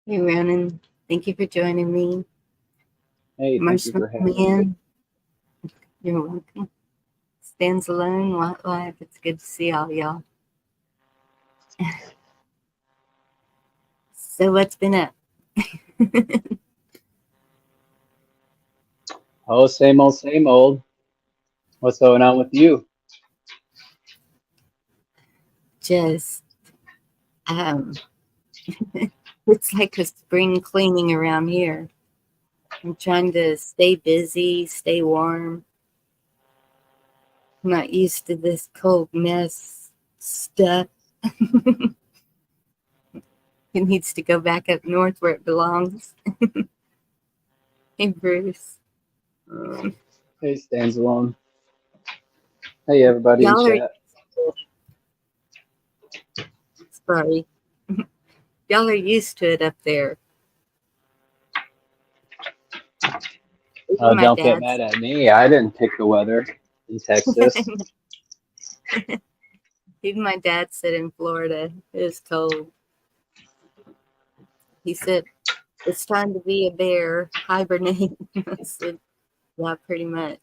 Hey, Ronan. Thank you for joining me. Hey, thank you Marshmallow for having me. Man, you're welcome. Stands alone, White Life. It's good to see all y'all. So, what's been up? Oh, same old, same old. What's going on with you? Just, um, it's like a spring cleaning around here. I'm trying to stay busy, stay warm. I'm not used to this cold mess stuff. It needs to go back up north where it belongs. Hey, Bruce. Um, Hey, stands alone. Hey, everybody in y'all are, chat. sorry, y'all are used to it up there. Even my Don't get dad's mad at me. I didn't pick the weather in Texas. even my dad said in Florida it was cold. He said it's time to be a bear, hibernate. I said, yeah, pretty much.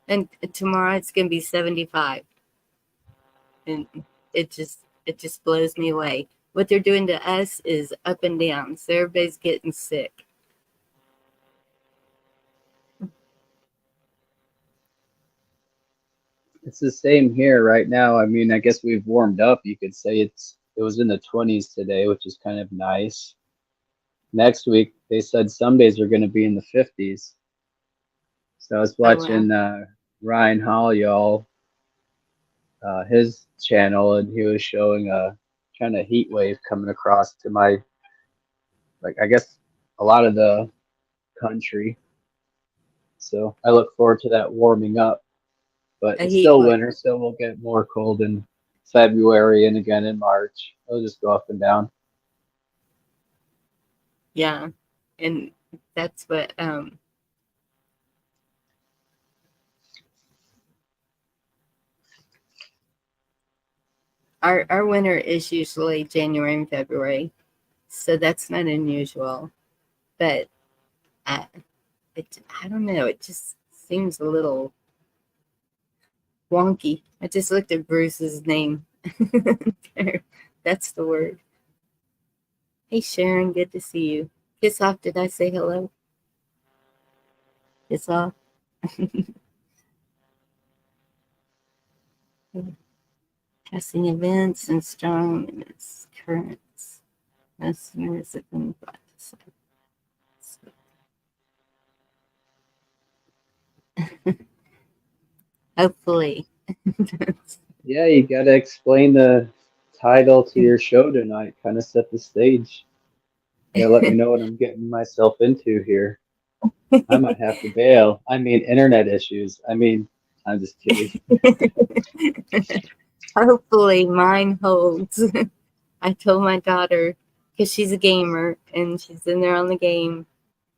And tomorrow it's gonna be 75, and it just blows me away. What they're doing to us is up and down, so everybody's getting sick. It's the same here right now. I mean, I guess we've warmed up. You could say it was in the 20s today, which is kind of nice. Next week, they said some days are going to be in the 50s. So I was Oh wow. watching Ryan Hall, y'all, his channel, and he was showing a kind of heat wave coming across to my, like, I guess a lot of the country. So I look forward to that warming up. But A it's heat still wave. winter, so we'll get more cold in February and again in March. It'll just go up and down. Yeah. And that's what our winter is usually January and February. So that's not unusual. But I I don't know, it just seems a little wonky. I just looked at Bruce's name. That's the word. Hey Sharon, good to see you. Kiss off, did I say hello? Kiss off. Passing events and strong in its currents. Listeners have been brought to hopefully. Yeah, you gotta explain the title to your show tonight. Kind of set the stage. You gotta let me know what I'm getting myself into here. I might have to bail. I mean, internet issues. I mean, I'm just kidding. Hopefully mine holds. I told my daughter because she's a gamer and she's in there on the game,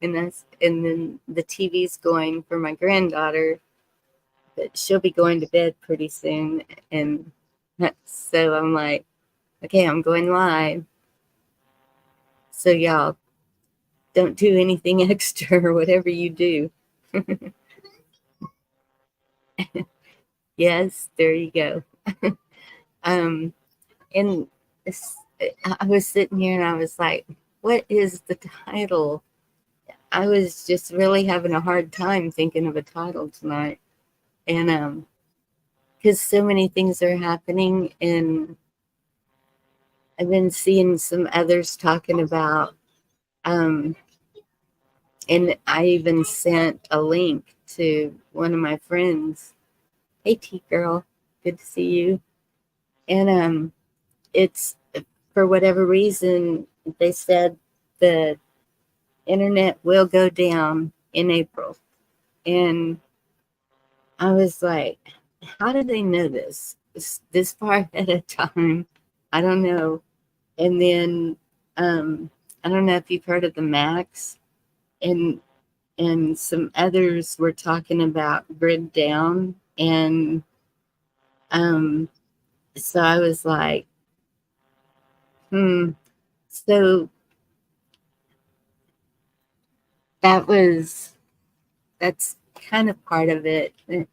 and then the TV's going for my granddaughter, but she'll be going to bed pretty soon, and so I'm like, okay, I'm going live. So y'all don't do anything extra or whatever you do. Yes, there you go. Um, and I was sitting here and I was like, what is the title? I was just really having a hard time thinking of a title tonight. And because so many things are happening, and I've been seeing some others talking about, um, and I even sent a link to one of my friends. Hey, T girl, good to see you. And it's for whatever reason they said the internet will go down in April, and I was like, how do they know this far ahead of time? I don't know. And then I don't know if you've heard of the Max, and some others were talking about grid down, and um, so I was like, hmm. So that was that's kind of part of it. You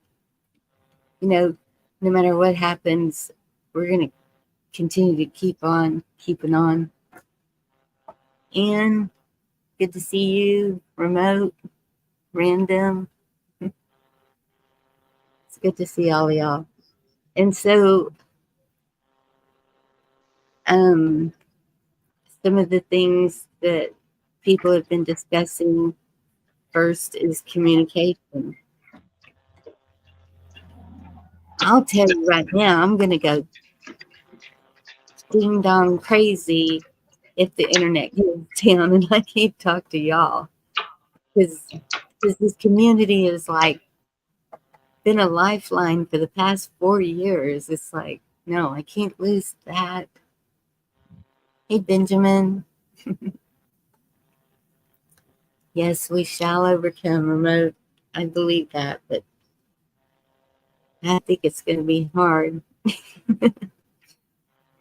know, no matter what happens, we're gonna continue to keep on keeping on. And good to see you, remote, random. It's good to see all of y'all. And so, um, some of the things that people have been discussing first is communication. I'll tell you right now, I'm going to go ding dong crazy if the internet goes down and I can't talk to y'all. Because this community is like been a lifeline for the past 4 years. It's like, no, I can't lose that. Hey, Benjamin. Yes, we shall overcome remote. I believe that, but I think it's going to be hard.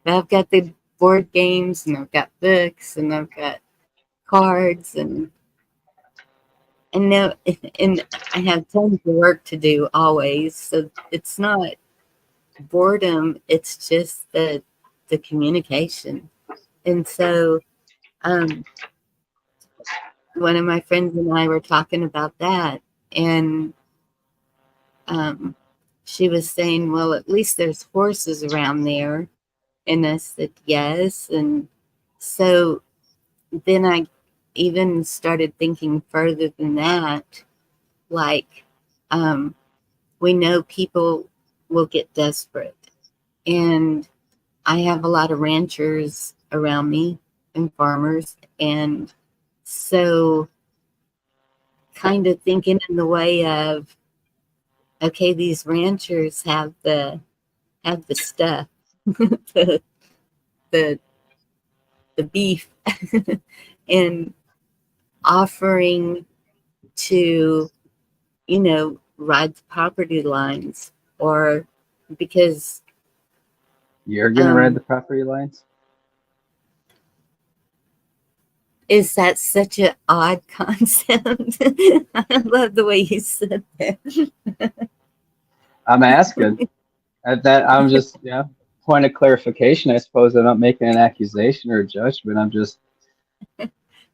But I've got the board games and I've got books and I've got cards and no, and I have tons of work to do always. So it's not boredom; it's just the communication. And so, um, one of my friends and I were talking about that, and um, she was saying, "Well, at least there's horses around there." And I said, "Yes." And so then I even started thinking further than that, like, um, we know people will get desperate. And I have a lot of ranchers around me and farmers. And so, kind of thinking in the way of, okay, these ranchers have the stuff, the the the beef, and offering to, ride the property lines, or because You're gonna ride um the property lines? is that such an odd concept? I love the way you said that. I'm asking. At that, I'm just, point of clarification. I suppose I'm not making an accusation or a judgment. I'm just,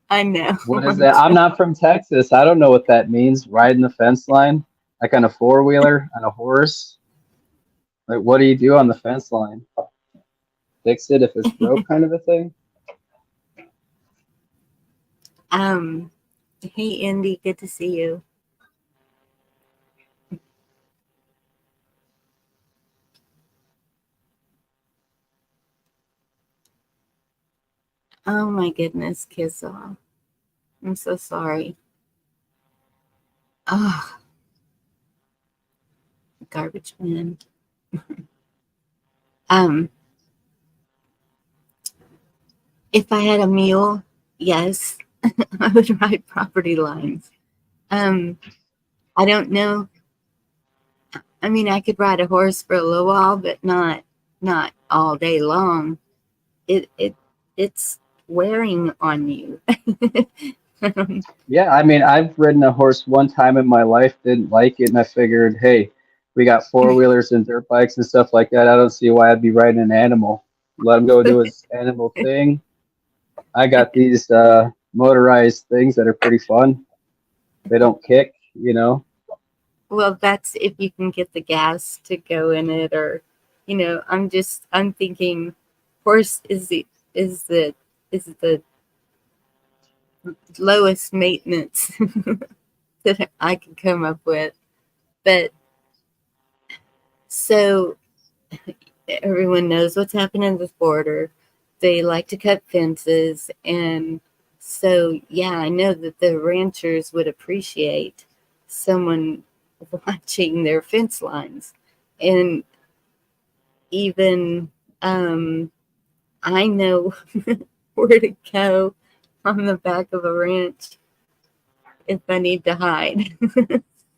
I know. what is that? I'm not from Texas. I don't know what that means. Riding the fence line, like on a four wheeler, on a horse. Like, what do you do on the fence line? Fix it if it's broke, kind of a thing. um hey Indy, good to see you. Oh my goodness, kiss off. I'm so sorry. Oh, garbage man. um if I had a mule, yes, I would ride property lines. um I don't know. I mean, I could ride a horse for a little while, but not all day long. It it's wearing on you. Yeah, I mean, I've ridden a horse one time in my life, didn't like it, and I figured, hey, we got four wheelers and dirt bikes and stuff like that. I don't see why I'd be riding an animal. Let him go do his animal thing. I got these motorized things that are pretty fun. They don't kick, you know. Well, that's if you can get the gas to go in it, or I'm thinking horse is the lowest maintenance that I can come up with. But so everyone knows what's happening with border. They like to cut fences, and so yeah, I know that the ranchers would appreciate someone watching their fence lines. And even I know where to go on the back of a ranch if I need to hide.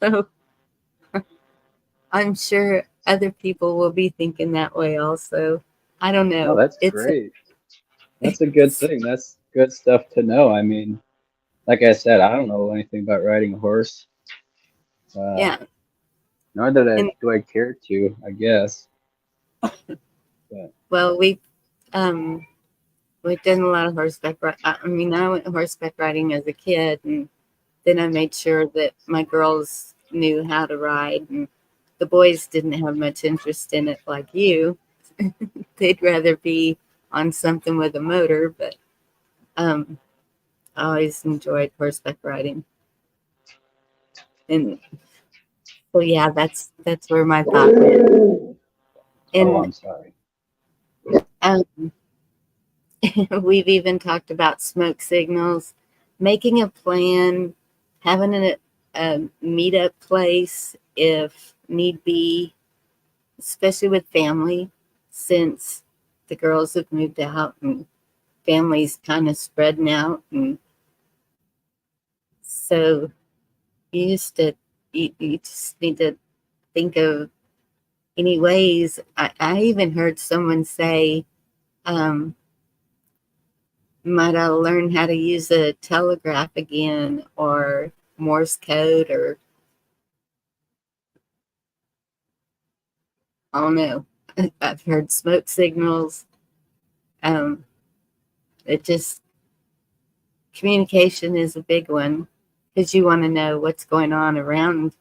So I'm sure other people will be thinking that way also. I don't Oh, know. that's It's great. That's a good thing. That's good stuff to know. I mean, like I said, I don't know anything about riding a horse. Uh, Yeah. nor that And do I care to, I guess. But well, um we've done a lot of horseback riding. I mean, I went horseback riding as a kid, and then I made sure that my girls knew how to ride, and the boys didn't have much interest in it like you. They'd rather be on something with a motor, but um, I always enjoyed horseback riding. And so, yeah, that's where my thought went. oh, And I'm sorry. um, we've even talked about smoke signals, making a plan, having a meetup place if need be, especially with family, since the girls have moved out and families kind of spreading out. And so you used to, you just need to think of any ways. I even heard someone say, um, might I learn how to use a telegraph again or Morse code or I don't know. I've heard smoke signals. Um, it just communication is a big one because you want to know what's going on around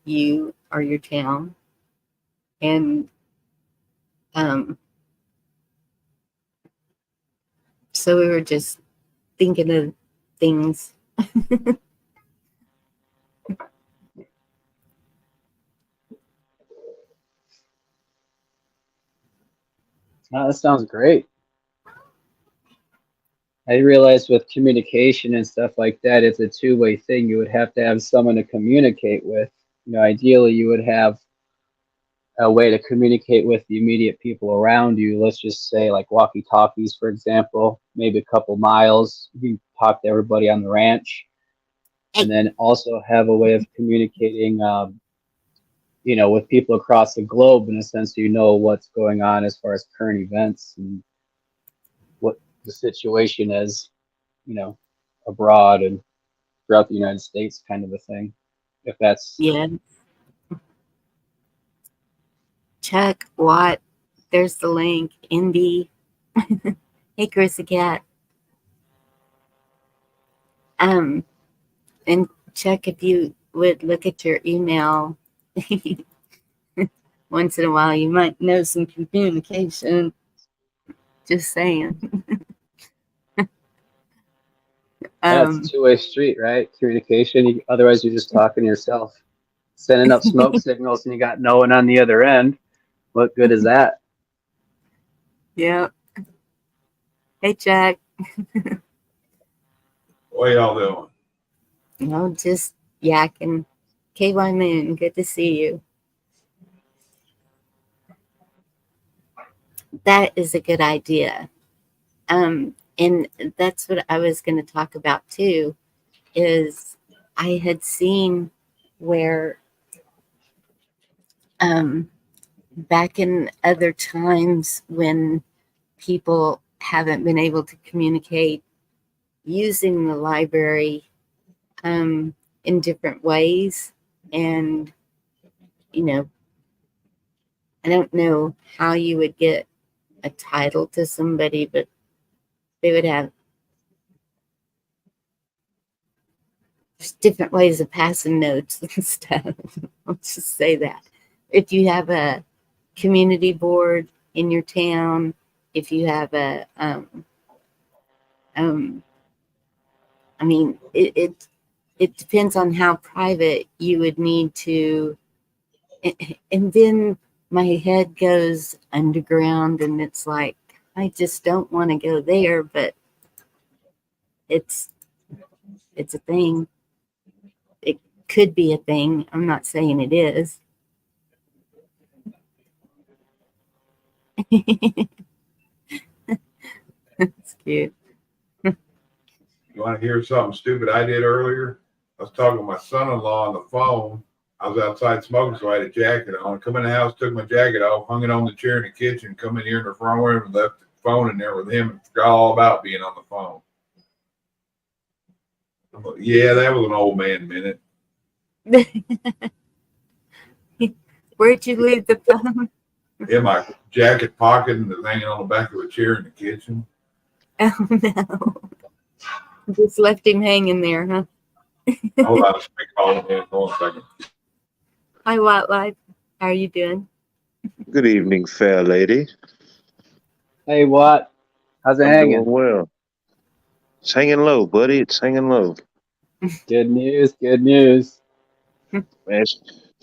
you or your town. And um, so we were just thinking of things. Oh, that sounds great. I realized with communication and stuff like that, it's a two-way thing. You would have to have someone to communicate with. You know, ideally, you would have a way to communicate with the immediate people around you. Let's just say, like walkie-talkies, for example, maybe a couple miles. You can talk to everybody on the ranch, and Hey, then also have a way of communicating, you know, with people across the globe in a sense, you know what's going on as far as current events and what the situation is, you know, abroad and throughout the United States, kind of a thing. If that's yeah, Chuck, Watt, there's the link. Indy. Hey, Chrissy Cat. Um, and Chuck, if you would look at your email once in a while, you might know some communication. Just saying. yeah, it's a Um, two-way street, right? Communication. Otherwise, you're just talking to yourself, sending up smoke signals, and you got no one on the other end. What good is that? yeah. Hey, Chuck. What y'all doing? Just yakking. KY Moon, good to see you. That is a good idea. And that's what I was going to talk about too. Is I had seen where um, back in other times when people haven't been able to communicate using the library in different ways, and you know, I don't know how you would get a title to somebody, but they would have different ways of passing notes and stuff. Let's just say that. If you have a community board in your town, if you have um, I mean, it depends on how private you would need to. And then my head goes underground, and it's like I just don't want to go there, but it's it's a thing. It could be a thing. I'm not saying it is. It's cute. You want to hear something stupid I did earlier? I was talking to my son-in-law on the phone. I was outside smoking, so I had a jacket on. Come in the house, took my jacket off, hung it on the chair in the kitchen, come in here in the front room and left the phone in there with him and forgot all about being on the phone. Yeah, that was an old man minute. Where'd you leave the phone? In my jacket pocket and it's hanging on the back of a chair in the kitchen. Oh no. Just left him hanging there, huh? Hold on, let me call him in. Hold on a second. Hi, Wildlife. How are you doing? Good evening, fair lady. Hey, what? How's it I'm doing hanging? well. It's hanging low, buddy. It's hanging low. Good news. Good news. Man, it's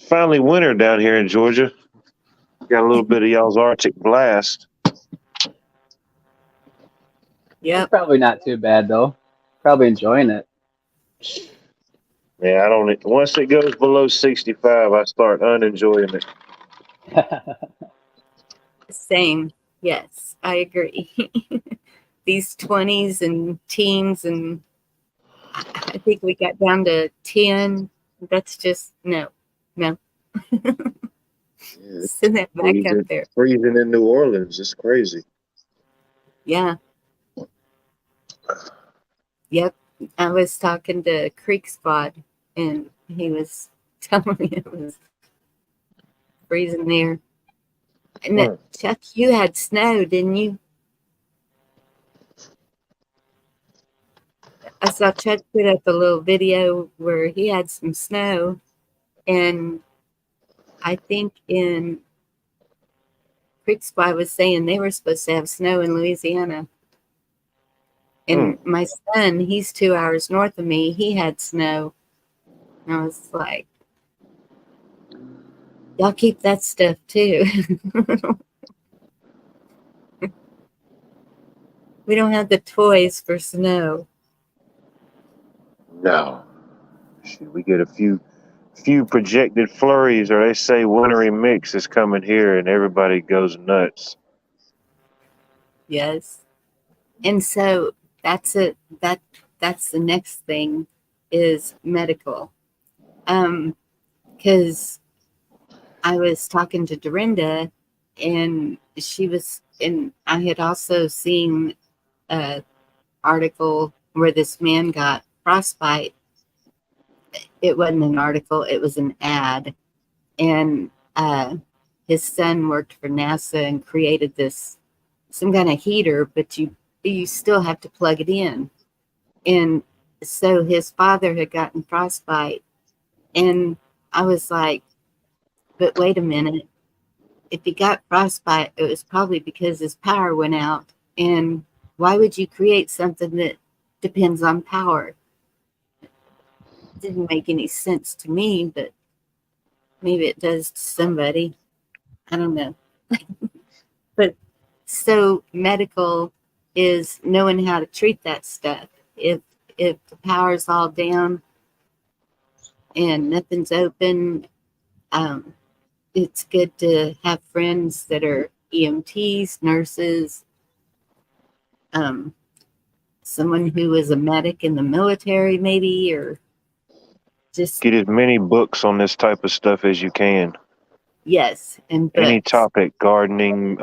finally winter down here in Georgia. Got a little bit of y'all's Arctic blast. It's Yep. probably not too bad though. Probably enjoying it. Yeah, I don't. Once it goes below 65, I start unenjoying it. Same. Yes, I agree. These 20s and teens, and I think we got down to 10. That's just no. Yeah, it's Send that back up there. freezing in New Orleans. It's crazy. Yeah. Yep. I was talking to Creek Spot, and he was telling me it was freezing there. And Huh. Chuck, you had snow, didn't you? I saw Chuck put up a little video where he had some snow, and I think in Creek Spot was saying they were supposed to have snow in Louisiana. And my son, he's 2 hours north of me, he had snow. And I was like, y'all keep that stuff too. We don't have the toys for snow. No. Shoot, we get a few projected flurries, or they say wintry mix is coming here, and everybody goes nuts. Yes. And so that's it. That's the next thing is medical. Because I was talking to Dorinda, and I had also seen a article where this man got frostbite. It wasn't an article, it was an ad. And his son worked for NASA and created some kind of heater, but you still have to plug it in. And so his father had gotten frostbite, and I was like, but wait a minute. If he got frostbite, it was probably because his power went out. And why would you create something that depends on power? It didn't make any sense to me, but maybe it does to somebody. I don't know. But so medical is knowing how to treat that stuff. If the power's all down and nothing's open, it's good to have friends that are EMTs, nurses, someone who is a medic in the military, maybe, or just, Get as many books on this type of stuff as you can. yes, and Any books. topic, gardening,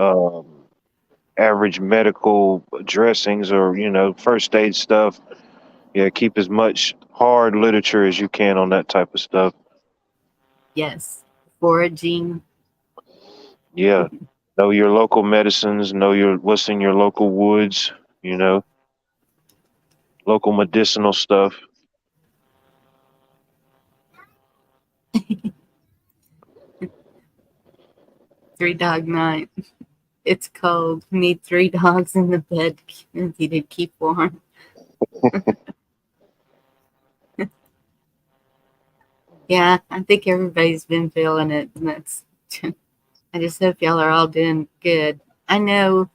average medical dressings, or first aid stuff. Yeah, keep as much hard literature as you can on that type of stuff. Yes, foraging. Yeah, know your local medicines, know what's in your local woods, local medicinal stuff. Three dog night. It's cold. Need three dogs in the bed to keep warm. Yeah, I think everybody's been feeling it, and that's. I just hope y'all are all doing good. I know,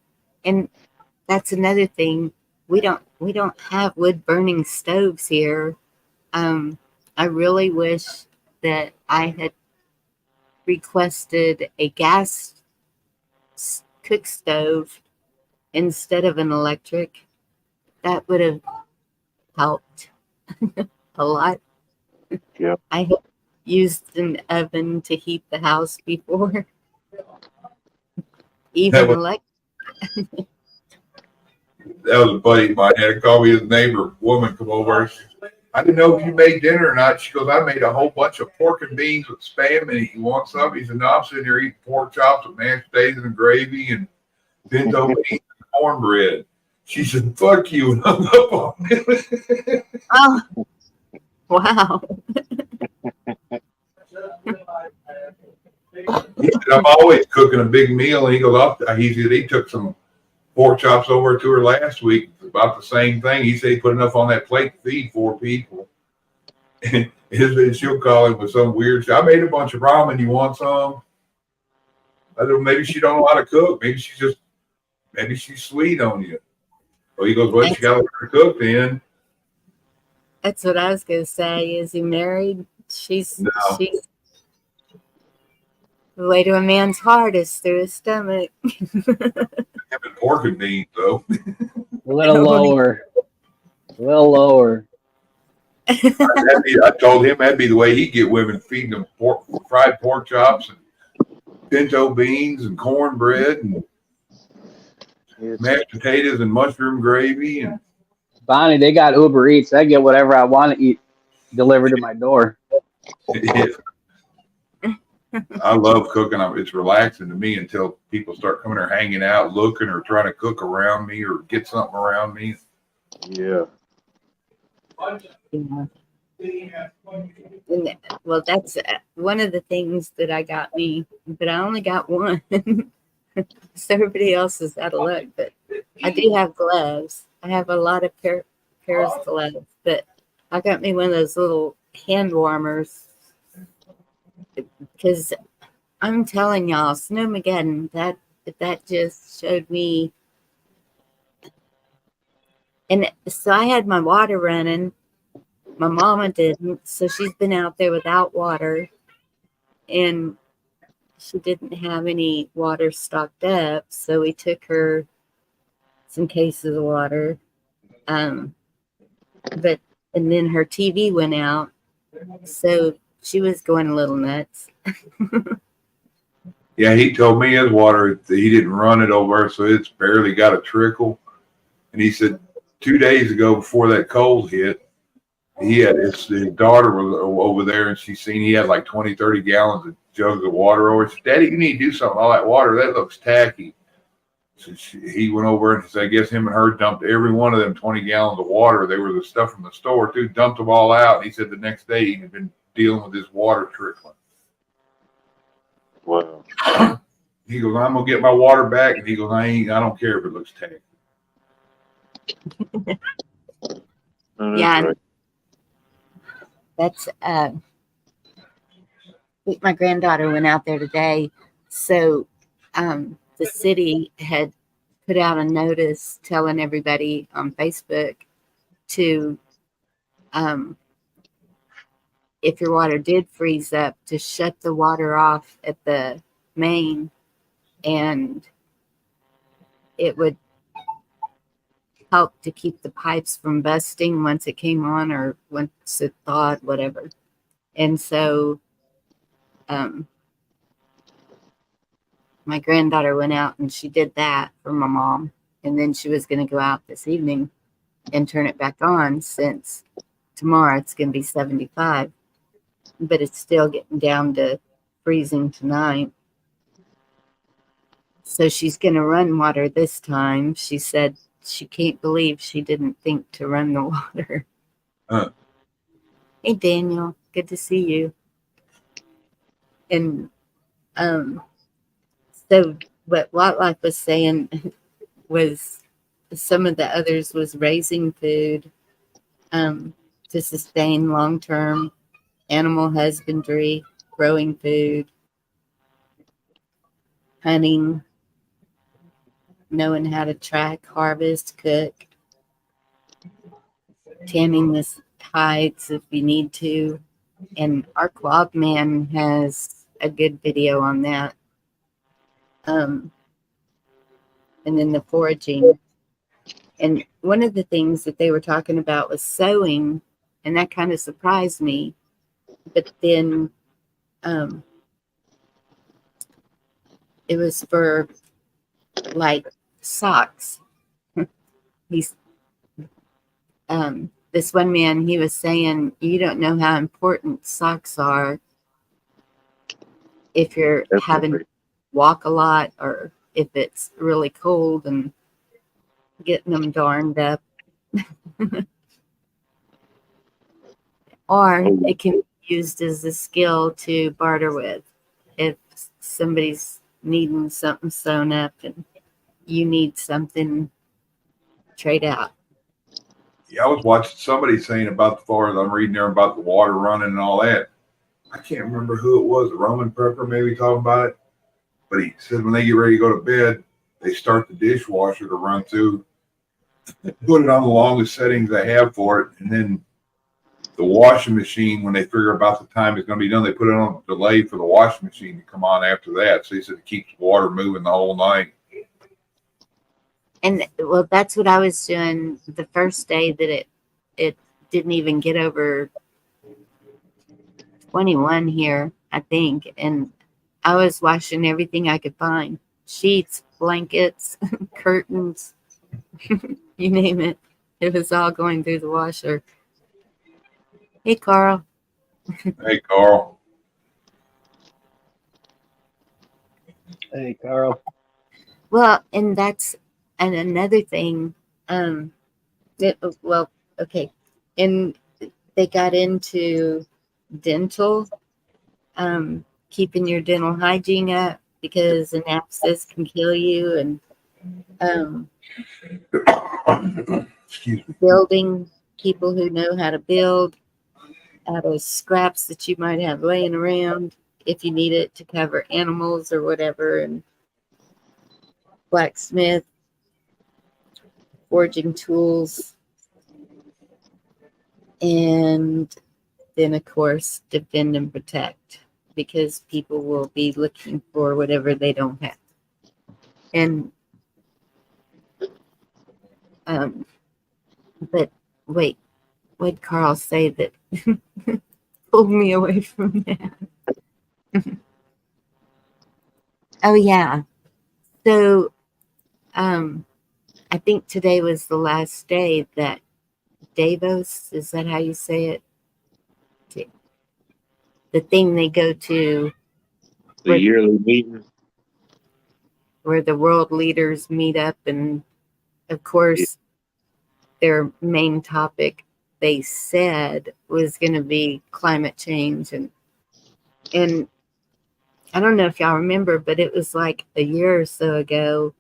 and that's another thing. We don't have wood burning stoves here. I really wish that I had requested a gas cook stove instead of an electric. That would have helped a lot. Yeah. I have used an oven to heat the house before, That even was, electric. that was a buddy of mine. Had to call me his neighbor woman come over. I didn't know if you made dinner or not. She goes, I made a whole bunch of pork and beans with spam, and you want some? He said, no, I'm sitting here eating pork chops with mashed potatoes and gravy and pinto beans and cornbread. She said, fuck you, and hung up on me. Oh, wow. He said, I'm always cooking a big meal. And he goes, he said he took some pork chops over to her last week. About the same thing. He said he put enough on that plate to feed 4 people. And she'll call him with some weird shit. I made a bunch of ramen. You want some? I don't, maybe she don't know how to cook. Maybe she's sweet on you. Well, he goes, well, she got to learn to cook then. That's what I was going to say. Is he married? She's No. The way to a man's heart is through his stomach. Having pork and beans, though. A little lower. A little lower. I told him that'd be the way he'd get women, feeding them fried pork chops and pinto beans and cornbread and mashed potatoes and mushroom gravy. And Bonnie, they got Uber Eats. I get whatever I want to eat delivered to my door. I love cooking. It's relaxing to me until people start coming or hanging out, looking or trying to cook around me or get something around me. Yeah. Yeah. And, well, that's one of the things that I got me, but I only got one. So everybody else is out of luck. But I do have gloves. I have a lot of pairs of gloves, but I got me one of those little hand warmers because I'm telling y'all, Snowmageddon, that just showed me. And so I had my water running. My mama didn't, so she's been out there without water, and she didn't have any water stocked up. So we took her some cases of water, and then her TV went out, so she was going a little nuts. Yeah, he told me his water, he didn't run it over, so it's barely got a trickle. And he said 2 days ago, before that cold hit, his daughter was over there, and she seen he had like 20, 30 gallons of jugs of water over. She said, Daddy, you need to do something. All that water, that looks tacky. So he went over and said, I guess him and her dumped every one of them 20 gallons of water. They were the stuff from the store too, dumped them all out. He said the next day he'd been dealing with this water trickling. Wow. He goes, I'm gonna get my water back, and he goes, I don't care if it looks tacky. Yeah, Right. that's my granddaughter went out there today, so the city had put out a notice telling everybody on Facebook to if your water did freeze up, to shut the water off at the main, and it would help to keep the pipes from busting once it came on or once it thawed, whatever. And so my granddaughter went out and she did that for my mom. And then she was going to go out this evening and turn it back on, since tomorrow it's going to be 75. But it's still getting down to freezing tonight. So she's going to run water this time. She said she can't believe she didn't think to run the water. Huh. Hey, Daniel, good to see you. And so what Wildlife was saying was some of the others was raising food to sustain long-term animal husbandry, growing food, hunting, knowing how to track, harvest, cook, tanning the hides if you need to. And our Quab Man has a good video on that. And then the foraging. And one of the things that they were talking about was sewing, and that kind of surprised me. But then it was for like socks. He's this one man, he was saying, you don't know how important socks are if you're having to Definitely. walk a lot or if it's really cold and getting them darned up. Or Oh, it can be used as a skill to barter with. If somebody's needing something sewn up and you need something, trade out. Yeah, I was watching somebody saying about the far as I'm reading there about the water running and all that. I can't remember who it was, a Roman prepper maybe talking about it. But he said when they get ready to go to bed, they start the dishwasher to run through, put it on the longest settings they have for it, and then the washing machine, when they figure about the time it's going to be done, they put it on delay for the washing machine to come on after that. So he said it keeps water moving the whole night. And well, that's what I was doing the first day that it didn't even get over 21 here, I think. And I was washing everything I could find. Sheets, blankets, curtains, you name it. It was all going through the washer. Hey, Carl. Hey, Carl. Hey, Carl. Well, and that's another thing. Well, okay. And they got into dental, keeping your dental hygiene up because an abscess can kill you, and Excuse me. building, people who know how to build out of scraps that you might have laying around if you need it to cover animals or whatever, and blacksmith, forging tools, and then of course defend and protect, because people will be looking for whatever they don't have. And but wait, what did Carl say that pulled me away from that? Oh yeah. So I think today was the last day that Davos, is that how you say it? The thing they go to the yearly meeting. where the world leaders meet up, and of Yeah. course their main topic, they said, was going to be climate change. And I don't know if y'all remember, but it was like a year or so ago,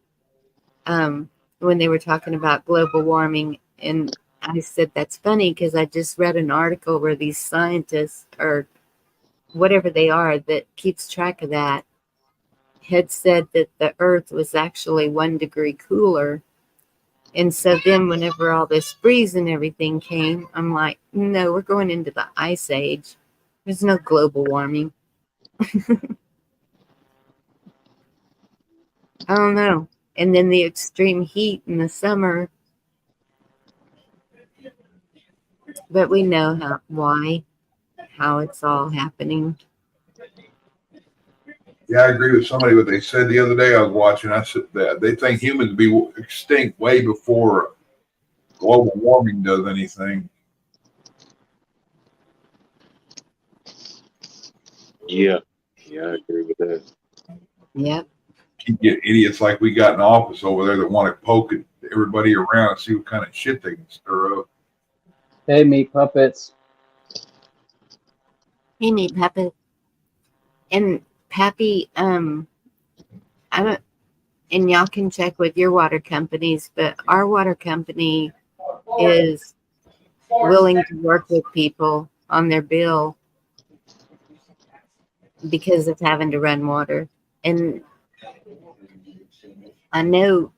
when they were talking about global warming. And I said, that's funny because I just read an article where these scientists, or whatever they are that keeps track of that, had said that the earth was actually 1 degree cooler. And so then whenever all this freeze and everything came, I'm like, no, we're going into the ice age. There's no global warming. I don't know. And then the extreme heat in the summer, but we know how it's all happening. Yeah, I agree with somebody what they said the other day I was watching. I said that they think humans will be extinct way before global warming does anything. Yeah. Yeah, I agree with that. Yep. You get idiots like we got in office over there that want to poke at everybody around and see what kind of shit they can stir up. Hey, meat puppets. You need Pappy. And Pappy, I don't, and y'all can check with your water companies, but our water company is willing to work with people on their bill because of having to run water. And I know,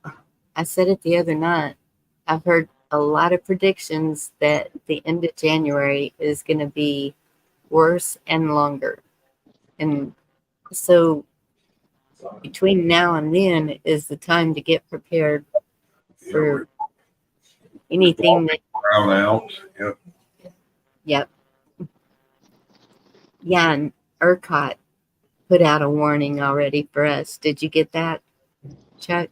I said it the other night, I've heard a lot of predictions that the end of January is going to be worse and longer. And so between now and then is the time to get prepared for anything that, Brown out. Yep. yep. Yeah, and ERCOT put out a warning already for us. Did you get that, Chuck?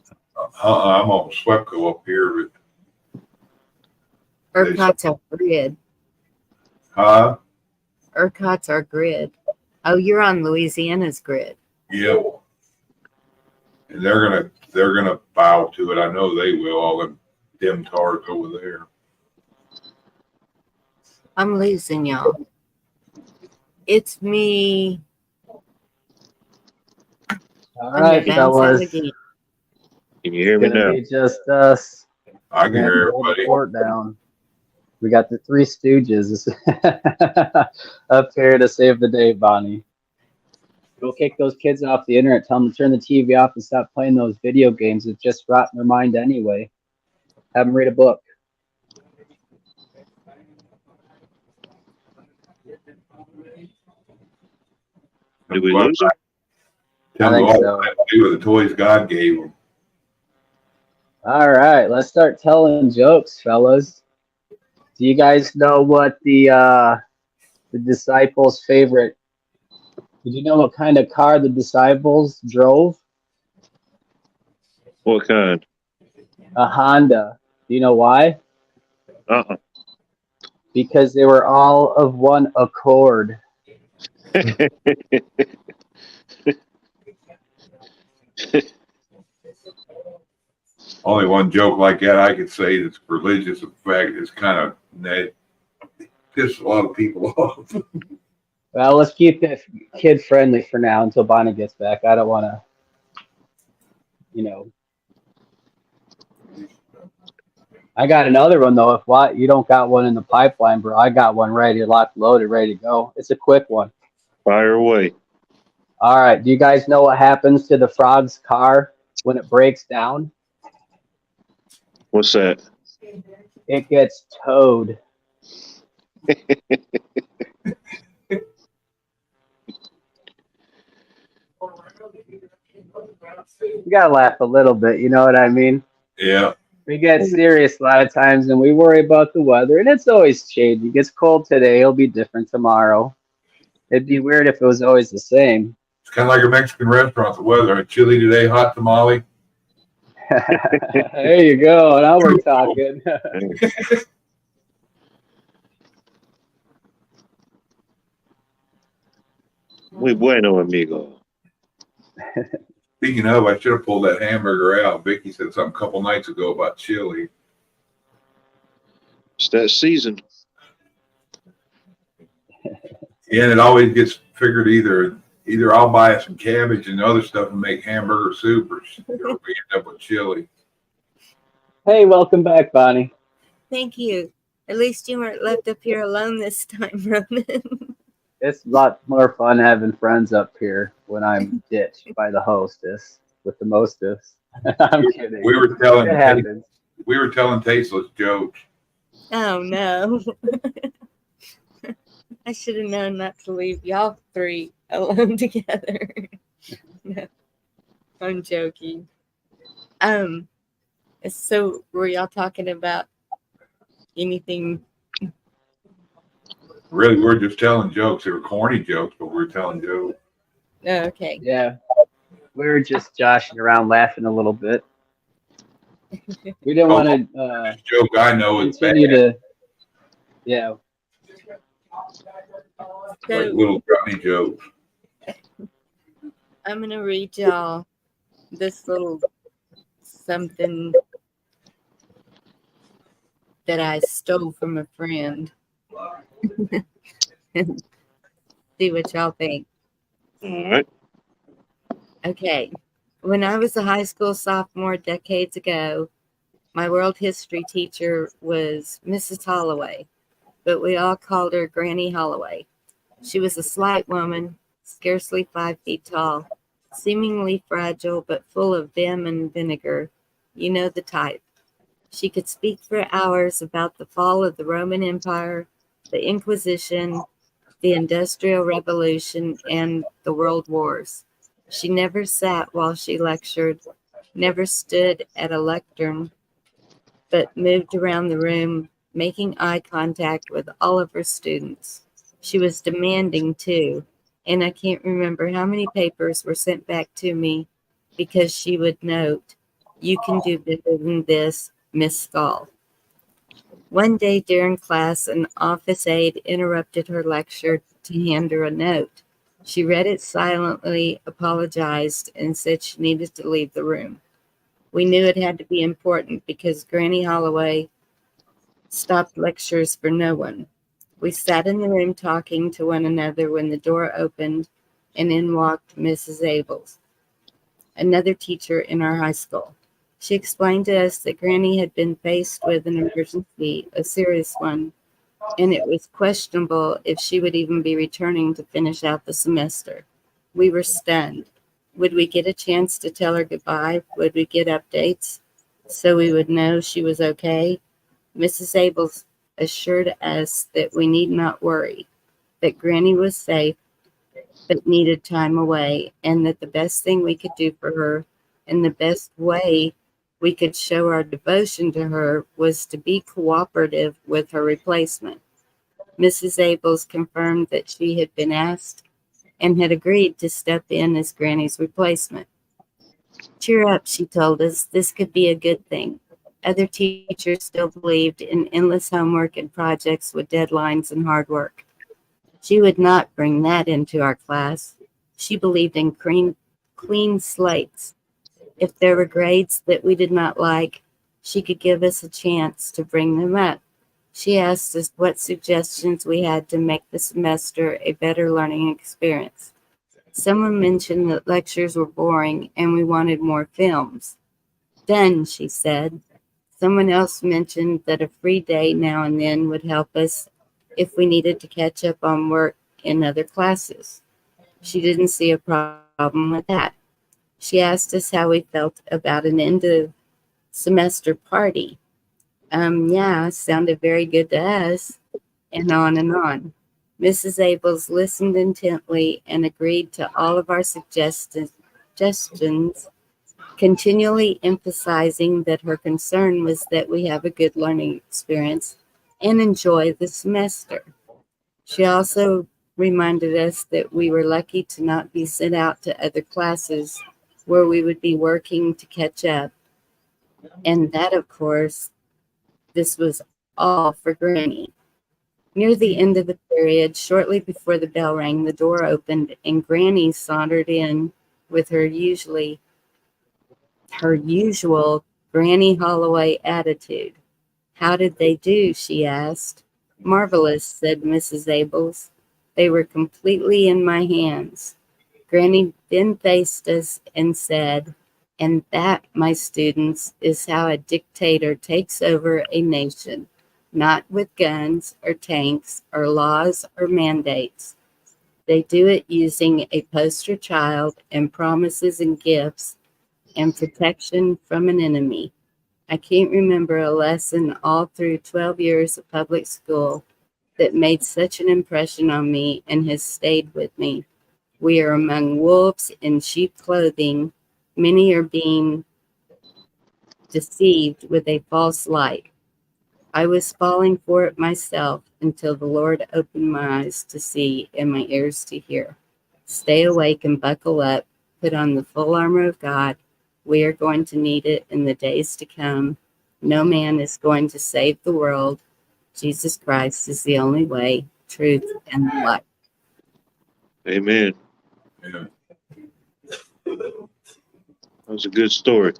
I'm on SWEPCO up here, ERCOT's are grid. Huh? ERCOT's are grid. Oh, you're on Louisiana's grid. Yep. And they're gonna bow to it. I know they will. All them dim tars over there. I'm losing y'all. It's me. All I'm right, gonna bounce out fellas. again. Can you hear It's me gonna now? be just us. I can We're gonna have hear to hold the everybody. fort down. We got the Three Stooges up here to save the day, Bonnie. Go kick those kids off the internet. Tell them to turn the TV off and stop playing those video games. It's just rotting their mind anyway. Have them read a book. Did we lose them? Tell I them think all so. what to do with the toys God gave them. All right, let's start telling jokes, fellas. Do you guys know what the disciples' favorite? Did you know what kind of car the disciples drove? What kind? A Honda. Do you know why? Uh-uh. Because they were all of one accord. Only one joke like that I could say that's religious. In fact, it's kind of pissed a lot of people off. Well, let's keep it kid friendly for now until Bonnie gets back. I don't want to, you know. I got another one though. If what you don't got one in the pipeline, bro, I got one right here, locked, loaded, ready to go. It's a quick one. Fire away. All right. Do you guys know what happens to the frog's car when it breaks down? What's that? It gets towed. You gotta laugh a little bit. You know what I mean? Yeah. We get serious a lot of times, and we worry about the weather, and it's always changing. It gets cold today; it'll be different tomorrow. It'd be weird if it was always the same. It's kind of like a Mexican restaurant. The weather, chilly today, hot tamale. There you go. Now we're talking. Muy bueno, amigo. Speaking of, I should have pulled that hamburger out. Vicky said something a couple nights ago about chili. It's that season. Yeah, and it always gets figured either I'll buy some cabbage and other stuff and make hamburger soup, or we end up with chili. Hey, welcome back, Bonnie. Thank you. At least you weren't left up here alone this time, Ronan. It's a lot more fun having friends up here when I'm ditched by the hostess with the mostest. I'm kidding. We were telling It happens. tasteless jokes. Oh no. I should have known not to leave y'all three alone together. No, I'm joking. So were y'all talking about anything? Really, we're just telling jokes. They were corny jokes, but we're telling jokes. Oh, okay. Yeah. We were just joshing around laughing a little bit. We didn't want to This joke I know is bad. continue to, yeah. So Like little Johnny jokes. I'm gonna read y'all this little something that I stole from a friend. See what y'all think. All right. Okay. When I was a high school sophomore decades ago, my world history teacher was Mrs. Holloway, but we all called her Granny Holloway. She was a slight woman, scarcely 5 feet tall, seemingly fragile, but full of vim and vinegar. You know the type. She could speak for hours about the fall of the Roman Empire, the Inquisition, the Industrial Revolution, and the World Wars. She never sat while she lectured, never stood at a lectern, but moved around the room, making eye contact with all of her students. She was demanding, too, and I can't remember how many papers were sent back to me because she would note, "You can do better than this, Miss Skull." One day during class, an office aide interrupted her lecture to hand her a note. She read it silently, apologized, and said she needed to leave the room. We knew it had to be important because Granny Holloway stopped lectures for no one. We sat in the room talking to one another when the door opened and in walked Mrs. Abels, another teacher in our high school. She explained to us that Granny had been faced with an emergency, a serious one, and it was questionable if she would even be returning to finish out the semester. We were stunned. Would we get a chance to tell her goodbye? Would we get updates so we would know she was okay? Mrs. Abels assured us that we need not worry, that Granny was safe but needed time away, and that the best thing we could do for her and the best way we could show our devotion to her was to be cooperative with her replacement. Mrs. Abels confirmed that she had been asked and had agreed to step in as Granny's replacement. Cheer up, she told us. This could be a good thing. Other teachers still believed in endless homework and projects with deadlines and hard work. She would not bring that into our class. She believed in clean slates. If there were grades that we did not like, she could give us a chance to bring them up. She asked us what suggestions we had to make the semester a better learning experience. Someone mentioned that lectures were boring and we wanted more films. Done, she said. Someone else mentioned that a free day now and then would help us if we needed to catch up on work in other classes. She didn't see a problem with that. She asked us how we felt about an end of semester party. Yeah, sounded very good to us, and on and on. Mrs. Abels listened intently and agreed to all of our suggestions, continually emphasizing that her concern was that we have a good learning experience and enjoy the semester. She also reminded us that we were lucky to not be sent out to other classes where we would be working to catch up, and that, of course, this was all for Granny. Near the end of the period, shortly before the bell rang, the door opened and Granny sauntered in with her usual Granny Holloway attitude. How did they do? She asked. Marvelous, said Mrs. Abels. They were completely in my hands. Granny then faced us and said, and that, my students, is how a dictator takes over a nation, not with guns or tanks or laws or mandates. They do it using a poster child and promises and gifts and protection from an enemy. I can't remember a lesson all through 12 years of public school that made such an impression on me and has stayed with me. We are among wolves in sheep clothing. Many are being deceived with a false light. I was falling for it myself until the Lord opened my eyes to see and my ears to hear. Stay awake and buckle up. Put on the full armor of God. We are going to need it in the days to come. No man is going to save the world. Jesus Christ is the only way, truth, and the life. Amen. Yeah. That was a good story.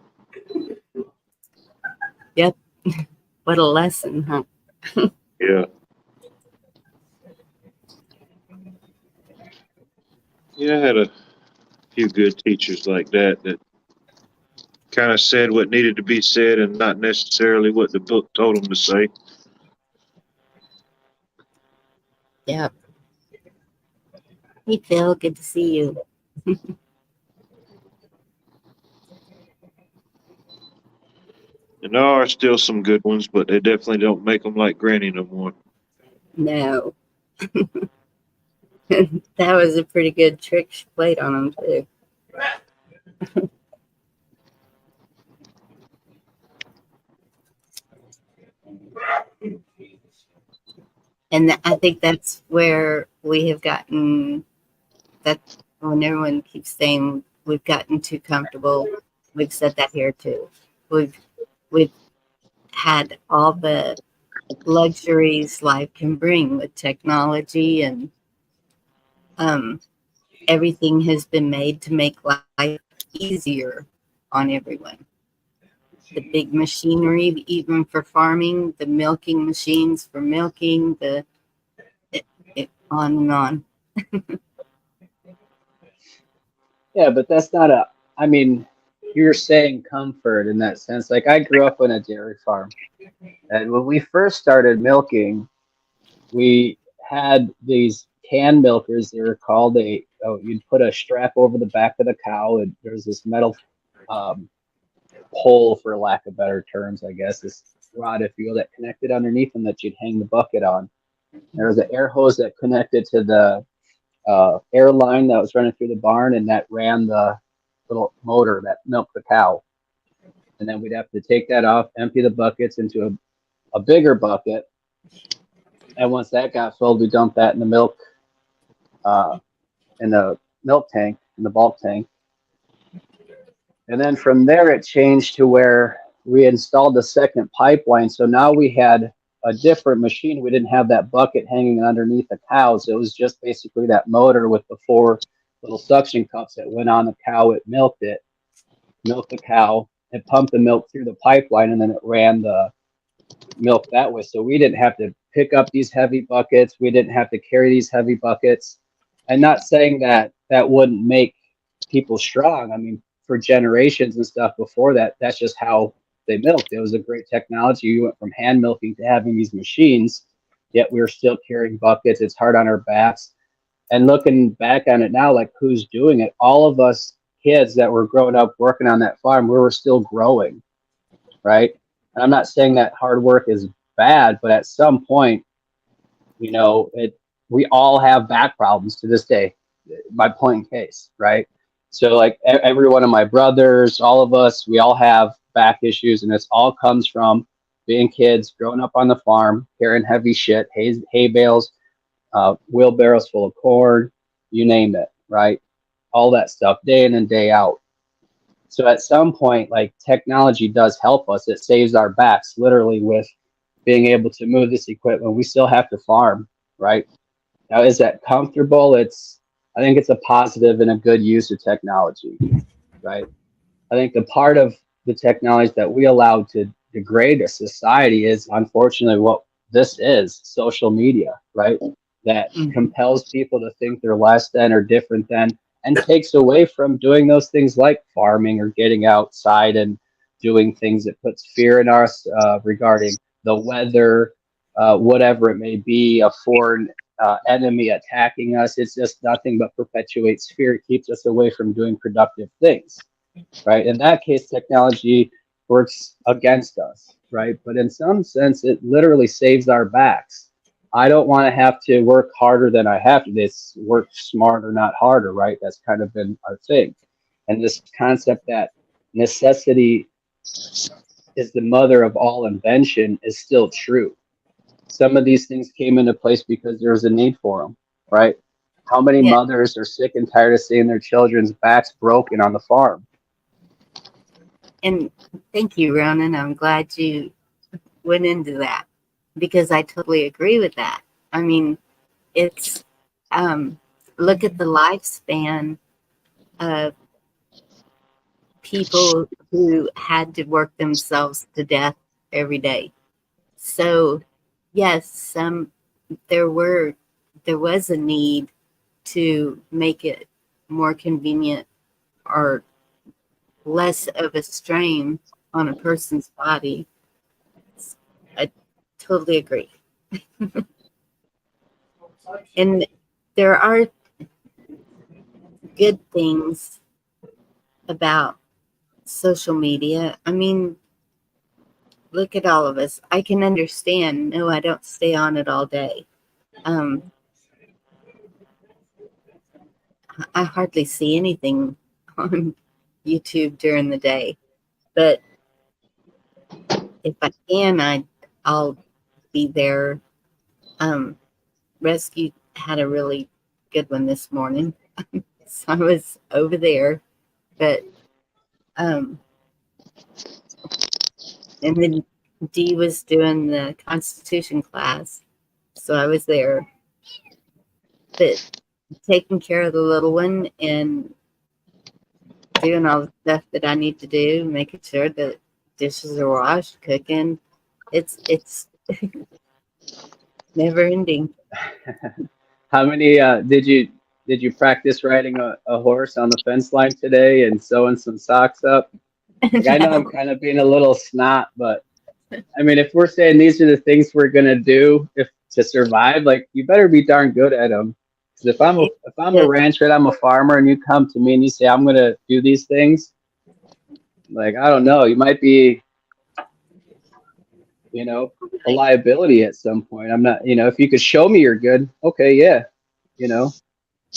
Yep. What a lesson, huh? Yeah. Yeah, I had a few good teachers like that kind of said what needed to be said and not necessarily what the book told them to say. Yep. Hey, Phil, good to see you. And there are still some good ones, but they definitely don't make them like Granny no more. No. That was a pretty good trick she played on him, too. And I think that's where we have gotten that when everyone keeps saying we've gotten too comfortable, we've said that here too. We've had all the luxuries life can bring with technology, and um, everything has been made to make life easier on everyone. The big machinery, even for farming, the milking machines for milking, it, on and on. Yeah, but that's not a, I mean, you're saying comfort in that sense. Like I grew up on a dairy farm, and when we first started milking, we had these can milkers. They were called you'd put a strap over the back of the cow, and there's this metal um, pole, for lack of better terms, I guess, this rod, if you will, that connected underneath them that you'd hang the bucket on. There was an air hose that connected to the air line that was running through the barn, and that ran the little motor that milked the cow. And then we'd have to take that off, empty the buckets into a bigger bucket, and once that got filled, we dumped that in the milk uh, in the milk tank, in the bulk tank. And then from there, it changed to where we installed the second pipeline. So now we had a different machine. We didn't have that bucket hanging underneath the cows. It was just basically that motor with the four little suction cups that went on the cow. It, milked the cow, it pumped the milk through the pipeline, and then it ran the milk that way. So we didn't have to pick up these heavy buckets. We didn't have to carry these heavy buckets. And not saying that that wouldn't make people strong. I mean, for generations and stuff before that, that's just how they milked. It was a great technology. You went from hand milking to having these machines, yet we were still carrying buckets. It's hard on our backs. And looking back on it now, like who's doing it? All of us kids that were growing up working on that farm, we were still growing, right? And I'm not saying that hard work is bad, but at some point, we all have back problems to this day. My point in case, right? So like every one of my brothers, all of us, we all have back issues, and this all comes from being kids, growing up on the farm, carrying heavy shit, hay bales, wheelbarrows full of corn, you name it, right? All that stuff, day in and day out. So at some point, like technology does help us. It saves our backs, literally, with being able to move this equipment. We still have to farm, right? Now, is that comfortable? I think it's a positive and a good use of technology, right? I think the part of the technology that we allow to degrade a society is unfortunately what this is, social media, right? That compels people to think they're less than or different than, and takes away from doing those things like farming or getting outside and doing things that puts fear in us regarding the weather, whatever it may be, a foreign enemy attacking us. It's just nothing but perpetuates fear. It keeps us away from doing productive things, right? In that case, technology works against us, right? But in some sense, it literally saves our backs. I don't want to have to work harder than I have to. This work smarter, not harder, right? That's kind of been our thing. And this concept that necessity is the mother of all invention is still true. Some of these things came into place because there was a need for them, right? How many Yeah. mothers are sick and tired of seeing their children's backs broken on the farm? And thank you, Ronan. I'm glad you went into that because I totally agree with that. I mean, it's look at the lifespan of people who had to work themselves to death every day. So, yes, there were there was a need to make it more convenient or less of a strain on a person's body. I totally agree. And there are good things about social media. I mean, look at all of us. I can understand. No, I don't stay on it all day. Um, I hardly see anything on YouTube during the day, but if I can, I'll be there. Um, Rescue had a really good one this morning, so I was over there. But and then Dee was doing the Constitution class, so I was there. But taking care of the little one and doing all the stuff that I need to do, making sure that dishes are washed, cooking, it's never ending. How many did you practice riding a horse on the fence line today and sewing some socks up? Like I know I'm No, kind of being a little snot, but I mean, if we're saying these are the things we're gonna do if to survive, like you better be darn good at them. Because if I'm a it, rancher, I'm a farmer, and you come to me and you say I'm gonna do these things, like I don't know, you might be, you know, a liability at some point. I'm not, you know, if you could show me you're good, okay, yeah, you know.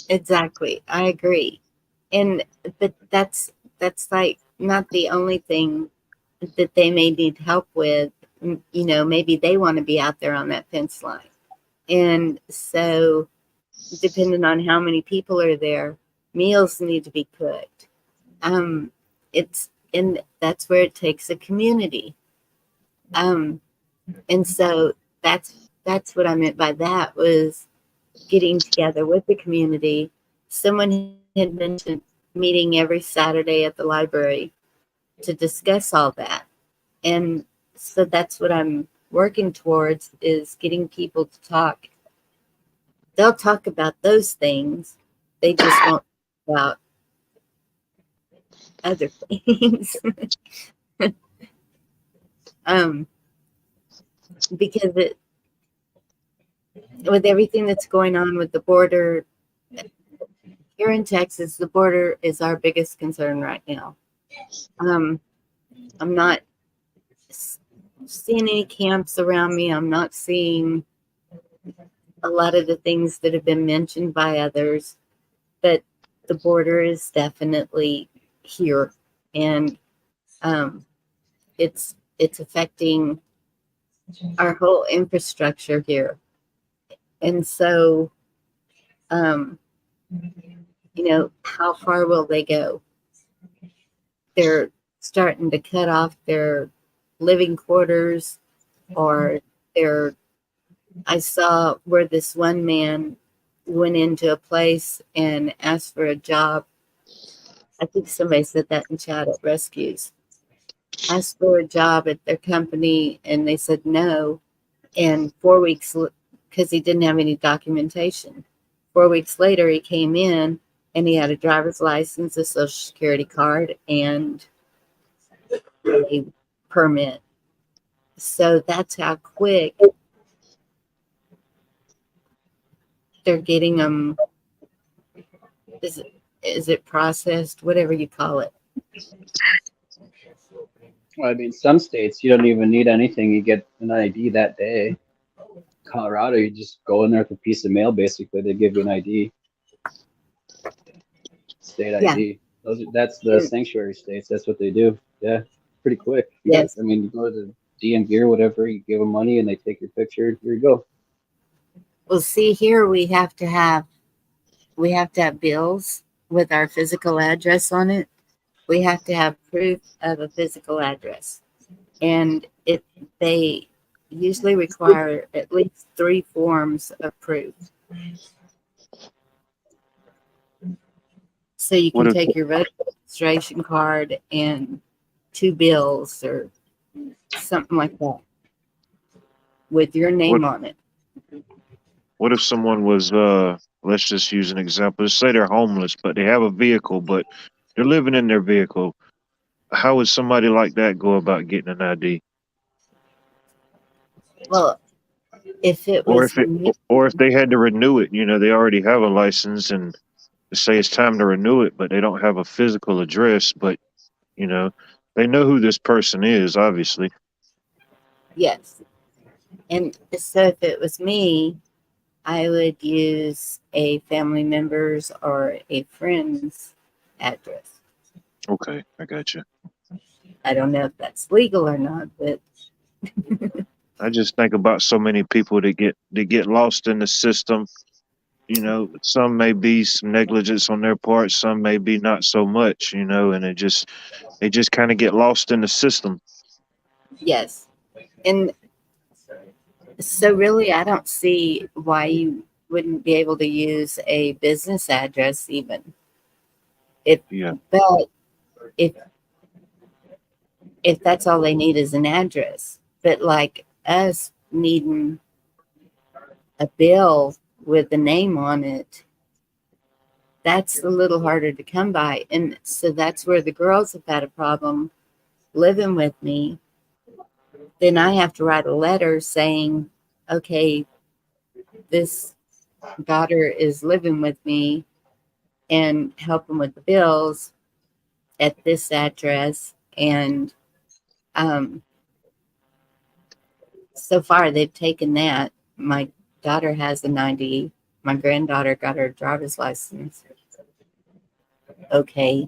exactly. I agree. And but that's like not the only thing that they may need help with. You know, maybe they want to be out there on that fence line. And so depending on how many people are there, meals need to be cooked. Um, it's and that's where it takes a community. Um, and so that's what I meant by that was getting together with the community. Someone had mentioned meeting every Saturday at the library to discuss all that. And so that's what I'm working towards is getting people to talk. They'll talk about those things. They just won't talk about other things. um, because it with everything that's going on with the border here in Texas, the border is our biggest concern right now. Um, I'm not seeing any camps around me. I'm not seeing a lot of the things that have been mentioned by others, but the border is definitely here, and um, it's affecting our whole infrastructure here. And so, um, you know, how far will they go? They're starting to cut off their living quarters, or they're. I saw where this one man went into a place and asked for a job. I think somebody said that in chat at Rescues. Asked for a job at their company, and they said no. And 4 weeks, because he didn't have any documentation. 4 weeks later, he came in and he had a driver's license, a social security card, and a permit. So that's how quick they're getting them. Is it processed? Whatever you call it. Well, I mean, some states you don't even need anything; you get an ID that day. Colorado, you just go in there with a piece of mail. Basically, they give you an ID, state Yeah. ID. That's the And sanctuary states. That's what they do. Yeah, pretty quick. You got, yes. I mean, you go to the DMV or whatever, you give them money and they take your picture. Here you go. Well, see here we have to have bills with our physical address on it. We have to have proof of a physical address, and they usually require at least 3 forms of proof. So you What can if take your voter registration card and 2 bills or something like that with your what name on it. what if someone was let's just use an example. Let's say they're homeless, but they have a vehicle, but they're living in their vehicle. How would somebody like that go about getting an ID? Well, if it Or was if it me, or if they had to renew it, they already have a license and say it's time to renew it, but they don't have a physical address, but you know, they know who this person is, obviously. yes. And so if it was me, I would use a family member's or a friend's address. Okay, I got you. I don't know if that's legal or not, but I just think about so many people that get lost in the system. Some may be some negligence on their part, some may be not so much, and they just kind of get lost in the system. yes. And so really, I don't see why you wouldn't be able to use a business address even. If Yeah. but if if that's all they need is an address. But like us needing a bill with the name on it, that's a little harder to come by. And so that's where the girls have had a problem living with me. Then I have to write a letter saying, okay, this daughter is living with me and helping with the bills at this address. And um, so far, they've taken that. My daughter has a 90. My granddaughter got her driver's license. Okay,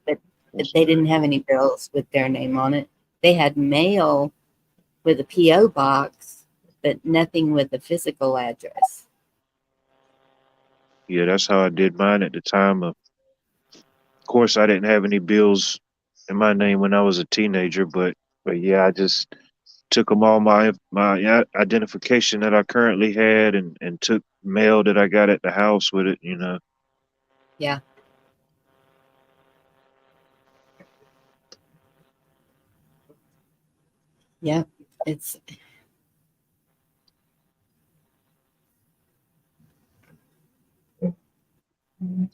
but they didn't have any bills with their name on it. They had mail with a P.O. box, but nothing with a physical address. Yeah, that's how I did mine at the time. Of course, I didn't have any bills in my name when I was a teenager, but yeah, I just took them all my identification that I currently had, and took mail that I got at the house with it. You know. Yeah. Yeah. It's,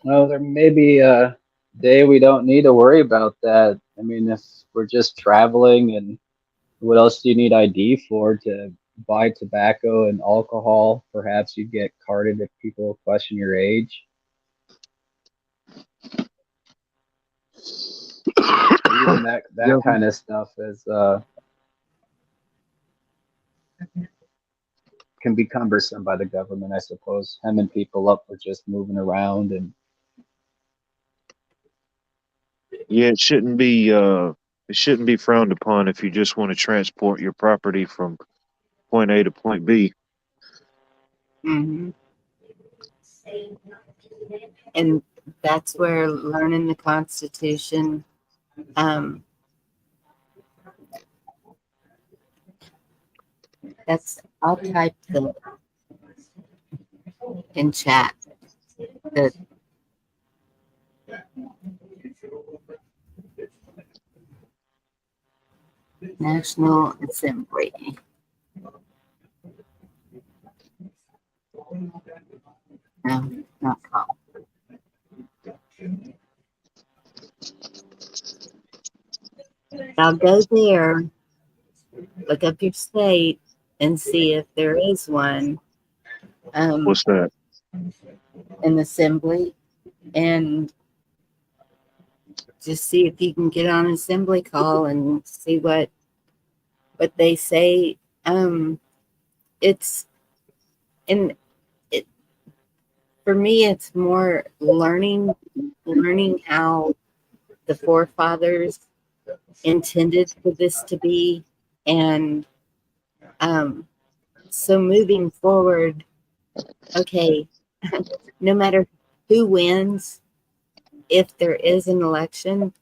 Well, there may be a day we don't need to worry about that. I mean, if we're just traveling, and what else do you need ID for to buy tobacco and alcohol? Perhaps you get carded if people question your age. Even that Yeah. kind of stuff is can be cumbersome by the government, I suppose, hemming people up for just moving around. And Yeah, it shouldn't be frowned upon if you just want to transport your property from point A to point B. mhm. And that's where learning the Constitution, um, I'll type in chat the National Assembly. No, not com. I'll go there, look up your state, and see if there is one, What's that? an assembly, and just see if you can get on an assembly call and see what they say. It's and it for me, it's more learning how the forefathers intended for this to be, and um, so moving forward, okay, no matter who wins, if there is an election,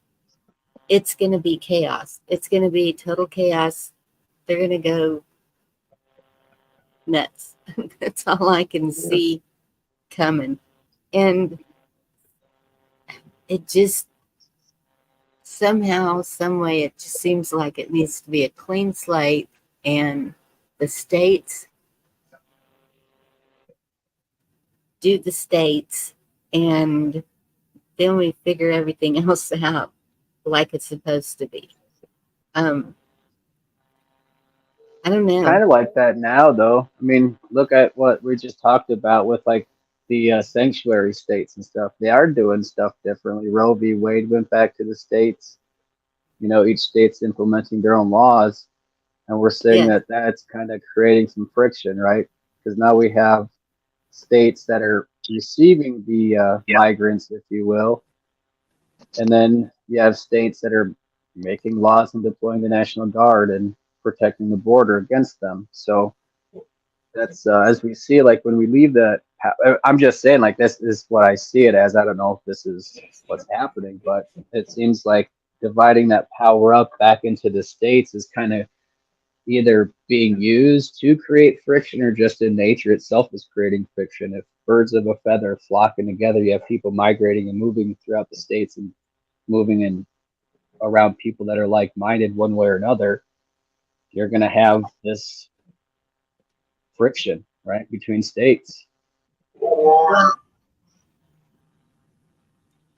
it's going to be chaos. It's going to be total chaos. They're going to go nuts. That's all I can see coming. And it just somehow, some way, it just seems like it needs to be a clean slate, and the states do the states, and then we figure everything else out like it's supposed to be. Um, I don't know. kind of like that now, though. I mean, look at what we just talked about with like the sanctuary states and stuff. They are doing stuff differently. Roe v. Wade went back to the states. You know, each state's implementing their own laws, and we're saying Yeah, that that's kind of creating some friction, right? Because now we have states that are receiving the Yeah. migrants, if you will, and then you have states that are making laws and deploying the National Guard and protecting the border against them. So that's as we see, like when we leave that. I'm just saying, like this is what I see it as. I don't know if this is what's happening, but it seems like dividing that power up back into the states is kind of either being used to create friction or just in nature itself is creating friction. If birds of a feather flocking together, you have people migrating and moving throughout the states and moving in around people that are like-minded one way or another, you're going to have this friction, right, between states. Well,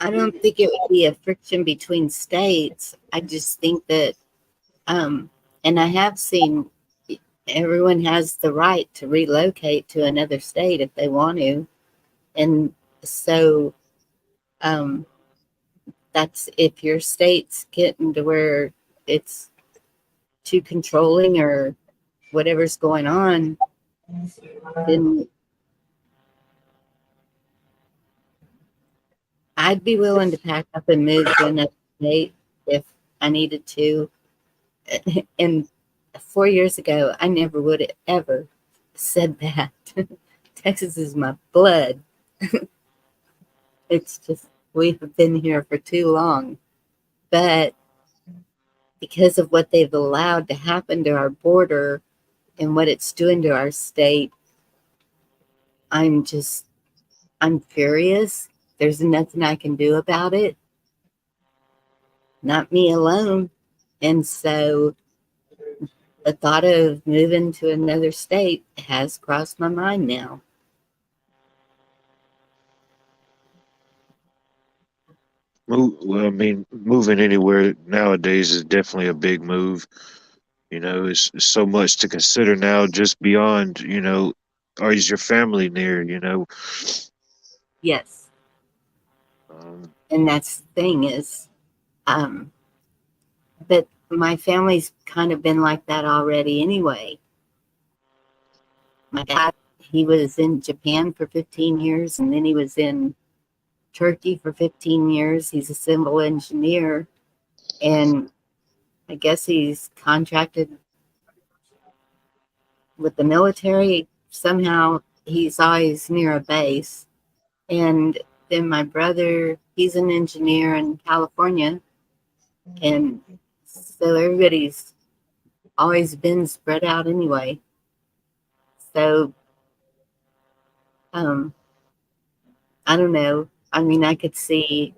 I don't think it would be a friction between states. I just think that, and I have seen everyone has the right to relocate to another state if they want to. And so, um, that's if your state's getting to where it's too controlling or whatever's going on, then I'd be willing to pack up and move to another state if I needed to. And 4 years ago, I never would have ever said that. Texas is my blood. It's just, we have been here for too long. But because of what they've allowed to happen to our border and what it's doing to our state, I'm furious. There's nothing I can do about it. Not me alone. And so the thought of moving to another state has crossed my mind now. Well, I mean, moving anywhere nowadays is definitely a big move. You know, it's so much to consider now, just beyond, or is your family near, Yes. Um, And that's the thing is, but my family's kind of been like that already anyway. My dad, he was in Japan for 15 years and then he was in Turkey for 15 years. He's a civil engineer and I guess he's contracted with the military. Somehow he's always near a base. And then my brother, he's an engineer in California. And so everybody's always been spread out anyway. So, um, I don't know. I mean, I could see,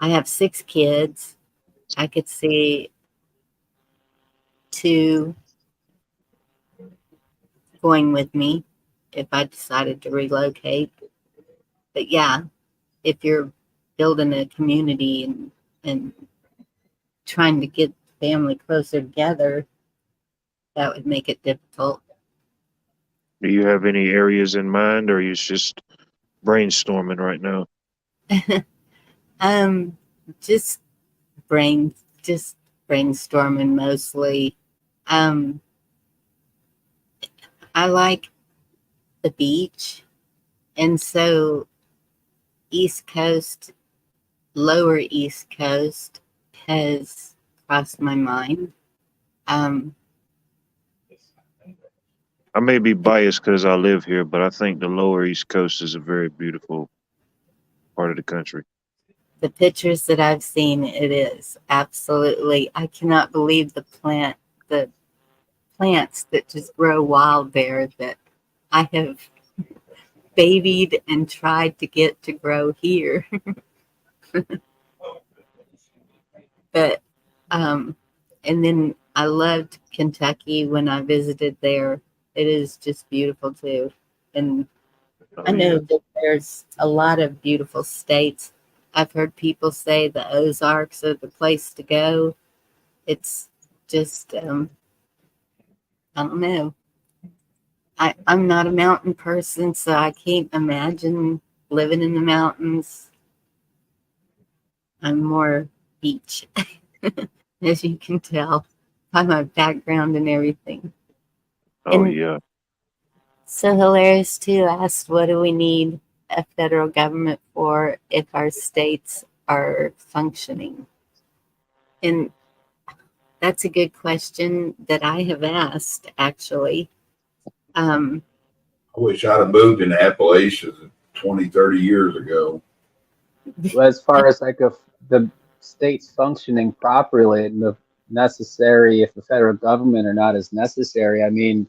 I have 6 kids. I could see 2 going with me if I decided to relocate. But yeah, if you're building a community and trying to get family closer together, that would make it difficult. do you have any areas in mind, or are you just brainstorming right now? um, just brain, just brainstorming mostly. Um, I like the beach, and so East Coast, lower East Coast has crossed my mind. Um, I may be biased because I live here, but I think the lower East Coast is a very beautiful part of the country. the pictures that I've seen, it is absolutely. I cannot believe the plants that just grow wild there that I have babied and tried to get to grow here. But and then I loved Kentucky when I visited there. It is just beautiful too. And I Oh know yeah, that there's a lot of beautiful states. I've heard people say the Ozarks are the place to go. It's just I don't know. I'm not a mountain person, so I can't imagine living in the mountains. I'm more beach, as you can tell by my background and everything. oh And yeah. so hilarious too. Asked, what do we need a federal government for if our states are functioning? And that's a good question that I have asked actually. Um, I wish I'd have moved in Appalachians 20, 30 years ago. Well, as far as like if the state's functioning properly and the necessary, if the federal government or not is necessary. I mean,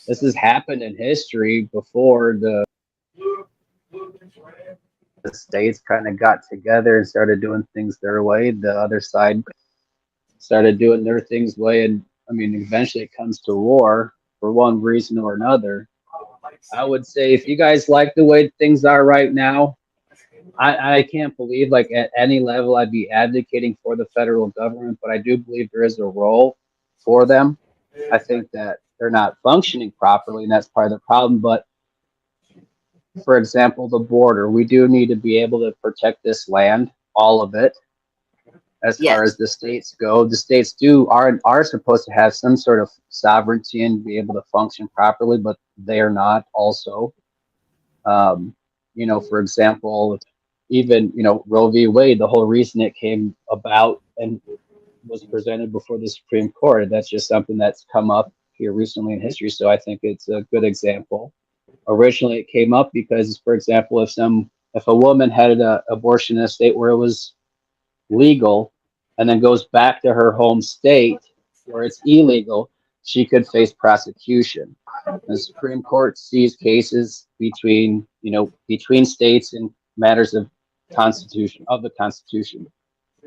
this has happened in history before. The states kind of got together and started doing things their way. The other side started doing their things way, and I mean, eventually it comes to war for one reason or another. I would say if you guys like the way things are right now, I can't believe like at any level I'd be advocating for the federal government, but I do believe there is a role for them. I think that they're not functioning properly, and that's part of the problem. But for example, the border, we do need to be able to protect this land, all of it. As far Yes. as the states go, the states are supposed to have some sort of sovereignty and be able to function properly, but they are not also. You know, for example, even, you know, Roe v. Wade, the whole reason it came about and was presented before the Supreme Court, that's just something that's come up here recently in history. So I think it's a good example. Originally, it came up because, for example, if a woman had an abortion in a state where it was legal and then goes back to her home state where it's illegal, she could face prosecution. The Supreme Court sees cases between, you know, between states in matters of the Constitution.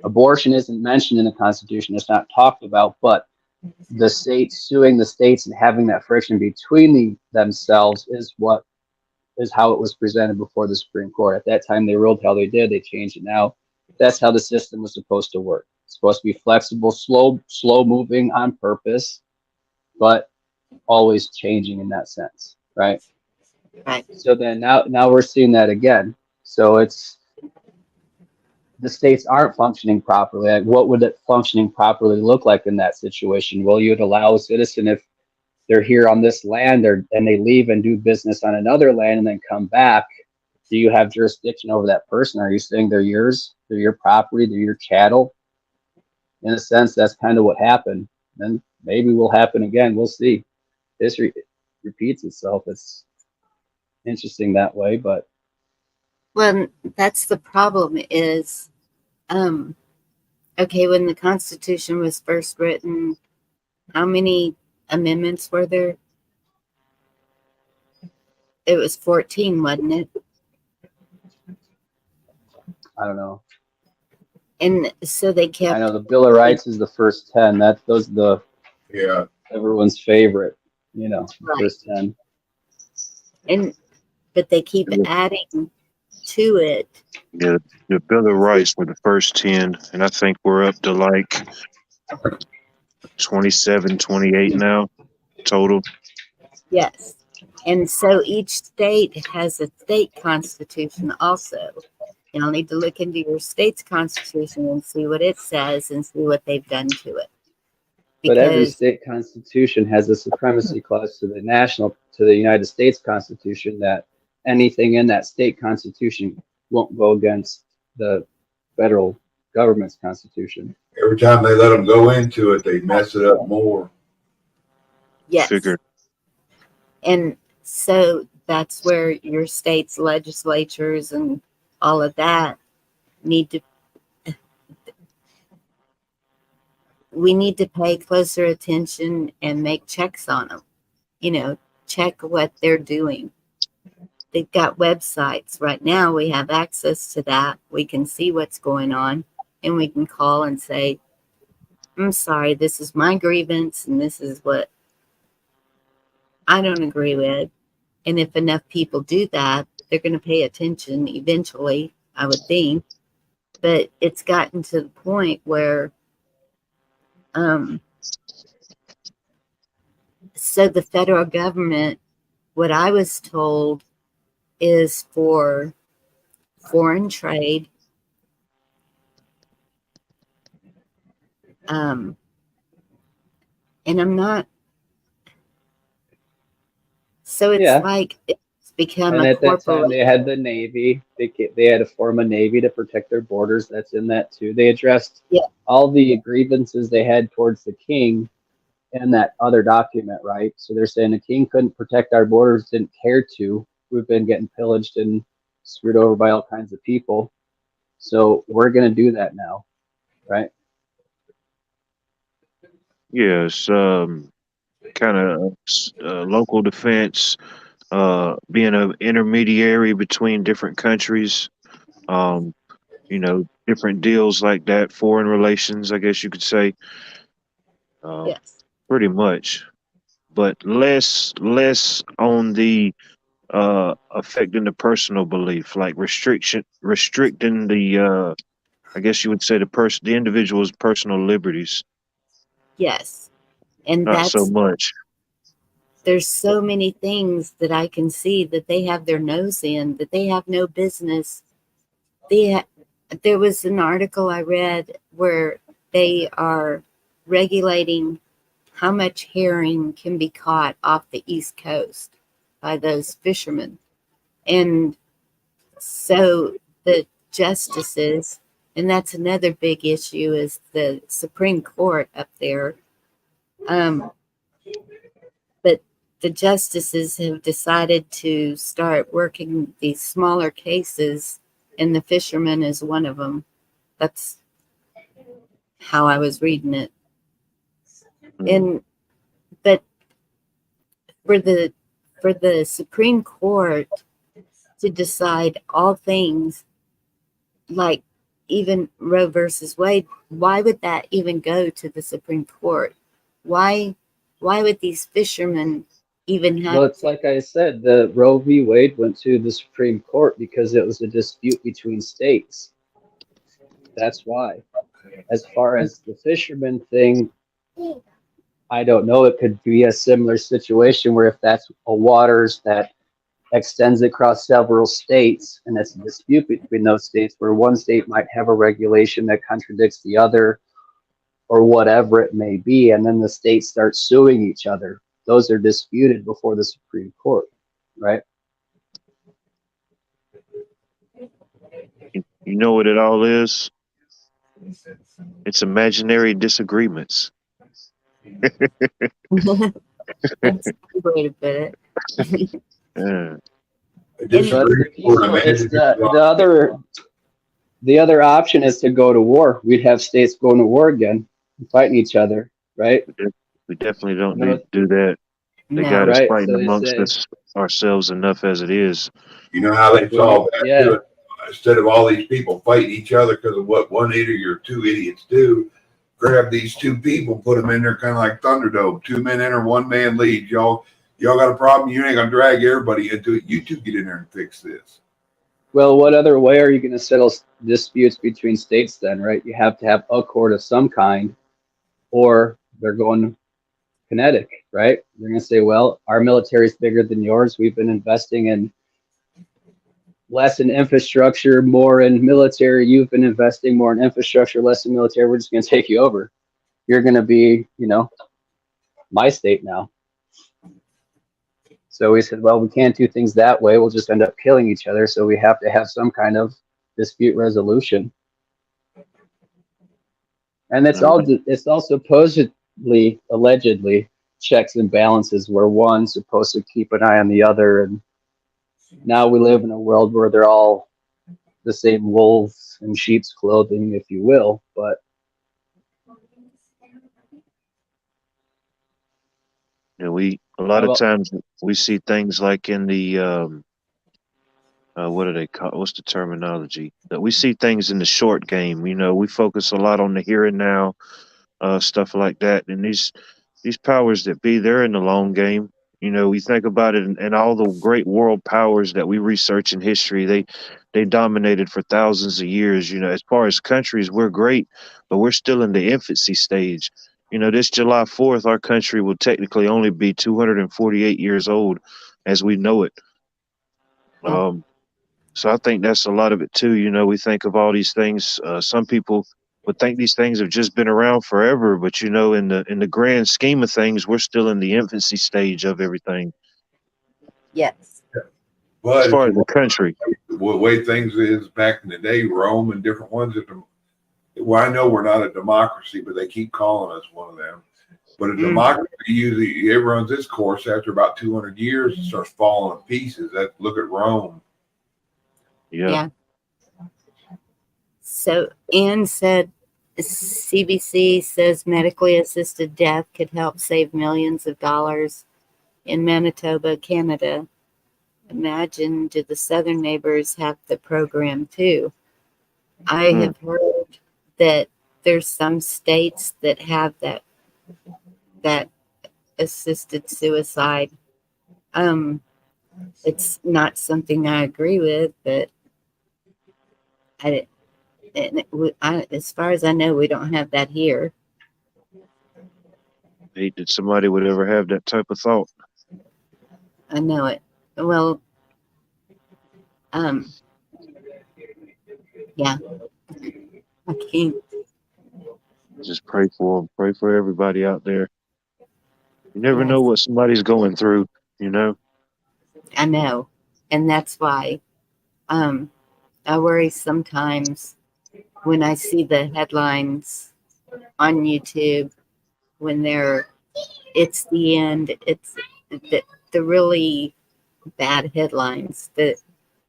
Abortion isn't mentioned in the Constitution, it's not talked about, but the states suing the states and having that friction between themselves is how it was presented before the Supreme Court. At that time, they ruled how they did. They changed it now. That's how the system was supposed to work. It's supposed to be flexible, slow moving on purpose, but always changing in that sense, right? Right. So then now we're seeing that again. So it's the states aren't functioning properly. Like, what would it functioning properly look like in that situation? Well, you'd allow a citizen, if they're here on this land and they leave and do business on another land and then come back, do you have jurisdiction over that person? Are you saying they're yours? They're your property? They're your chattel? In a sense, that's kind of what happened. And maybe will happen again. We'll see. History repeats itself. It's interesting that way, but Well, that's the problem is, okay, when the Constitution was first written, how many amendments were there? It was 14, wasn't it? I don't know. And so they I kept, know the Bill of Rights is the first 10. Those the Yeah. everyone's favorite, you know, the right. first 10. But they keep adding to it. Yeah, the Bill of Rights were the first 10, and I think we're up to like 27, 28 now total. Yes. And so each state has a state constitution also. You'll need to look into your state's constitution and see what it says and see what they've done to it. But every Because state constitution has a supremacy clause to the United States Constitution, that anything in that state constitution won't go against the federal government's constitution. Every time they let them go into it, they mess it up more. yes. Figured. And so that's where your state's legislatures and all of that need to, we need to pay closer attention and make checks on them. You know, check what they're doing. They've got websites right now. We have access to that. We can see what's going on and we can call and say, I'm sorry, this is my grievance and this is what I don't agree with. And if enough people do that, they're going to pay attention eventually, I would think. But it's gotten to the point where, so the federal government, what I was told, is for foreign trade, and I'm not. So it's Yeah. like it's become And a at that time, corporate. they had the Navy. They had to form a Navy to protect their borders. That's in that too. They addressed all the grievances they had towards the king in that other document, right? So they're saying the king couldn't protect our borders, didn't care to. We've been getting pillaged and screwed over by all kinds of people. So we're going to do that now, right? Yes, kind of local defense, being an intermediary between different countries, um, different deals like that, foreign relations, I guess you could say, um, Yes. pretty much, but less on the affecting the personal belief, like restricting the I guess you would say the individual's personal liberties, Yes. And not so that's, much. there's so many things that I can see that they have their nose in, that they have no business. They, there was an article I read where they are regulating how much herring can be caught off the East Coast by those fishermen. And so the justices, and that's another big issue, is the Supreme Court up there. But the justices have decided to start working these smaller cases, and the fisherman is one of them. That's how I was reading it. Mm. And but for the Supreme Court to decide all things, like even Roe versus Wade, why would that even go to the Supreme Court? Why would these fishermen even have Well, it's like I said, the Roe v. Wade went to the Supreme Court because it was a dispute between states. That's why. As far as the fisherman thing, I don't know. It could be a similar situation where if that's a waters that extends across several states and it's a dispute between those states where one state might have a regulation that contradicts the other or whatever it may be, and then the states start suing each other. Those are disputed before the Supreme Court, right? You know what it all is? It's imaginary disagreements. that's a way to put it. Yeah. I And But disagree the for an peaceful, it's imaginary the other option is to go to war. We'd have states going to war again, and fighting each other, right? We definitely don't need No, to do that. They got no. us right. fighting So they amongst say, us ourselves enough as it is. You know how they well, solve that yeah, too? Instead of all these people fighting each other because of what one idiot or two idiots do, grab these two people, put them in there kind of like Thunderdome. Two men enter, one man leads. Y'all got a problem? You ain't gonna drag everybody into it. You two get in there and fix this. well, what other way are you going to settle disputes between states then, right? You have to have a court of some kind, or they're going kinetic, right? They're going to say, well, our military is bigger than yours. We've been investing in less in infrastructure, more in military. You've been investing more in infrastructure, less in military. We're just going to take you over. You're going to be, my state now. So we said, well, we can't do things that way. We'll just end up killing each other. So we have to have some kind of dispute resolution. And it's all supposedly, allegedly, checks and balances where one's supposed to keep an eye on the other. And now we live in a world where they're all the same wolves in sheep's clothing, if you will. But We a lot of well, times we see things like in the what do they call? What's the terminology? That we see things in the short game. We focus a lot on the here and now, stuff like that. And these powers that be, they're in the long game. We think about it, and all the great world powers that we research in history, they dominated for thousands of years. As far as countries, we're great, but we're still in the infancy stage. This July 4th, our country will technically only be 248 years old as we know it. Oh, Um, so I think that's a lot of it too. We think of all these things. Some people would think these things have just been around forever, but in the grand scheme of things, we're still in the infancy stage of everything yes. as But if far you as the want country. the way things is back in the day, Rome and different ones. Well, I know we're not a democracy, but they keep calling us one of them. But a democracy usually it runs its course after about 200 years and starts falling to pieces. Look at Rome. Yeah. Yeah. So Anne said CBC says medically assisted death could help save millions of dollars in Manitoba, Canada. Imagine, do the southern neighbors have the program too? I Hmm. have heard that there's some states that have that assisted suicide. It's not something I agree with, but I, as far as I know, we don't have that here. Hate that somebody would ever have that type of thought. I know it. Well, um, yeah, I can't. Just pray for them. Pray for everybody out there. You never know Yes, what somebody's going through, you know? I know, and that's why I worry sometimes when I see the headlines on YouTube when it's the end. It's the really bad headlines that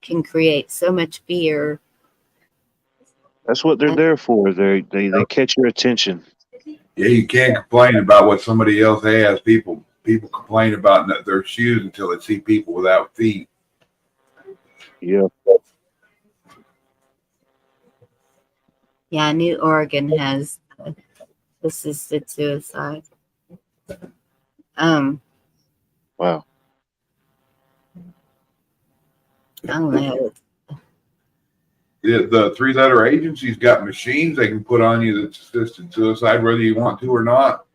can create so much fear. That's what they're And there for. They catch your attention. Yeah, you can't complain about what somebody else has. People complain about their shoes until they see people without feet. Yeah. yeah, I knew Oregon has assisted suicide. Um, Wow. I don't know. The three-letter agency's got machines they can put on you that's assisted suicide, whether you want to or not.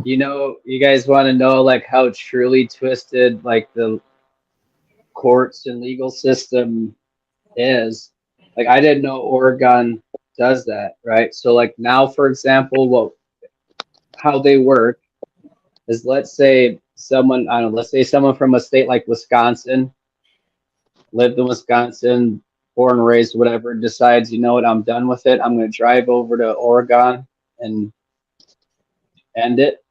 You know, you guys want to know like how truly twisted like the courts and legal system is. Like I didn't know Oregon does that, right? So like now, for example, how they work is let's say someone, I don't know, let's say someone from a state like Wisconsin, lived in Wisconsin, born and raised, whatever, decides, you know what, I'm done with it. I'm going to drive over to Oregon and end it,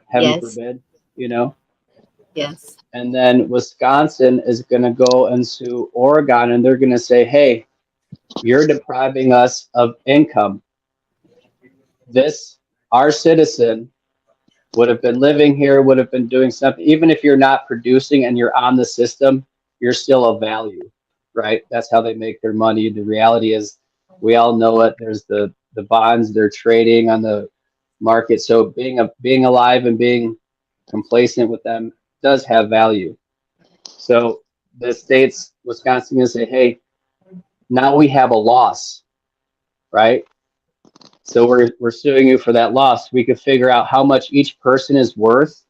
heaven Yes, forbid, you know. yes, And then Wisconsin is going to go and sue Oregon and they're going to say, hey, you're depriving us of income. This, our citizen, would have been living here, would have been doing something. Even if you're not producing and you're on the system, you're still of value, right? That's how they make their money. The reality is, we all know it. There's the bonds they're trading on the market. So being alive and being complacent with them does have value. So the states, Wisconsin, gonna say, hey, now we have a loss, right? So we're suing you for that loss. We could figure out how much each person is worth.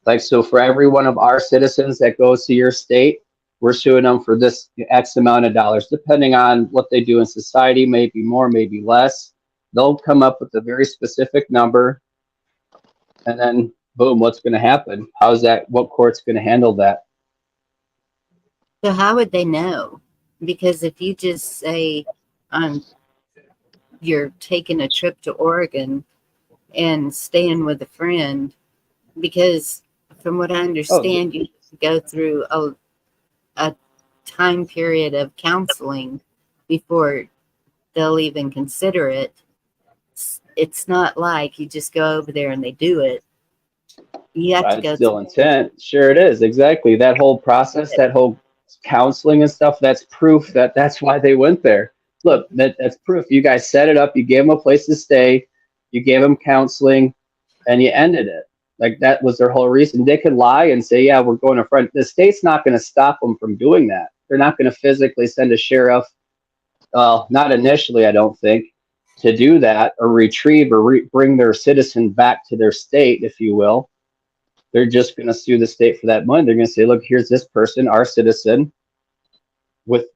Like, so for every one of our citizens that goes to your state, we're suing them for this X amount of dollars, depending on what they do in society, maybe more, maybe less. They'll come up with a very specific number. And then boom, what's going to happen? How's that? What court's going to handle that? so how would they know? Because if you just say you're taking a trip to Oregon and staying with a friend, because from what I Oh, understand, you go through a time period of counseling before they'll even consider it. It's not like you just go over there and they do it. You have to it's go still through intent. Sure, it is. Exactly. That whole process, it. that whole counseling and stuff, that's proof that that's why they went there. Look, that's proof. You guys set it up. You gave them a place to stay. You gave them counseling and you ended it. Like that was their whole reason. They could lie and say, yeah, we're going to front. The state's not going to stop them from doing that. They're not going to physically send a sheriff, not initially, I don't think, to do that or retrieve or bring their citizen back to their state, if you will. They're just going to sue the state for that money. They're going to say, look, here's this person, our citizen,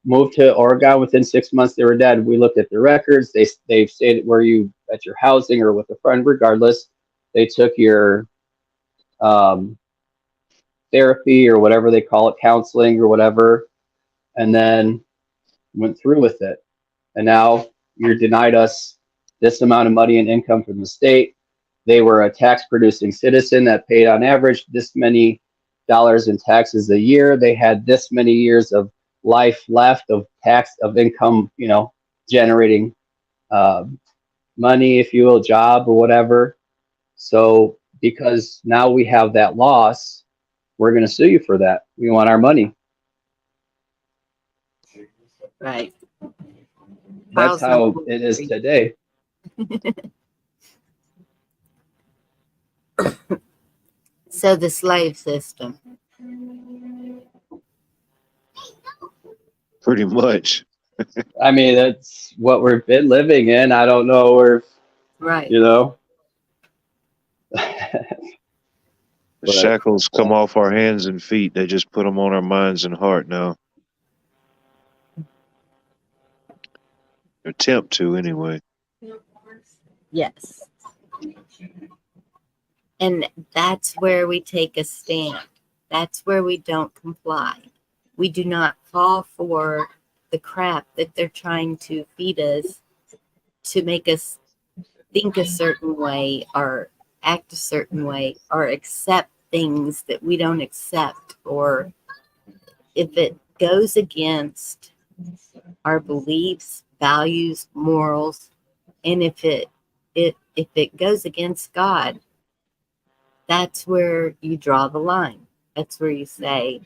moved to Oregon within 6 months. They were dead. We looked at the records. They stayed where you at your housing or with a friend, regardless. They took your therapy or whatever they call it, counseling or whatever, and then went through with it. And now you're denied us this amount of money and income from the state. They were a tax producing citizen that paid on average this many dollars in taxes a year. They had this many years of life left of tax of income, generating money, if you will, job or whatever. So because now we have that loss, we're going to sue you for that. We want our money. Right. That's Files number how it is 3. today. So the slave system. Pretty much. I mean, that's what we've been living in. I don't know where, Right. you know. The shackles come off our hands and feet. They just put them on our minds and heart now. Attempt to, anyway. Yes. And that's where we take a stand. That's where we don't comply. We do not fall for the crap that they're trying to feed us to make us think a certain way or act a certain way or accept things that we don't accept, or if it goes against our beliefs, values, morals, and if it goes against God, that's where you draw the line. That's where you say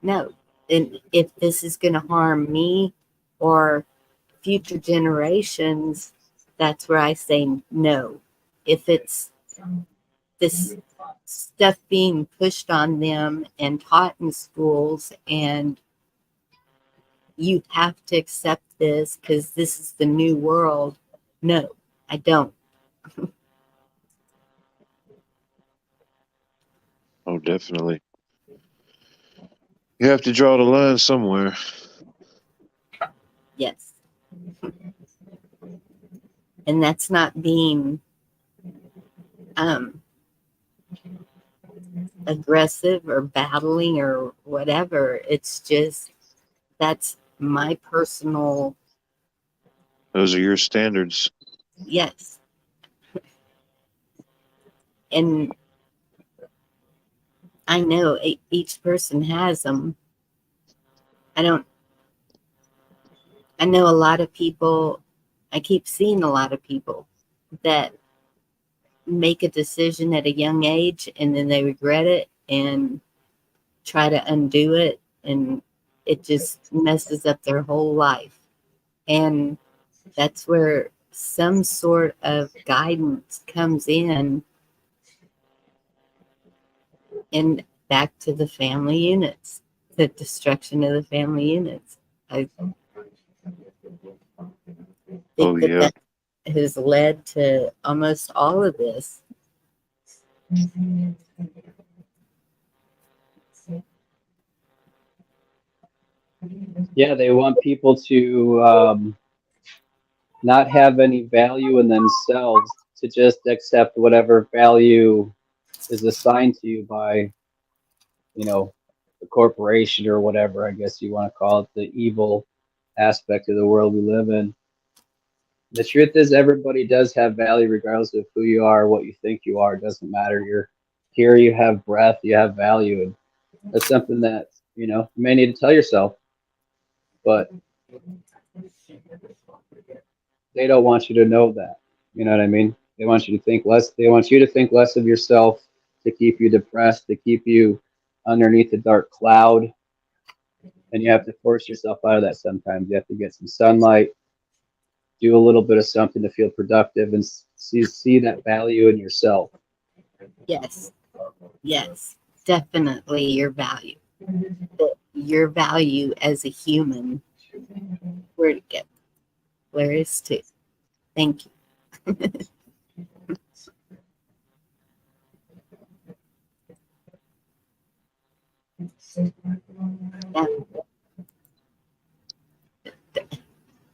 no. And if this is going to harm me or future generations, that's where I say no. If it's this stuff being pushed on them and taught in schools, and you have to accept this because this is the new world, no, I don't. Oh, definitely. You have to draw the line somewhere. Yes. And that's not being aggressive or battling or whatever. It's just that's my personal, Those are your standards. yes. And I know each person has them. I know a lot of people, I keep seeing a lot of people that make a decision at a young age and then they regret it and try to undo it, and it just messes up their whole life. And that's where some sort of guidance comes in, and back to the family units, the destruction of the family units. I Oh, think yeah. that has led to almost all of this. Yeah, they want people to not have any value in themselves, to just accept whatever value is assigned to you by, you know, the corporation or whatever, I guess you want to call it, the evil aspect of the world we live in. The truth is, everybody does have value regardless of who you are, what you think you are. It doesn't matter. You're here, you have breath, you have value. And that's something that, you know, you may need to tell yourself, but they don't want you to know that. You know what I mean? They want you to think less. They want you to think less of yourself, to keep you depressed, to keep you underneath the dark cloud. And you have to force yourself out of that sometimes. You have to get some sunlight, do a little bit of something to feel productive, and see that value in yourself. Yes, yes, definitely your value. But your value as a human, where to get? Where is to? Thank you. Yeah.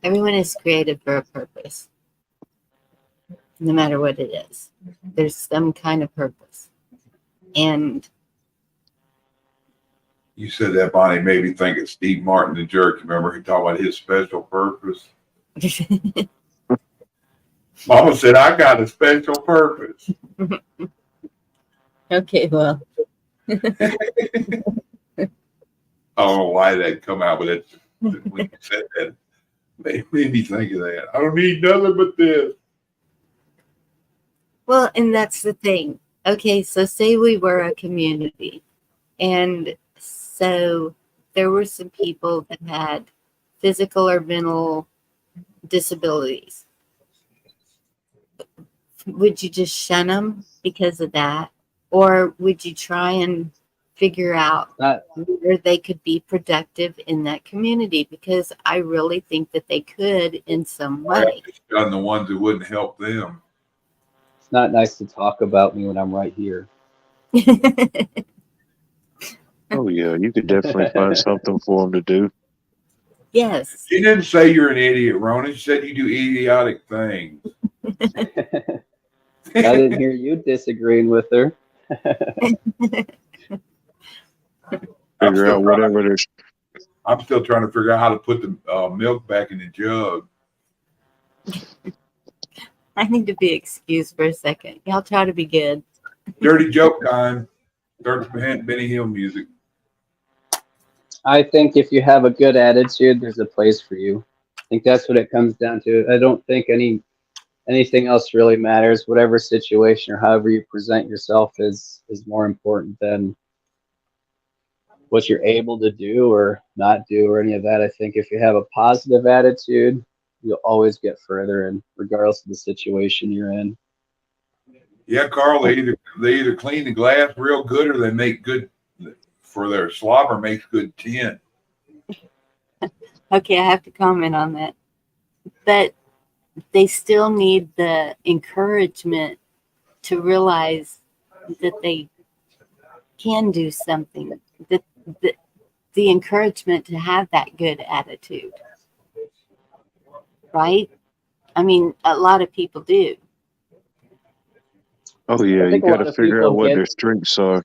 Everyone is created for a purpose, no matter what it is. There's some kind of purpose. And You said that, Bonnie, made me think of Steve Martin, the jerk. Remember he talked about his special purpose? Mama said, I got a special purpose. okay, well, I don't know why that come out with it. When you said that, made me think of that. I don't need nothing but this. Well, and that's the thing. Okay, so say we were a community, and so there were some people that had physical or mental disabilities. Would you just shun them because of that? Or would you try and figure out Not where they could be productive in that community? Because I really think that they could in some way. Done the ones that wouldn't help them. it's not nice to talk about me when I'm right here. Oh yeah, you could definitely find something for them to do. Yes. She didn't say you're an idiot, Ronan. She said you do idiotic things. I didn't hear you disagreeing with her. I'm Figure still out trying. whatever there's. I'm still trying to figure out how to put the milk back in the jug. I need to be excused for a second. Y'all try to be good. Dirty joke time. Start the Benny Hill music. I think if you have a good attitude, there's a place for you. I think that's what it comes down to. I don't think anything else really matters. Whatever situation or however you present yourself is more important than what you're able to do or not do or any of that. I think if you have a positive attitude, you'll always get further, and regardless of the situation you're in. Yeah, Carl. They either clean the glass real good or they make good for their slobber makes good tin. Okay, I have to comment on that. But they still need the encouragement to realize that they can do something. That the encouragement to have that good attitude, right? I mean, a lot of people do. Oh I yeah, you think a got to lot of figure people out what get. their strengths are.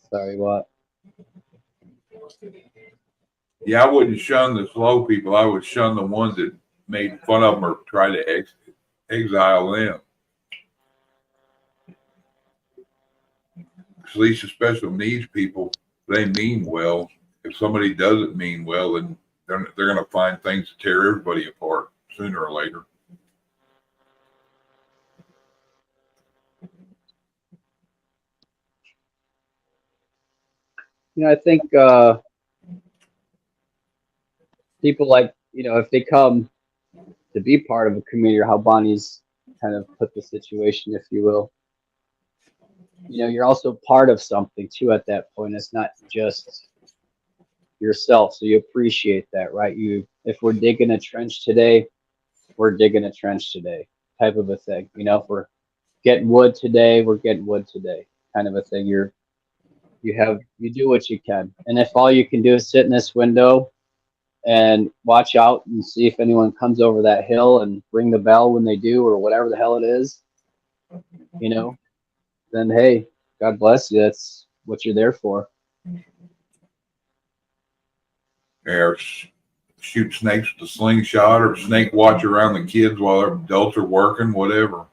Sorry, what? Yeah, I wouldn't shun the slow people. I would shun the ones that made fun of them or tried to exile them. At least the special needs people, they mean well. If somebody doesn't mean well, then they're going to find things to tear everybody apart sooner or later. I think people like if they come to be part of a community, or how Bonnie's kind of put the situation, if you will. You're also part of something too at that point. It's not just yourself, so you appreciate that, right? If we're digging a trench today, we're digging a trench today, type of a thing. If we're getting wood today, we're getting wood today, kind of a thing. You do what you can, and if all you can do is sit in this window and watch out and see if anyone comes over that hill and ring the bell when they do, or whatever the hell it is, then hey, God bless you. That's what you're there for. Or shoot snakes with a slingshot, or snake watch around the kids while their adults are working, whatever.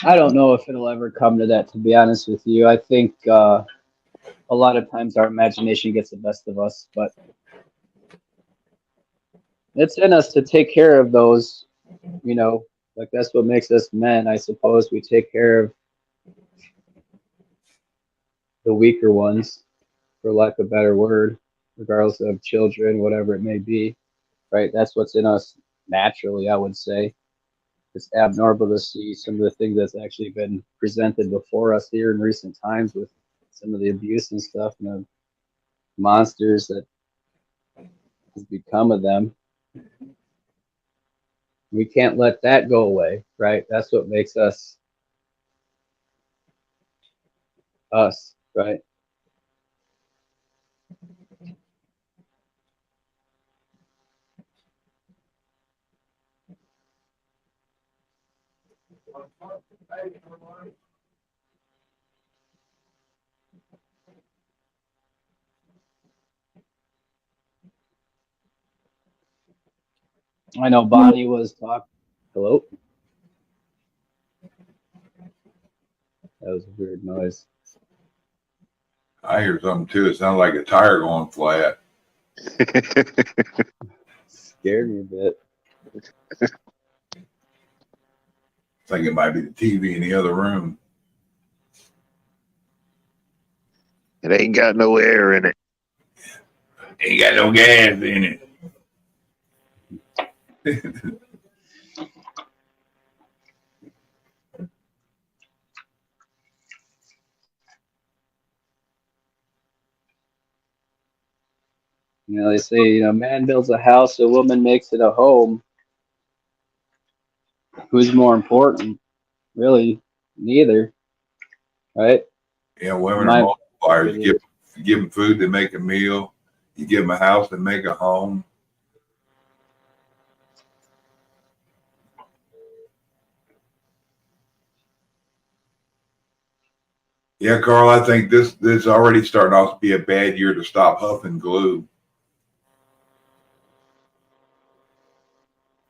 I don't know if it'll ever come to that, to be honest with you. I think a lot of times our imagination gets the best of us, but it's in us to take care of those, like that's what makes us men, I suppose. We take care of the weaker ones, for lack of a better word, regardless of children, whatever it may be, right? That's what's in us naturally, I would say. It's abnormal to see some of the things that's actually been presented before us here in recent times with some of the abuse and stuff and the monsters that has become of them. We can't let that go away, right? That's what makes us us, right? I know Bonnie was talking. Hello? That was a weird noise. I hear something too. It sounds like a tire going flat. Scared me a bit. I think it might be the TV in the other room. It ain't got no air in it. Ain't got no gas in it. You know, they say, man builds a house, a woman makes it a home. Who's more important? Really, neither, right? Yeah, women are My multipliers. opinion. You give them food, they make a meal. You give them a house, they make a home. Yeah, Carl, I think this already starting off to be a bad year to stop huffing glue.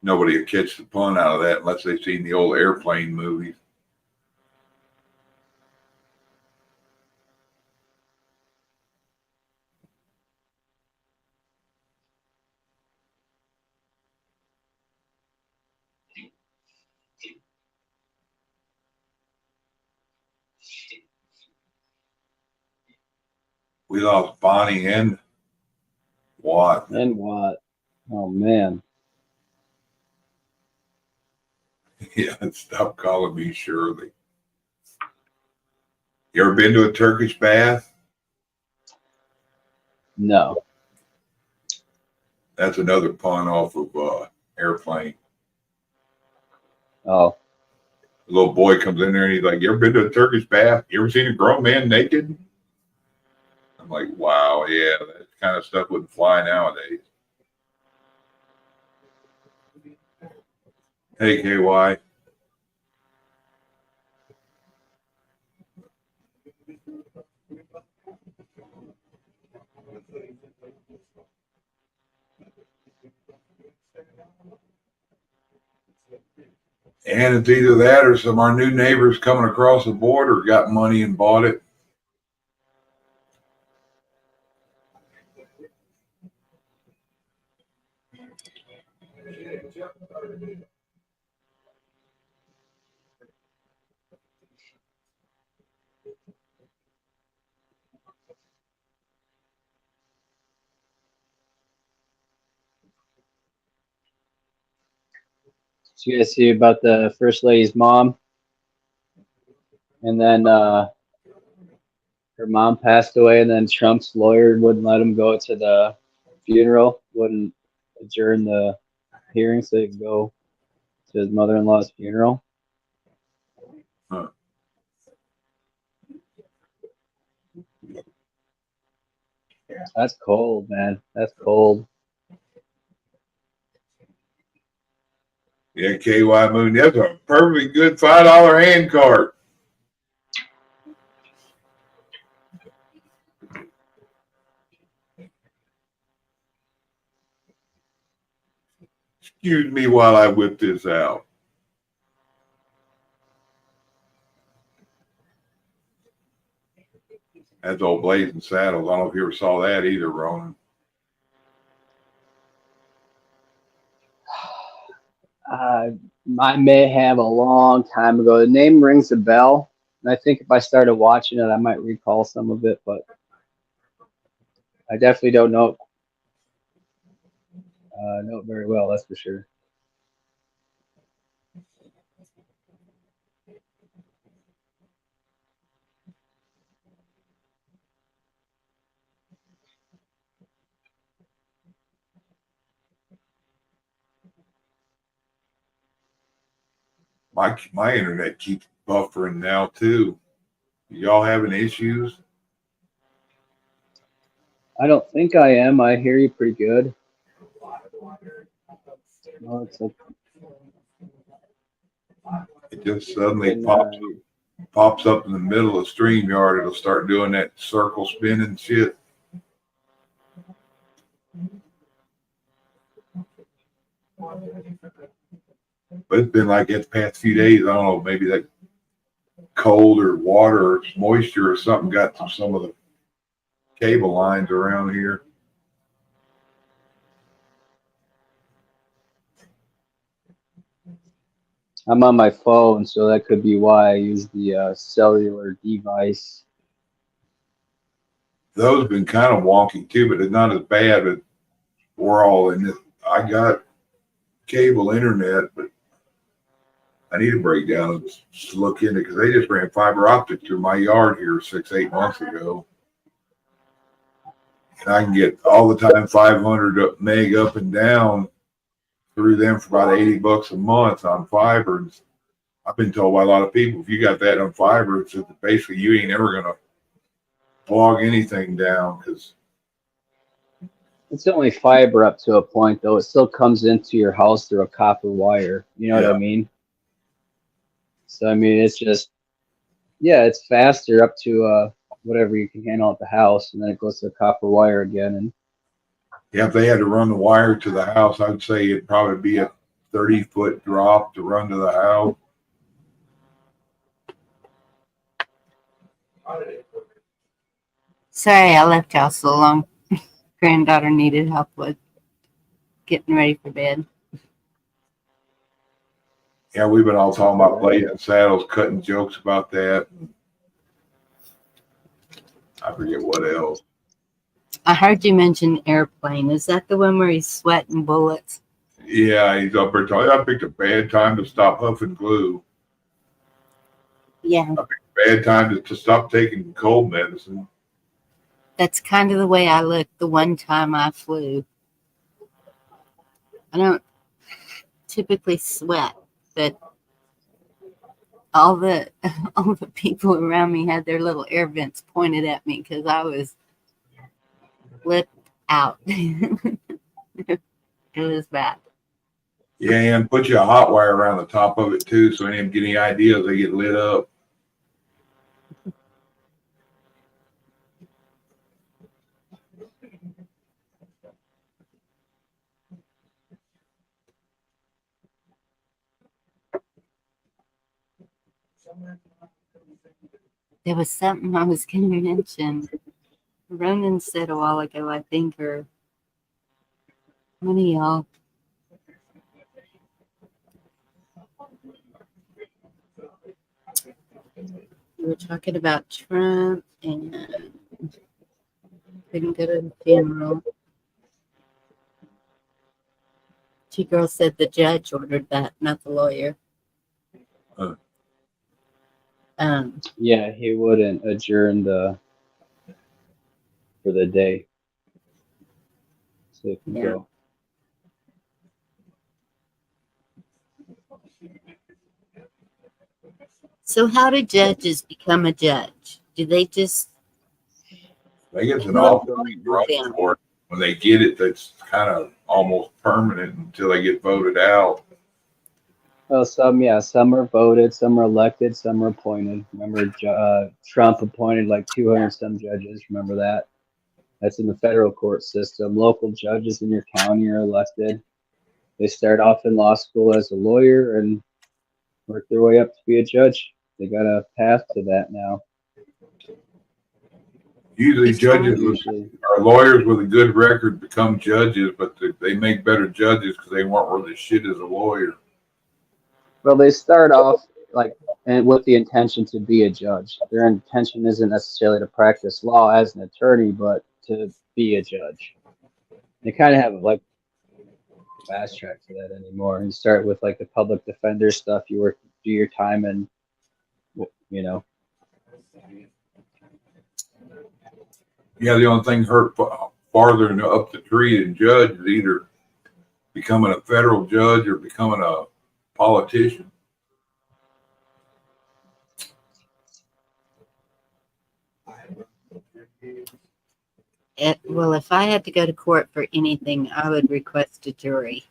Nobody will catch the pun out of that unless they've seen the old airplane movies. We lost Bonnie and Watt. And what? Oh man. Yeah, stop calling me Shirley. You ever been to a Turkish bath? No. That's another pun off of airplane. Oh. A little boy comes in there and he's like, "You ever been to a Turkish bath? You ever seen a grown man naked?" I'm like, "Wow, yeah, that kind of stuff wouldn't fly nowadays." Hey, KY. And it's either that or some of our new neighbors coming across the border got money and bought it. Did you guys see about the first lady's mom? And then her mom passed away, and then Trump's lawyer wouldn't let him go to the funeral, wouldn't adjourn the hearing so he could go to his mother-in-law's funeral. Huh. That's cold, man. That's cold. Yeah, KY Moon. That's a perfectly good $5 hand cart. Excuse me while I whip this out. That's old Blazing Saddles. I don't know if you ever saw that either, Ronan. I may have a long time ago. The name rings a bell, and I think if I started watching it, I might recall some of it, but I definitely don't know it very well. That's for sure. My internet keeps buffering now too. Y'all having issues? I don't think I am. I hear you pretty good. No, it's okay. It just suddenly And, pops up in the middle of StreamYard. It'll start doing that circle spinning shit. But it's been like that the past few days. I don't know, maybe that cold or water or moisture or something got to some of the cable lines around here. I'm on my phone, so that could be why I use the cellular device. Those have been kind of wonky too, but it's not as bad. But we're all in it. I got cable internet, but I need to break down and just look into it because they just ran fiber optic through my yard here 6-8 months ago. And I can get all the time 500 meg up and down through them for about $80 a month on fiber. And I've been told by a lot of people, if you got that on fiber, it's just basically you ain't ever gonna bog anything down because It's only fiber up to a point, though. It still comes into your house through a copper wire. You know what I mean? So, I mean, it's just, yeah, it's faster up to whatever you can handle at the house, and then it goes to the copper wire again. And yeah, if they had to run the wire to the house, I'd say it'd probably be a 30-foot drop to run to the house. Sorry, I left y'all so long. Granddaughter needed help with getting ready for bed. Yeah, we've been all talking about blazing saddles, cutting jokes about that. I forget what else. I heard you mention Airplane. Is that the one where he's sweating bullets? Yeah, he's up there talking. I picked a bad time to stop huffing glue. Yeah. Bad time to stop taking cold medicine. That's kind of the way I looked the one time I flew. I don't typically sweat, but all the people around me had their little air vents pointed at me because I was flipped out. It was bad. Yeah, and put you a hot wire around the top of it too, so any of them get any ideas, they get lit up. There was something I was going to mention. Ronan said a while ago, I think, or one of y'all. We were talking about Trump and couldn't go to the funeral. Two girls said the judge ordered that, not the lawyer. Huh. yeah, he wouldn't adjourn for the day. So it can go. So how do judges become a judge? Do they just They get an awful for it. When they get it, that's kind of almost permanent until they get voted out. Well, some are voted, some are elected, some are appointed. Remember, Trump appointed like 200 some judges. Remember that? That's in the federal court system. Local judges in your county are elected. They start off in law school as a lawyer and work their way up to be a judge. They got a path to that now. Usually judges or lawyers with a good record become judges, but they make better judges because they weren't really shit as a lawyer. Well, they start off and with the intention to be a judge. Their intention isn't necessarily to practice law as an attorney, but to be a judge. They kind of have like fast track to that anymore. You start with like the public defender stuff. You do your time, and you know. Yeah, the only thing hurt farther than up the tree than judge is either becoming a federal judge or becoming a politician. Well, if I had to go to court for anything, I would request a jury.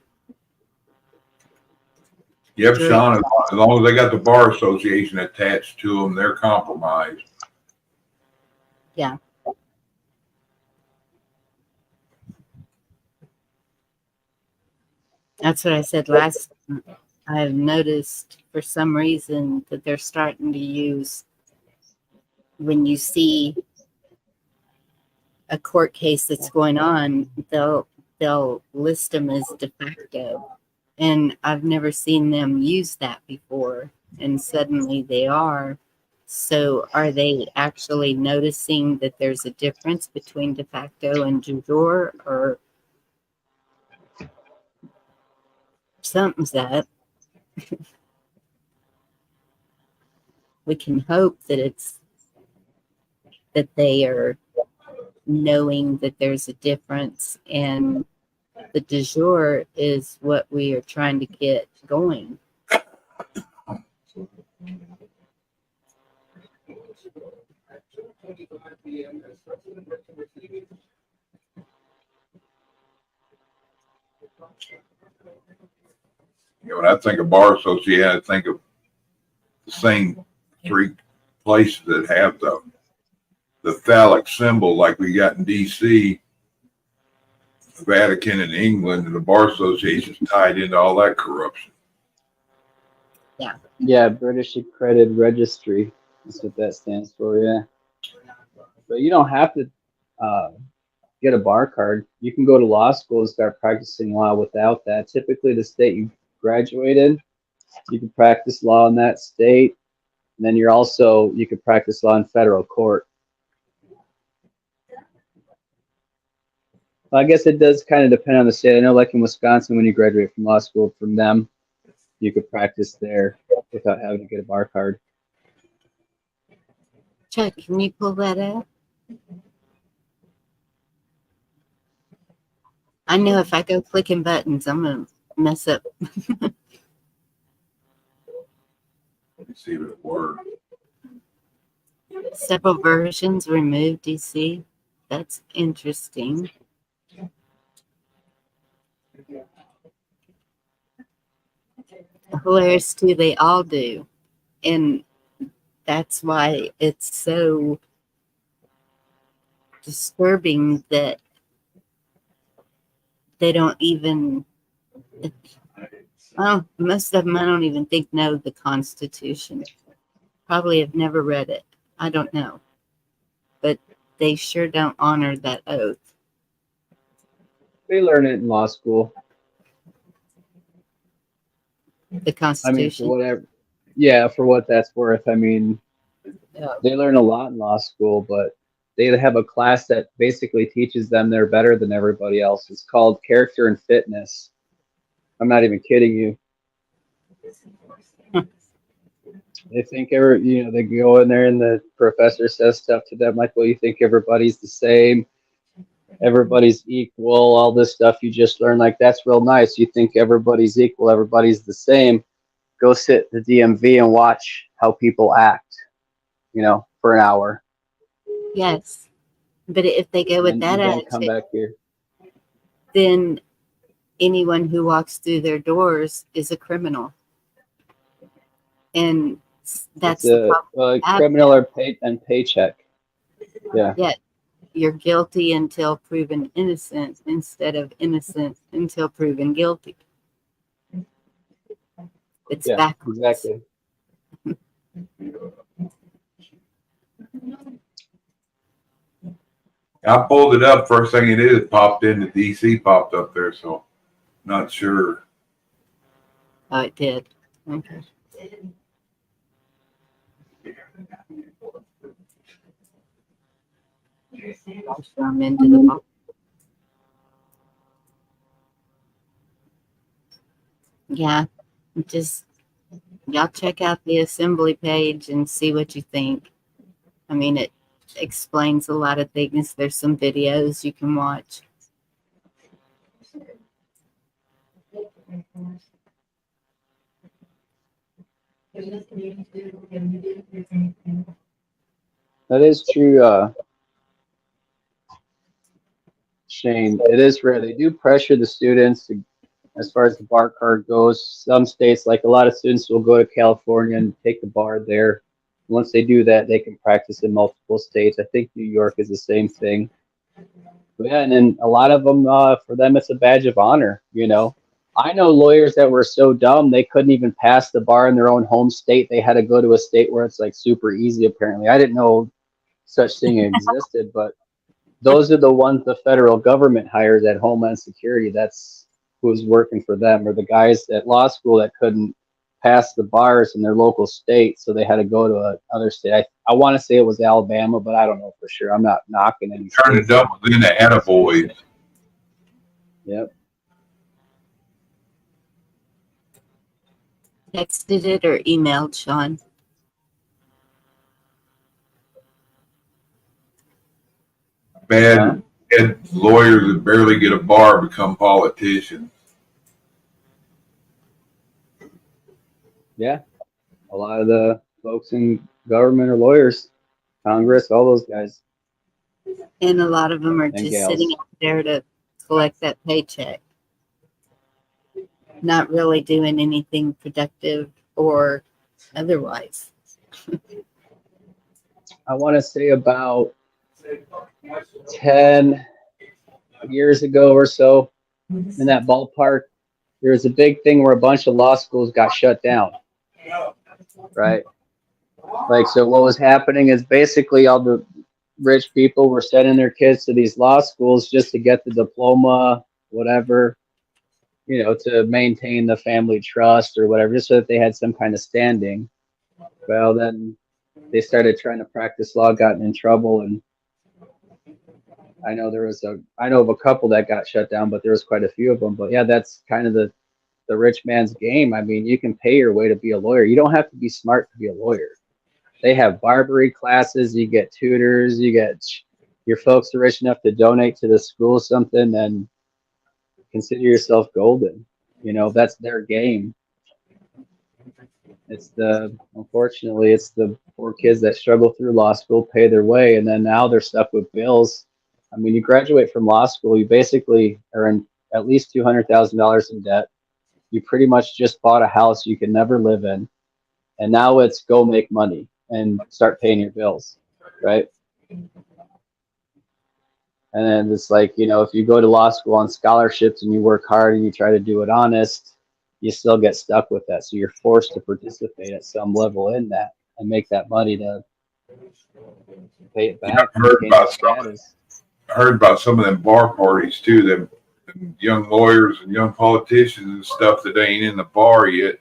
Yep, Sean, as long as they got the Bar Association attached to them, they're compromised. Yeah. That's what I said last time. I have noticed for some reason that they're starting to use, when you see a court case that's going on, they'll list them as de facto. And I've never seen them use that before. And suddenly they are. So are they actually noticing that there's a difference between de facto and de jure, or something's up? We can hope that they are knowing that there's a difference, and the de jure is what we are trying to get going. You know, when I think of bar association, I think of the same three places that have the phallic symbol like we got in D.C., Vatican and England, and the bar association's tied into all that corruption. Yeah, British Accredited Registry. That's what that stands for, yeah. But you don't have to get a bar card. You can go to law school and start practicing law without that. Typically, the state you graduated, you can practice law in that state. And then you could practice law in federal court. Well, I guess it does kind of depend on the state. I know, like in Wisconsin, when you graduate from law school, from them, you could practice there without having to get a bar card. Chuck, can you pull that up? I know if I go clicking buttons, I'm going to mess up. Let me see if it works. Several versions removed, DC. That's interesting. Hilarious too, they all do. And that's why it's so disturbing that they don't even, well, most of them I don't even think know the Constitution. Probably have never read it. I don't know. But they sure don't honor that oath. They learn it in law school. The I Constitution. mean, for whatever. Yeah, for what that's worth. I mean, Yeah. they learn a lot in law school, but they have a class that basically teaches them they're better than everybody else. It's called Character and Fitness. I'm not even kidding you. They think they go in there and the professor says stuff to them like, well, you think everybody's the same, everybody's equal, all this stuff you just learned. Like, that's real nice. You think everybody's equal, everybody's the same. Go sit at the DMV and watch how people act, for an hour. Yes. But if they go with that then come attitude, back here. then anyone who walks through their doors is a criminal. And that's the problem. Criminal or paycheck. Yeah. Yeah. You're guilty until proven innocent instead of innocent until proven guilty. It's backwards. Exactly. I pulled it up. First thing it did, it popped into DC, popped up there. So, not sure. Oh, it did. Okay. I'll show them into the box. Yeah, just y'all check out the assembly page and see what you think. I mean, it explains a lot of things. There's some videos you can watch. That is true, Shane. It is rare. They do pressure the students as far as the bar card goes. Some states, like a lot of students, will go to California and take the bar there. Once they do that, they can practice in multiple states. I think New York is the same thing. But yeah, and then a lot of them, for them, it's a badge of honor. I know lawyers that were so dumb they couldn't even pass the bar in their own home state. They had to go to a state where it's like super easy. Apparently, I didn't know such thing existed, but those are the ones the federal government hires at Homeland Security. That's who's working for them, or the guys at law school that couldn't pass the bars in their local state, so they had to go to another state. I want to say it was Alabama, but I don't know for sure. I'm not knocking any Turn the states. doubles into attaboys. Yep. Texted it or emailed Sean. Bad lawyers that barely get a bar become politicians. Yeah. A lot of the folks in government are lawyers, Congress, all those guys And a lot of them are and just gals. sitting out there to collect that paycheck, not really doing anything productive or otherwise. I want to say about 10 years ago or so, in that ballpark, there was a big thing where a bunch of law schools got shut down, right? Like, so what was happening is basically all the rich people were sending their kids to these law schools just to get the diploma, whatever, you know, to maintain the family trust or whatever, just so that they had some kind of standing. Well, then they started trying to practice law, gotten in trouble, and I know of a couple that got shut down, but there was quite a few of them. But yeah, that's kind of the rich man's game. I mean, you can pay your way to be a lawyer. You don't have to be smart to be a lawyer. They have barbering classes, you get tutors, you get your folks are rich enough to donate to the school something, then consider yourself golden. You know, that's their game. Unfortunately, it's the poor kids that struggle through law school, pay their way, and then now they're stuck with bills. I mean, you graduate from law school, you basically are in at least $200,000 in debt. You pretty much just bought a house you could never live in, and now it's go make money and start paying your bills, right? And then it's like, you know, if you go to law school on scholarships and you work hard and you try to do it honest, you still get stuck with that. So you're forced to participate at some level in that and make that money to pay it back. I've heard about some of them bar parties too. Them young lawyers and young politicians and stuff that ain't in the bar yet,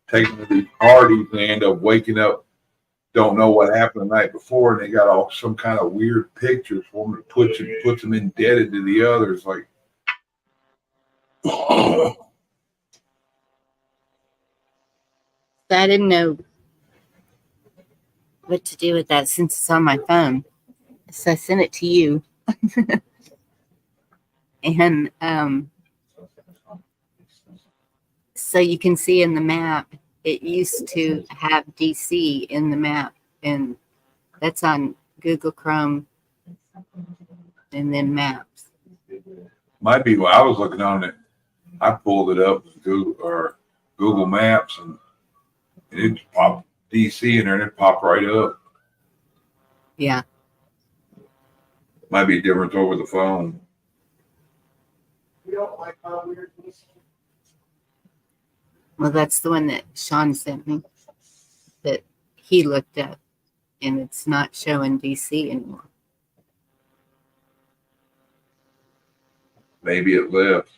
taking to these parties and they end up waking up, don't know what happened the night before, and they got all some kind of weird pictures for them that puts them indebted to the others. Like, I didn't know what to do with that since it's on my phone. So I sent it to you. And so you can see in the map, it used to have DC in the map, and that's on Google Chrome and then Maps. might be what I was looking on it. I pulled it up with Google Maps and it popped DC in there and it popped right up. Yeah. Might be a difference over the phone. Well, that's the one that Sean sent me that he looked up, and it's not showing DC anymore. Maybe it left.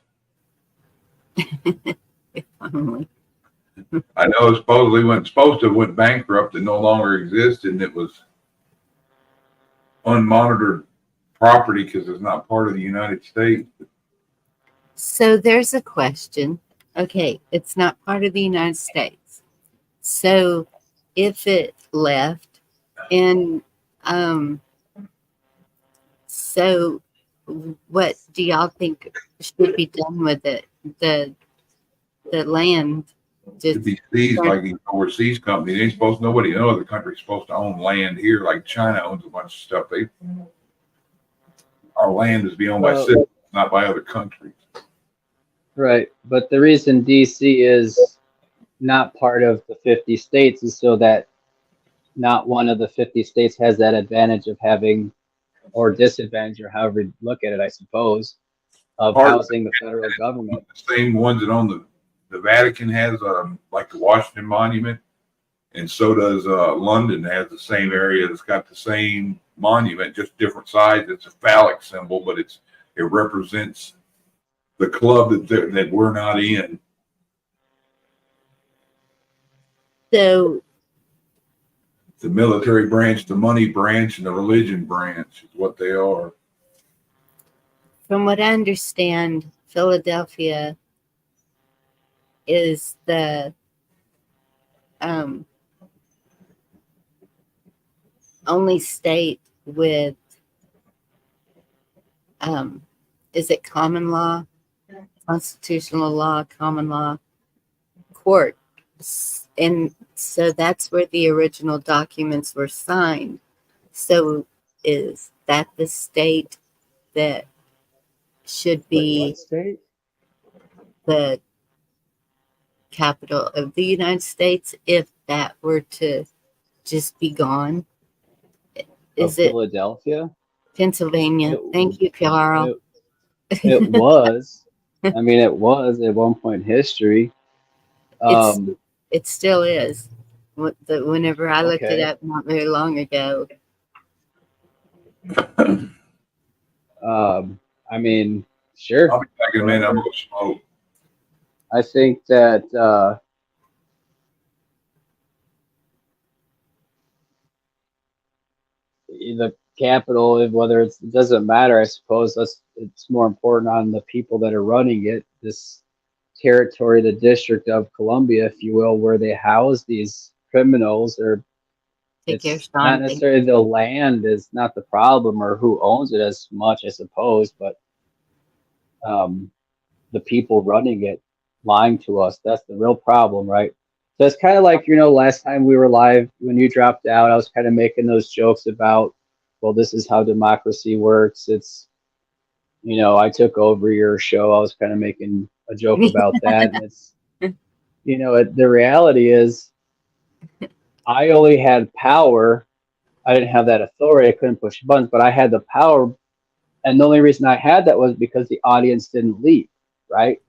If only. I know it supposed to went bankrupt and no longer existed, and it was unmonitored property because it's not part of the United States. So there's a question. Okay, it's not part of the United States. So if it left, and so what do y'all think should be done with it? The land To just be seized like an overseas company. They ain't supposed to, nobody in no other country is supposed to own land here. Like China owns a bunch of stuff. Our land is be owned by citizens, not by other countries. Right. But the reason DC is not part of the 50 states is so that not one of the 50 states has that advantage of having, or disadvantage, or however you look at it, I suppose, of housing the federal government. The same ones that own the Vatican has, like the Washington Monument. And so does London. Has the same area. It's got the same monument, just different size. It's a phallic symbol, but it represents the club that we're not in. So The military branch, the money branch, and the religion branch is what they are. from what I understand, Philadelphia is the only state with is it common law, constitutional law, common law court, and so that's where the original documents were signed. So is that the state that should Wait, be what state? the capital of the United States if that were to just be gone? Is Of it Philadelphia? Pennsylvania? It, Thank you, Carl. it was. I mean, it was at one point in history. It's it still is. Whenever I looked it Okay. up not very long ago, I mean, sure. I'll be back in a minute. I'm going to smoke. I think that the capital, whether it doesn't matter, I suppose it's more important on the people that are running it. This territory, the District of Columbia, if you will, where they house these criminals, or take care, it's not Sean. necessarily the land is not the problem or who owns it as much, I suppose, but the people running it lying to us, that's the real problem, right? So it's kind of like, last time we were live when you dropped out, I was kind of making those jokes about, well, this is how democracy works. It's, I took over your show. I was kind of making a joke about that. And it's, the reality is I only had power. I didn't have that authority. I couldn't push buttons, but I had the power. And the only reason I had that was because the audience didn't leave, right?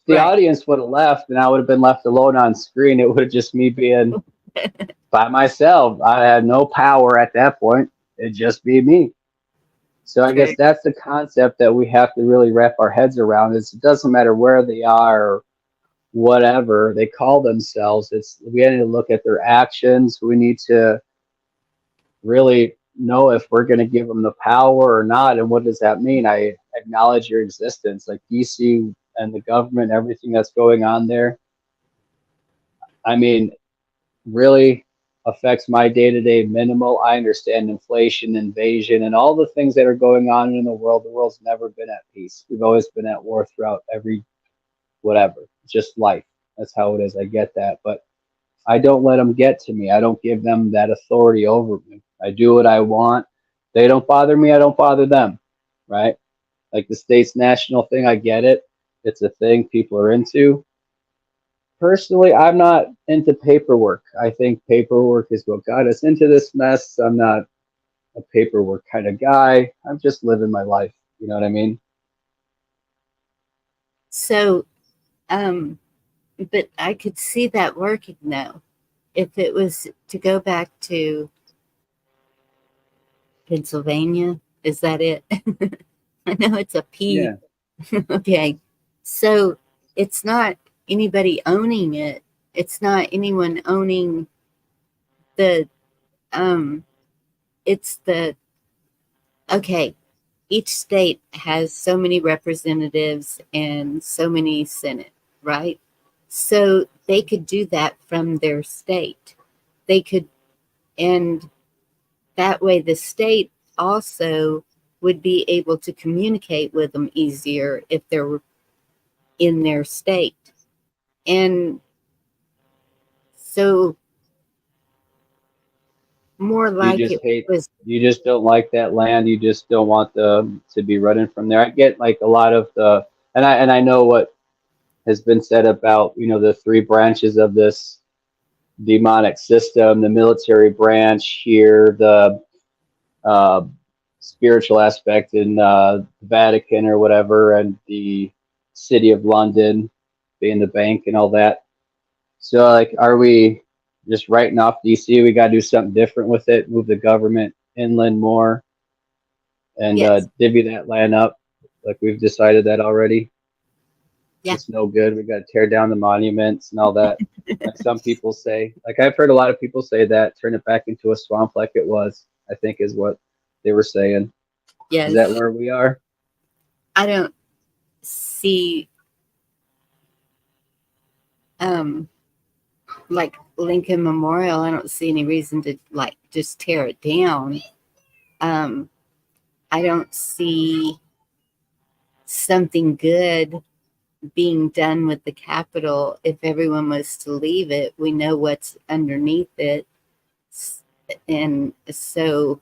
If the audience would have left and I would have been left alone on screen, it would have just me being by myself. I had no power at that point. It'd just be me. So I guess that's the concept that we have to really wrap our heads around is it doesn't matter where they are or whatever they call themselves. We need to look at their actions. We need to really know if we're going to give them the power or not. And what does that mean? I acknowledge your existence, like DC and the government, everything that's going on there. I mean, really affects my day-to-day minimal. I understand inflation, invasion, and all the things that are going on in the world. The world's never been at peace. We've always been at war throughout every whatever. It's just life. That's how it is. I get that. But I don't let them get to me. I don't give them that authority over me. I do what I want. They don't bother me. I don't bother them. Right? Like the state's national thing, I get it. It's a thing people are into. Personally, I'm not into paperwork. I think paperwork is what got us into this mess. I'm not a paperwork kind of guy. I'm just living my life. You know what I mean? So, but I could see that working though. If it was to go back to Pennsylvania, is that it? I know it's a P. Yeah. Okay. So it's not anybody owning it. It's not anyone owning the, it's the, okay, each state has so many representatives and so many Senate, right? So they could do that from their state. They could, and that way the state also would be able to communicate with them easier if they're in their state. And so more like it was. You just don't like that land. You just don't want to be running from there. I get like a lot of and I know what has been said about, the three branches of this demonic system, the military branch here, the spiritual aspect in the Vatican or whatever, and the city of London being the bank and all that. So like, are we just writing off DC. We got to do something different with it. Move the government inland more and Yes. divvy that land up. Like we've decided that already. Yeah. It's no good. We got to tear down the monuments and all that. Like some people say. Like I've heard a lot of people say that. Turn it back into a swamp like it was. I think is what they were saying. Is Yes. that where we are? I don't see like Lincoln Memorial. I don't see any reason to like just tear it down. I don't see something good being done with the Capitol. If everyone was to leave it, we know what's underneath it. And so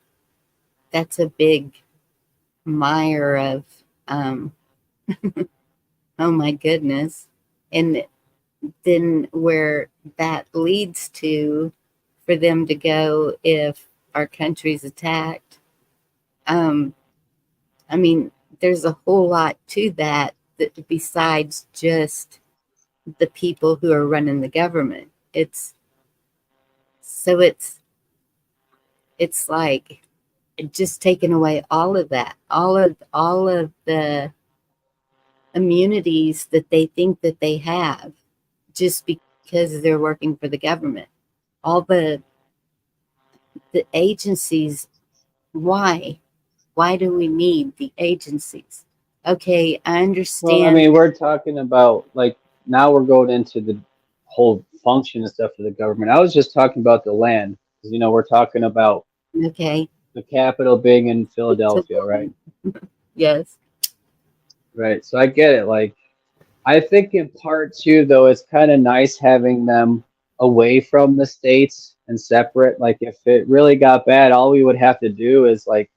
that's a big mire of, oh my goodness. And then where that leads to for them to go if our country's attacked. I mean, there's a whole lot to that besides just the people who are running the government. It's like just taking away all of that, all of the immunities that they think that they have just because they're working for the government. All the agencies, why do we need the agencies? Okay, I Well, I understand. mean, we're talking about like now we're going into the whole function and stuff of the government. I was just talking about the land because we're talking about Okay, the capital being in it's a Philadelphia, right? woman. Yes. Right. So I get it. Like I think in part too, though, it's kind of nice having them away from the states and separate. Like if it really got bad, all we would have to do is like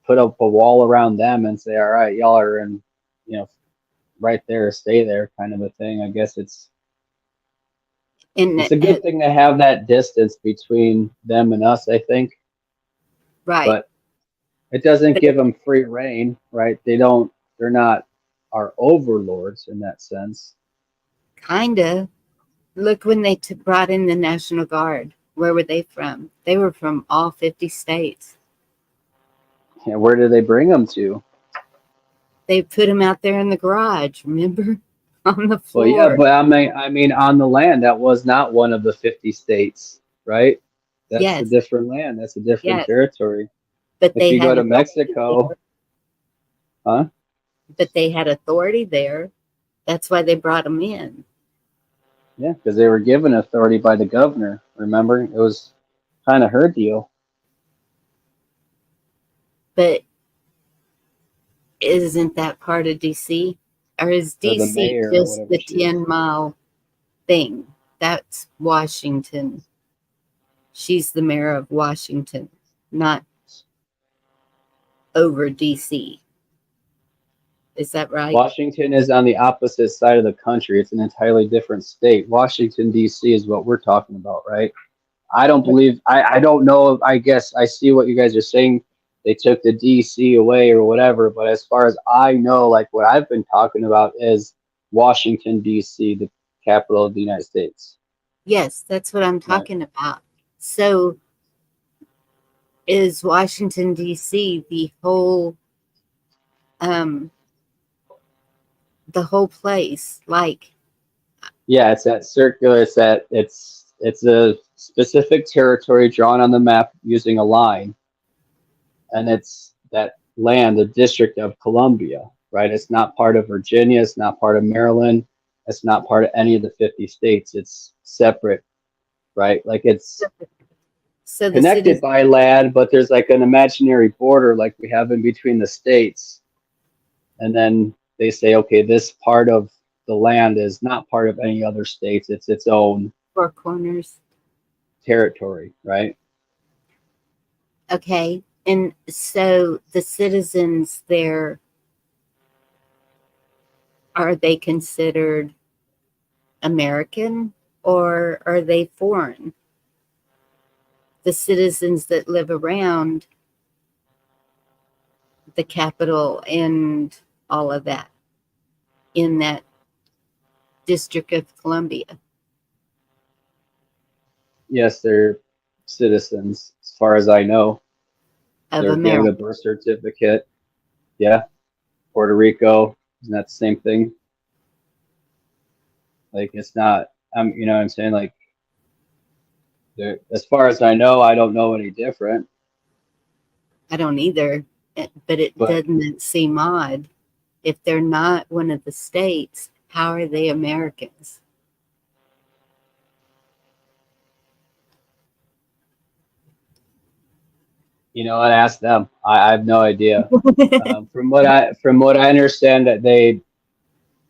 put up a wall around them and say, all right, y'all are in, you know, right there, stay there, kind of a thing. I guess And it's a good thing to have that distance between them and us, I think. right, But it doesn't but give them free reign, right? They're not our overlords in that sense. kind of. Look, when they brought in the National Guard, where were they from? They were from all 50 states. Yeah, where do they bring them to? They put them out there in the garage, remember? On the Well, yeah, floor. but I mean, on the land that was not one of the 50 states, right? That's a Yes, different land. That's a different yes. territory. But If they you go had to authority Mexico, there. huh? But they had authority there. That's why they brought them in. Yeah, because they were given authority by the governor. Remember, it was kind of her deal, But isn't that part of DC? Or is or the DC mayor, or just whatever the she is. 10-mile thing? That's Washington. She's the mayor of Washington, not over DC. Is that right? Washington is on the opposite side of the country. It's an entirely different state. Washington, D.C. is what we're talking about, right? I don't know. I guess I see what you guys are saying. They took the DC away or whatever. But as far as I know, like what I've been talking about is Washington, DC, the capital of the United States. Yes, that's what I'm Right. talking about. So is Washington, D.C. Um, the whole place? Like, Yeah, it's that circular. It's a specific territory drawn on the map using a line, and it's that land, the District of Columbia, right? It's not part of Virginia. It's not part of Maryland. It's not part of any of the 50 states. It's separate, right? Like it's so the connected cities, by land, but there's like an imaginary border like we have in between the states. And then they say, okay, this part of the land is not part of any other states. It's its own four corners. territory, right? Okay. And so the citizens there, are they considered American or are they foreign? The citizens that live around the capital and all of that in that District of Columbia. yes, they're citizens, as far as I know. of They're given a America. birth certificate. Yeah, Puerto Rico, isn't that the same thing? Like it's not. You know what I'm saying? Like, as far as I know, I don't know any different. I don't either, but it But doesn't seem odd. If they're not one of the states, how are they Americans? you know, I'd ask them. I have no idea. From what I understand, that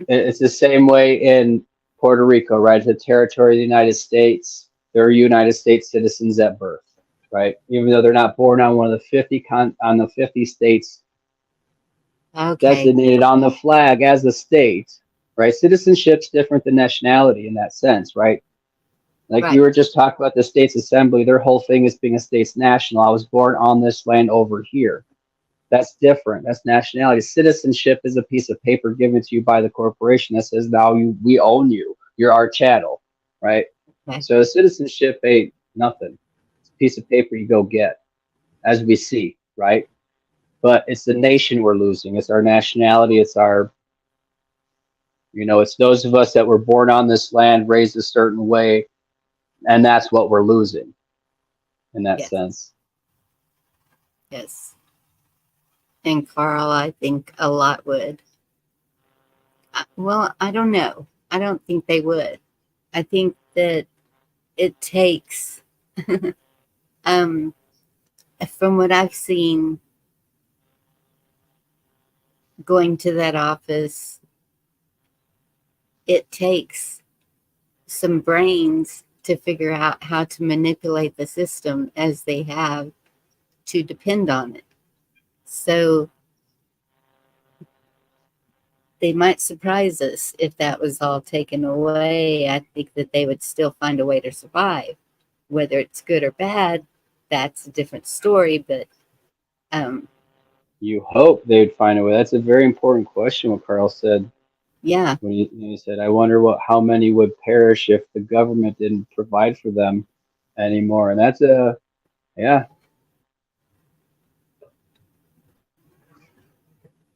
it's the same way in Puerto Rico, right? It's a territory of the United States. They're United States citizens at birth, right? Even though they're not born on one of the 50 states Okay, designated on the flag as a state, right? Citizenship's different than nationality in that sense, right? Like we right. were just talking about the states assembly, their whole thing is being a state's national. I was born on this land over here. That's different. That's nationality. Citizenship is a piece of paper given to you by the corporation that says now we own you. You're our chattel, right? Okay. So citizenship ain't nothing. It's a piece of paper you go get, as we see, right? But it's the nation we're losing. It's our nationality. It's our, it's those of us that were born on this land, raised a certain way, and that's what we're losing in that Yes, sense. yes. And Carl, I think a lot would. Well, I don't know. I don't think they would. I think that it takes, um, from what I've seen, going to that office, it takes some brains to figure out how to manipulate the system as they have to depend on it. So they might surprise us if that was all taken away. I think that they would still find a way to survive. Whether it's good or bad, that's a different story. But um, You hope they'd find a way. That's a very important question, what Carl said. yeah, When he said, I wonder how many would perish if the government didn't provide for them anymore. And that's yeah,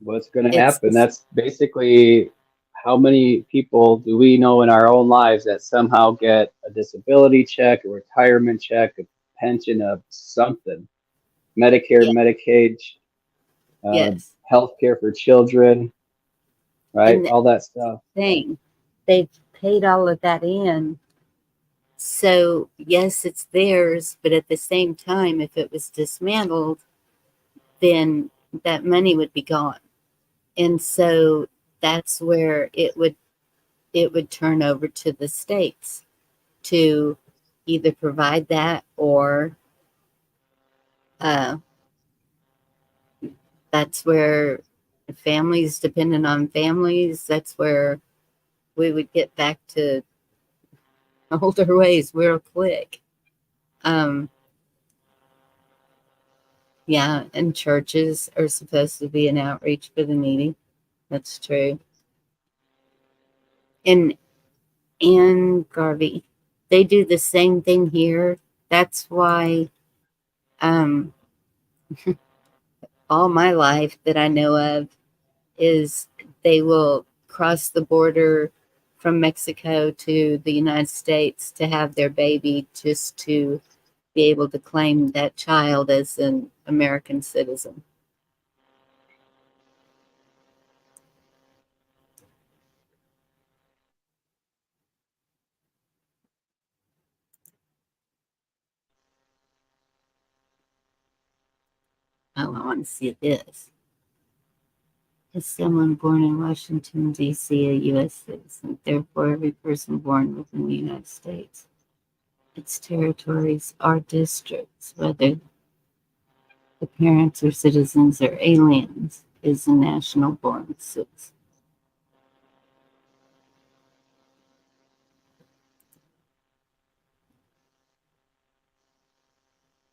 what's going to it's happen. That's basically how many people do we know in our own lives that somehow get a disability check, a retirement check, a pension, of something, Medicare, yeah, Medicaid, yes. health care for children, right? And the All that stuff. thing, they've paid all of that in. So yes, it's theirs, but at the same time, if it was dismantled, then that money would be gone. And so that's where it would turn over to the states to either provide that or uh, that's where families dependent on families, that's where we would get back to older ways real quick. Um, yeah, and churches are supposed to be an outreach for the needy. That's true. And Garvey, they do the same thing here. That's why um, all my life that I know of is they will cross the border from Mexico to the United States to have their baby just to be able to claim that child as an American citizen. Oh, I want to see this. Is someone born in Washington, D.C., a U.S. citizen? Therefore, every person born within the United States, its territories, are districts, whether the parents are citizens or aliens, is a national born citizen.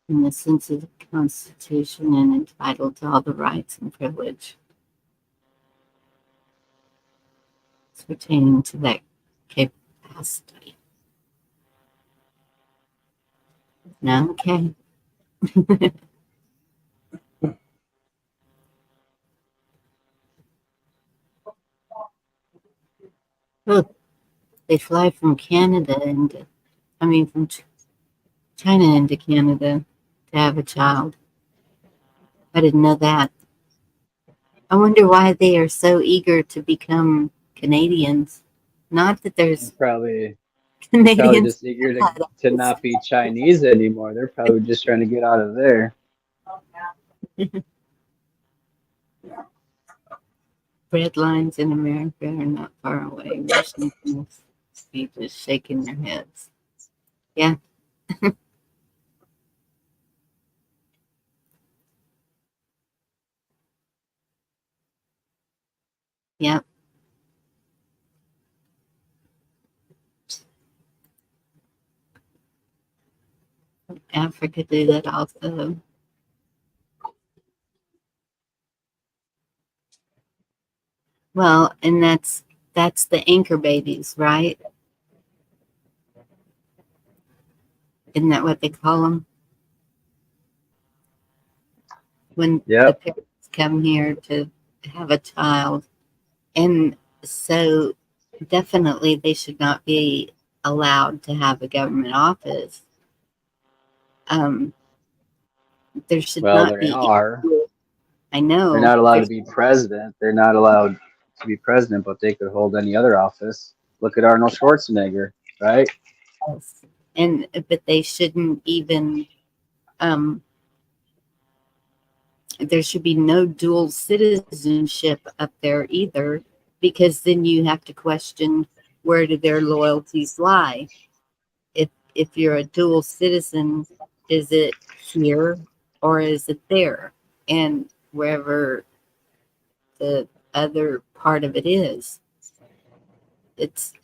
In the sense of the Constitution and entitled to all the rights and privilege pertaining to that capacity. No, okay. Look, they fly from Canada into, I mean, from China into Canada to have a child. I didn't know that. I wonder why they are so eager to become Canadians. Not that They're there's probably Canadians just eager bad. to not be Chinese anymore. They're probably just trying to get out of there. Bread lines in America are not far away. Washington be just shaking their heads. Yeah. Yep. Africa do that also. Well, and that's the anchor babies, right? Isn't that what they call them? When the Yep. parents come here to have a child. And so definitely they should not be allowed to have a government office. Um, there should Well, not they be are. equal. I They're know not allowed to there's be president. They're not allowed to be president, but they could hold any other office. Look at Arnold Schwarzenegger, right? and but they shouldn't even um there should be no dual citizenship up there either, because then you have to question where do their loyalties lie. If you're a dual citizen, is it here or is it there? And wherever the other part of it is, it's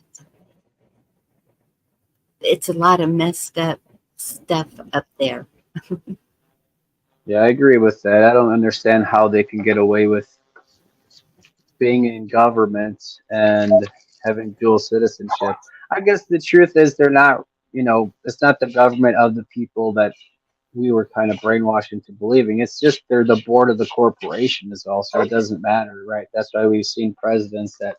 it's a lot of messed up stuff up there. Yeah, I agree with that. I don't understand how they can get away with being in government and having dual citizenship. I guess the truth is they're not, it's not the government of the people that we were kind of brainwashed into believing. It's just they're the board of the corporation is all, so it doesn't matter, right? That's why we've seen presidents that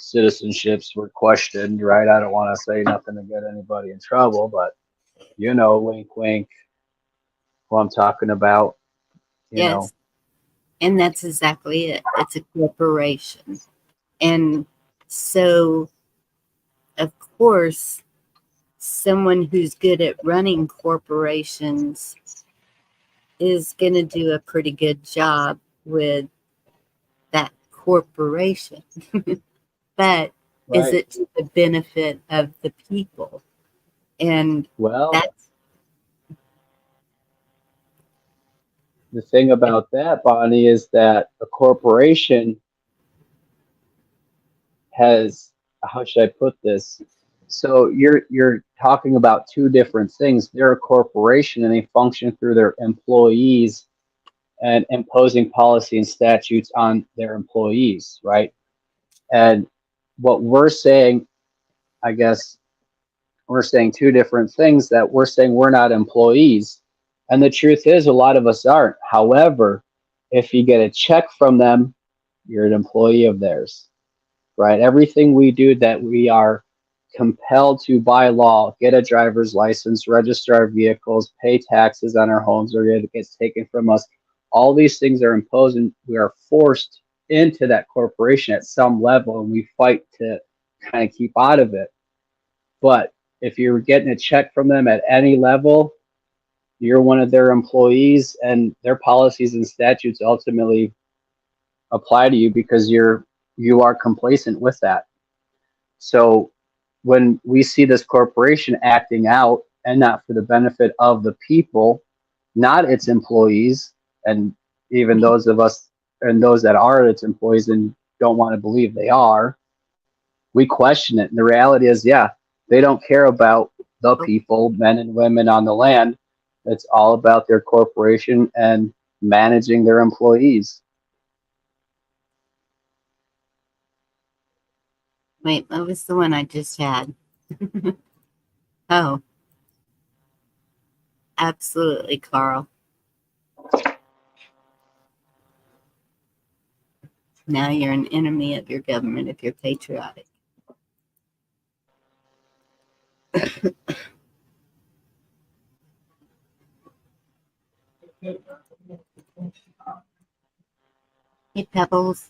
citizenships were questioned, right? I don't want to say nothing to get anybody in trouble, but wink, wink, who I'm talking about, you know. Yes, and that's exactly it. It's a corporation. And so, of course, someone who's good at running corporations is going to do a pretty good job with that corporation. But is Right. it to the benefit of the people? And Well, that's the thing about that, Bonnie, is that a corporation has, how should I put this? So you're talking about two different things. They're a corporation and they function through their employees and imposing policy and statutes on their employees, right? And what we're saying, I guess, we're saying two different things, that we're saying we're not employees. And the truth is, a lot of us aren't. However, if you get a check from them, you're an employee of theirs, right? Everything we do that we are compelled to by law, get a driver's license, register our vehicles, pay taxes on our homes, or it gets taken from us. All these things are imposed and we are forced into that corporation at some level, and we fight to kind of keep out of it. But if you're getting a check from them at any level, you're one of their employees, and their policies and statutes ultimately apply to you because you are complacent with that. So when we see this corporation acting out and not for the benefit of the people, not its employees, and even those of us and those that are its employees and don't want to believe they are, we question it. And the reality is, yeah, they don't care about the people, men and women on the land. It's all about their corporation and managing their employees. wait, what was the one I just had? Oh, Absolutely, Carl. Now you're an enemy of your government if you're patriotic. Hey, Pebbles.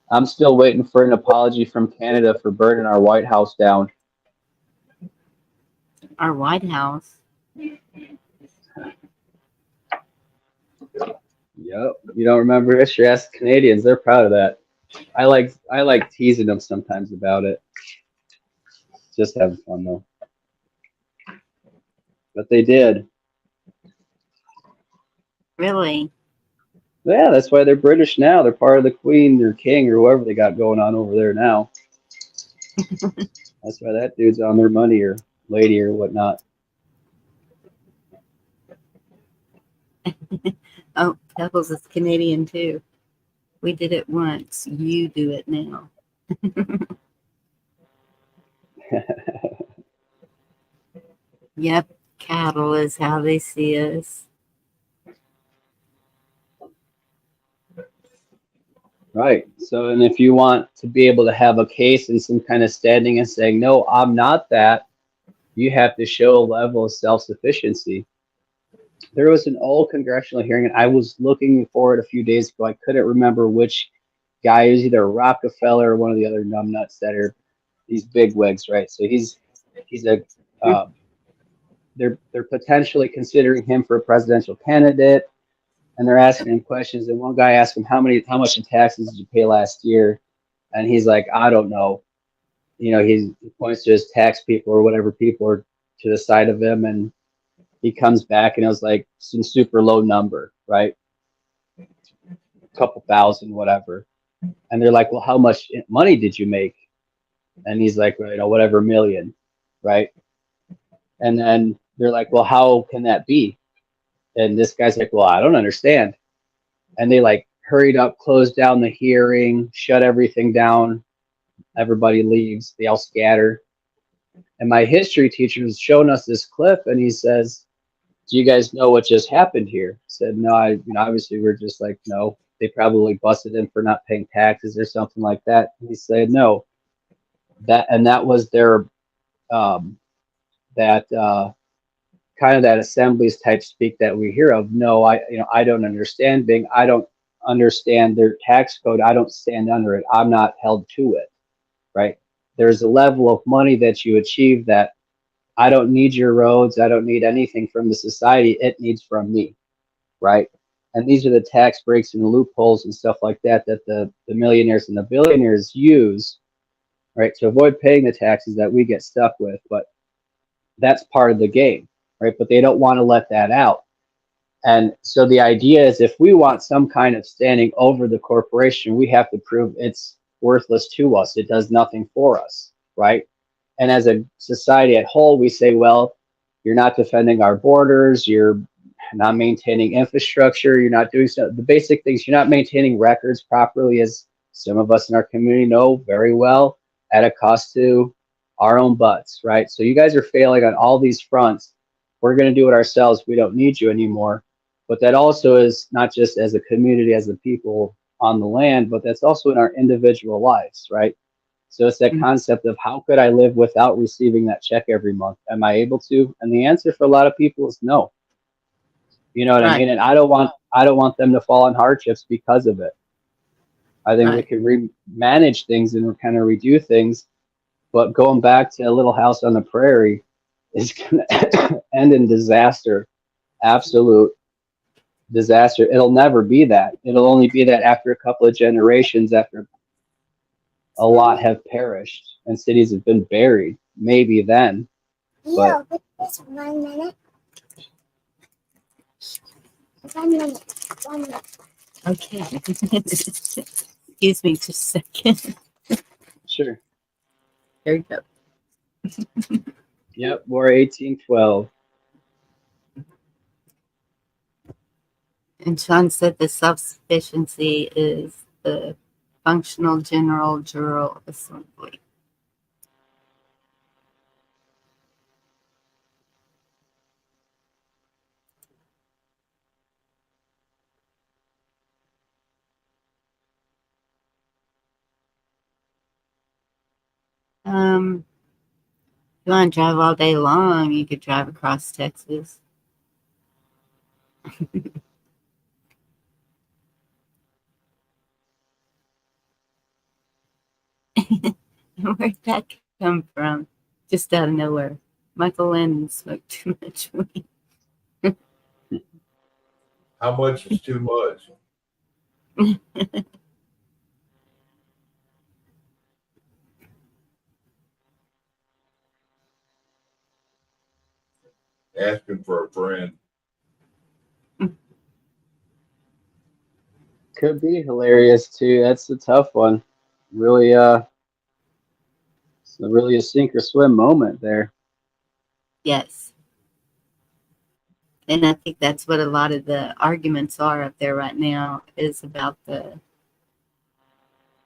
I'm still waiting for an apology from Canada for burning our White House down. Our White House. Yep. You don't remember history? Ask Canadians. They're proud of that. I like teasing them sometimes about it. Just having fun though. But they did. Really? Yeah, that's why they're British now. They're part of the Queen or King or whoever they got going on over there now. That's why that dude's on their money or lady or whatnot. Oh, Pebbles is Canadian too. We did it once. You do it now. Yep, cattle is how they see us. Right. So, and if you want to be able to have a case and some kind of standing and saying, no, I'm not that, you have to show a level of self-sufficiency. There was an old congressional hearing, and I was looking for it a few days ago. I couldn't remember which guy. It was either Rockefeller or one of the other numbnuts that are these big wigs, right? So he's a they're potentially considering him for a presidential candidate, and they're asking him questions. And one guy asked him how much in taxes did you pay last year, and he's like, I don't know. You know, he points to his tax people or whatever people are to the side of him, and he comes back and it was like some super low number, right? A couple thousand, whatever. And they're like, well, how much money did you make? And he's like, well, you know, whatever million, right? And then they're like, well, how can that be? And this guy's like, well, I don't understand. And they like hurried up, closed down the hearing, shut everything down. Everybody leaves. They all scatter. And my history teacher was showing us this clip, and he says, do you guys know what just happened here? I said, no, obviously we're just like, no, they probably busted him for not paying taxes or something like that. And he said, no, that was their, that kind of that assemblies type speak that we hear of. No, I don't understand I don't understand their tax code. I don't stand under it. I'm not held to it, right? There's a level of money that you achieve that I don't need your roads. I don't need anything from the society. It needs from me, right? And these are the tax breaks and loopholes and stuff like that that the millionaires and the billionaires use, right, to avoid paying the taxes that we get stuck with. But that's part of the game, right? But they don't want to let that out. And so the idea is if we want some kind of standing over the corporation, we have to prove it's worthless to us. It does nothing for us, right? And as a society at whole, we say, well, you're not defending our borders, you're not maintaining infrastructure, you're not doing the basic things, you're not maintaining records properly, as some of us in our community know very well, at a cost to our own butts, right? So you guys are failing on all these fronts. We're going to do it ourselves. We don't need you anymore. But that also is not just as a community, as the people on the land, but that's also in our individual lives, right? So it's that concept of how could I live without receiving that check every month? Am I able to? And the answer for a lot of people is no. You know what I mean? And I don't want them to fall on hardships because of it. I think we can manage things and kind of redo things, but going back to a little house on the prairie is going to end in disaster, absolute disaster. It'll never be that. It'll only be that after a couple of generations, after a lot have perished and cities have been buried. Maybe then. But It's 1 minute. 1 minute. 1 minute. Okay. Excuse me just a second. sure. There you go. Yep, War 1812. And Sean said the self-sufficiency is the functional general assembly. If you want to drive all day long, you could drive across Texas. Where'd that come from? Just out of nowhere. Michael Landon smoked too much weed. How much is too much? Asking for a friend. Could be hilarious too. That's a tough one. Really, it's really a sink or swim moment there. Yes. And I think that's what a lot of the arguments are up there right now is about the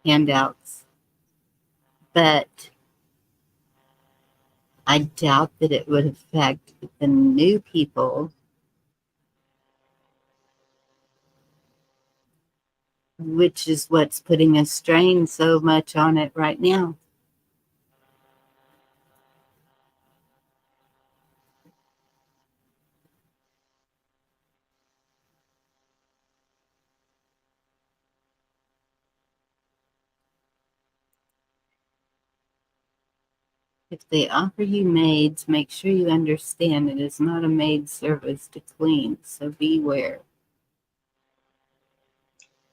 handouts. But I doubt that it would affect the new people, which is what's putting a strain so much on it right now. If they offer you maids, make sure you understand it is not a maid service to clean, so beware.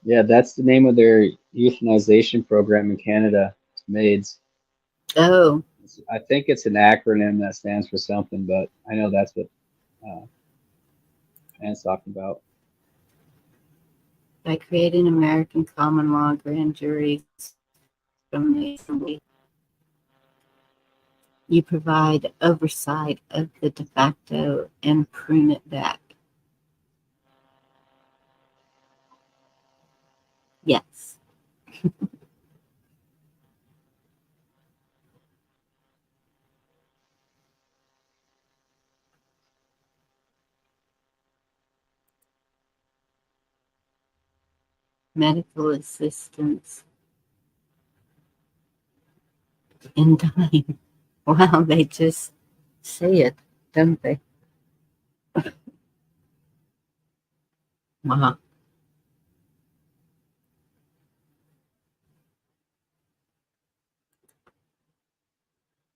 Yeah, that's the name of their euthanization program in Canada. It's maids. Oh, I think it's an acronym that stands for something, but I know that's what Anne's talking about. by creating American common law grand juries from the assembly, you provide oversight of the de facto and prune it back. Yes. Medical assistance in dying. Wow, they just say it, don't they? Wow.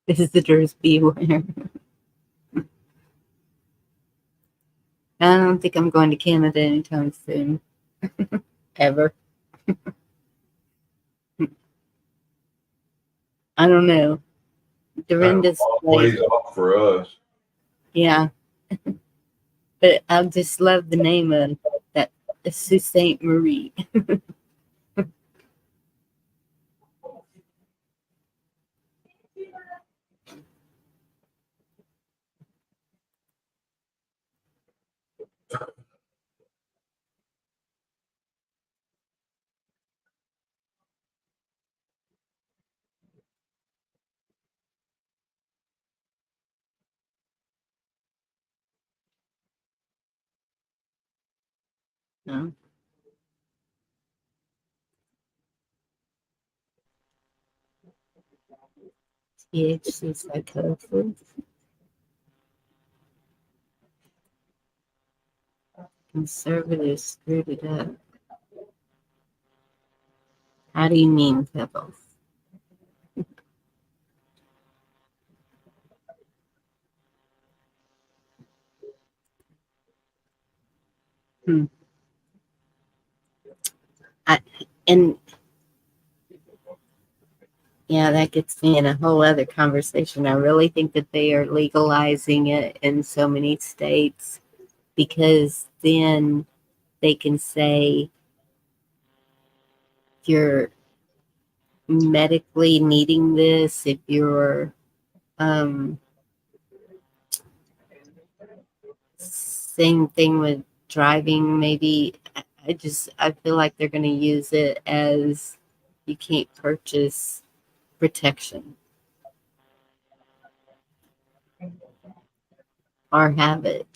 Visitors beware. I don't think I'm going to Canada anytime soon. Ever. I don't know. Kind of a Dorinda's long place. ways off for us. Yeah. But I just love the name of that Sault Ste. Marie. No. THC psychosis. Conservatives screwed it up. How do you mean, Pebbles? Hmm. And yeah, that gets me in a whole other conversation. I really think that they are legalizing it in so many states because then they can say you're medically needing this, if you're um, same thing with driving. Maybe I feel like they're going to use it as you can't purchase protection or have it.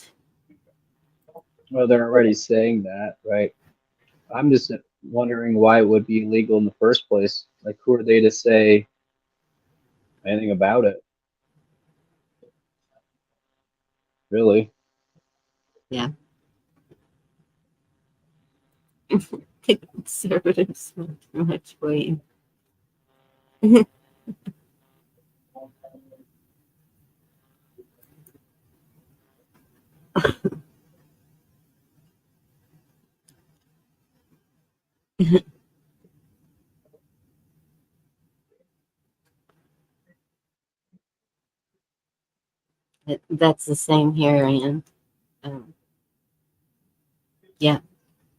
Well, they're already saying that, right? I'm just wondering why it would be illegal in the first place. Like, who are they to say anything about it, really. Yeah. The conservatives have too much weight. That's the same here, and um, yeah,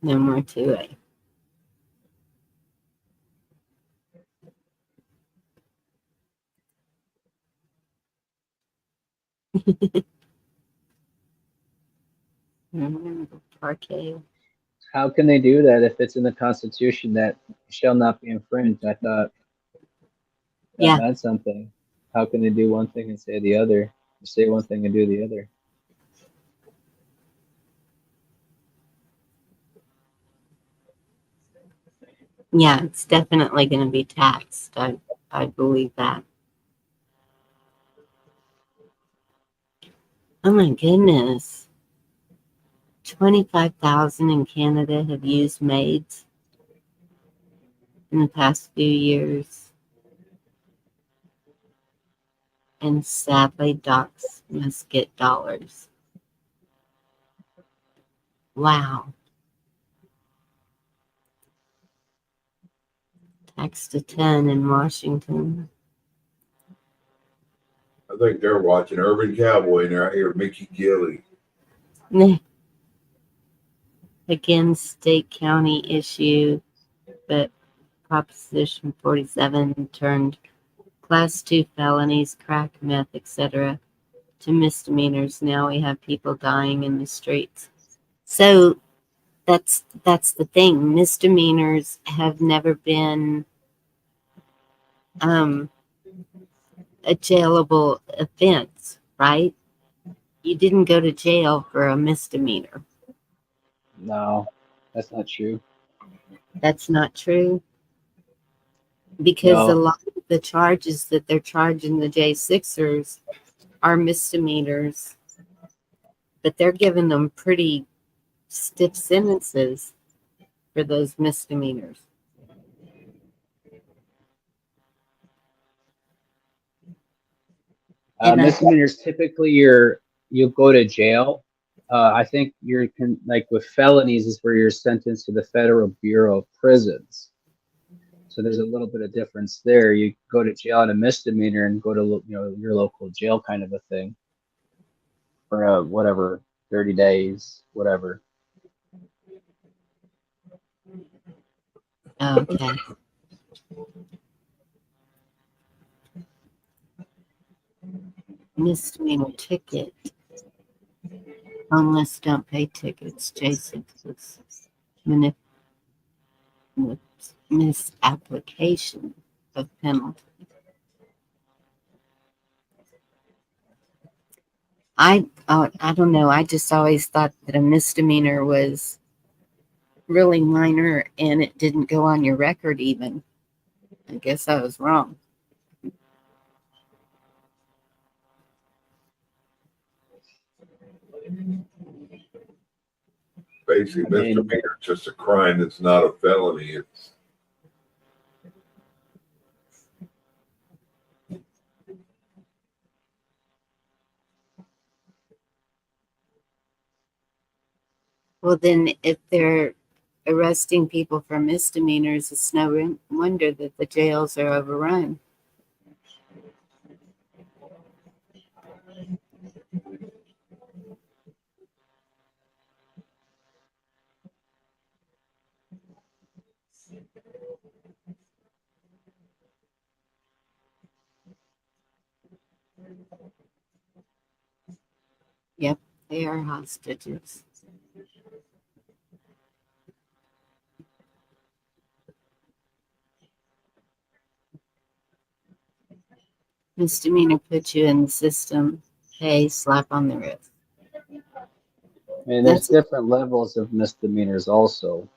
no more to it. Parquet. How can they do that if it's in the Constitution that shall not be infringed? I thought that Yeah, meant something. How can they do one thing and say the other? Or say one thing and do the other? yeah, it's definitely going to be taxed. I believe that. Oh my goodness. 25,000 in Canada have used maids in the past few years. And sadly, docs must get dollars. Wow. Tax to 10 in Washington. I think they're watching Urban Cowboy and they're out here Mickey Gilly. Again, state county issue, but Proposition 47 turned Class 2 felonies, crack, meth, etc., to misdemeanors. Now we have people dying in the streets. So that's the thing. Misdemeanors have never been a jailable offense, right? You didn't go to jail for a misdemeanor. No, that's not true. That's not true because a No, lot of the charges that they're charging the J6ers are misdemeanors, but they're giving them pretty stiff sentences for those misdemeanors. And I misdemeanors typically you'll go to jail. I think like with felonies is where you're sentenced to the Federal Bureau of Prisons. So there's a little bit of difference there. You go to jail on a misdemeanor and go to your local jail kind of a thing for whatever 30 days, whatever. okay. Misdemeanor ticket. Homeless don't pay tickets. J6's misapplication of penalty. I don't know. I just always thought that a misdemeanor was really minor and it didn't go on your record even. I guess I was wrong. Basically, I mean, misdemeanor is just a crime that's not a felony. It's Well, then if they're arresting people for misdemeanors, it's no wonder that the jails are overrun. Yep, they are hostages. Misdemeanor puts you in the system. Hey, slap on the wrist. there's That's different levels of misdemeanors also.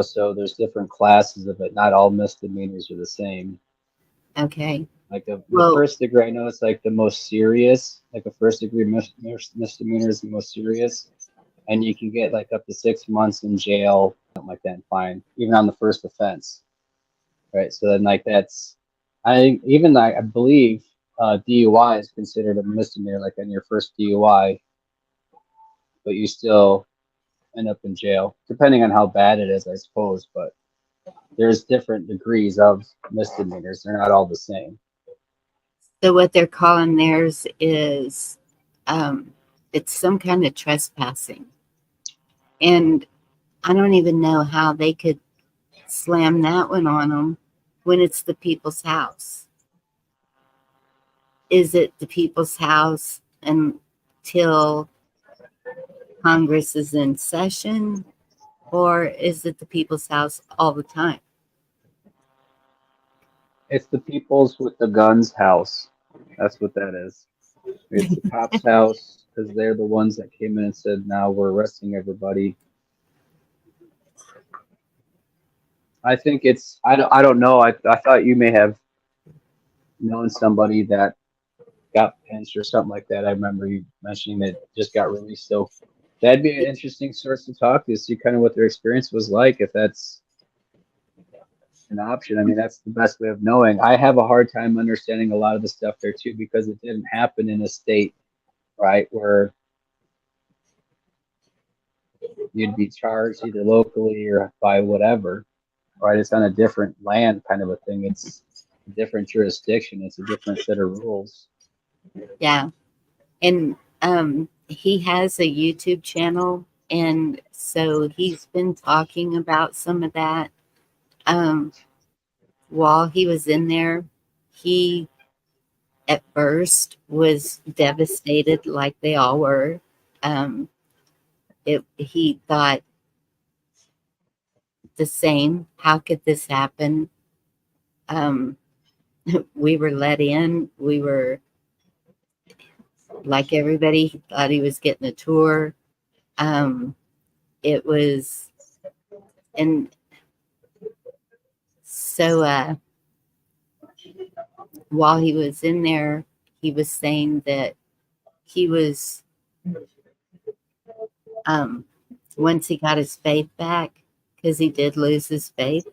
So there's different classes of it. Not all misdemeanors are the same. okay. Like the Well, first degree, I know it's like the most serious. Like a first degree misdemeanor is the most serious, and you can get like up to 6 months in jail, something like that, and fine, even on the first offense, right? So then like that's, I believe DUI is considered a misdemeanor, like on your first DUI, but you still end up in jail, depending on how bad it is, I suppose. But there's different degrees of misdemeanors; they're not all the same. so what they're calling theirs is it's some kind of trespassing. And I don't even know how they could slam that one on them when it's the people's house. Is it the people's house until Congress is in session, or is it the people's house all the time? It's the people's with the guns house. That's what that is. It's the cops' house because they're the ones that came in and said, "Now we're arresting everybody." I think it's. I don't know. I thought you may have known somebody that got pinched or something like that. I remember you mentioning that just got released. So that'd be an interesting source to talk to, see kind of what their experience was like, if that's an option. I mean, that's the best way of knowing. I have a hard time understanding a lot of the stuff there too because it didn't happen in a state, right, where you'd be charged either locally or by whatever, right? It's on a different land kind of a thing. It's a different jurisdiction. It's a different set of rules. Yeah. And he has a YouTube channel, and so he's been talking about some of that. While he was in there, he at first was devastated, like they all were. Um, he thought the same. How could this happen? Um, we were let in. We were like everybody. He thought he was getting a tour. It was, and so while he was in there, he was saying that he was once he got his faith back, because he did lose his faith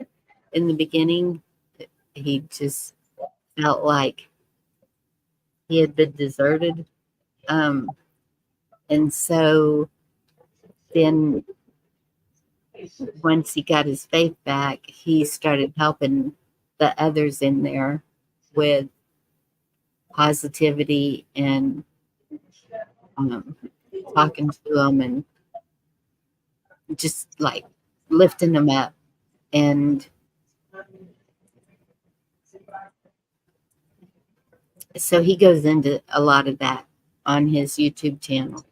in the beginning, he just felt like he had been deserted. Um, and so then once he got his faith back, he started helping the others in there with positivity and talking to them and just like lifting them up. And so he goes into a lot of that on his YouTube channel,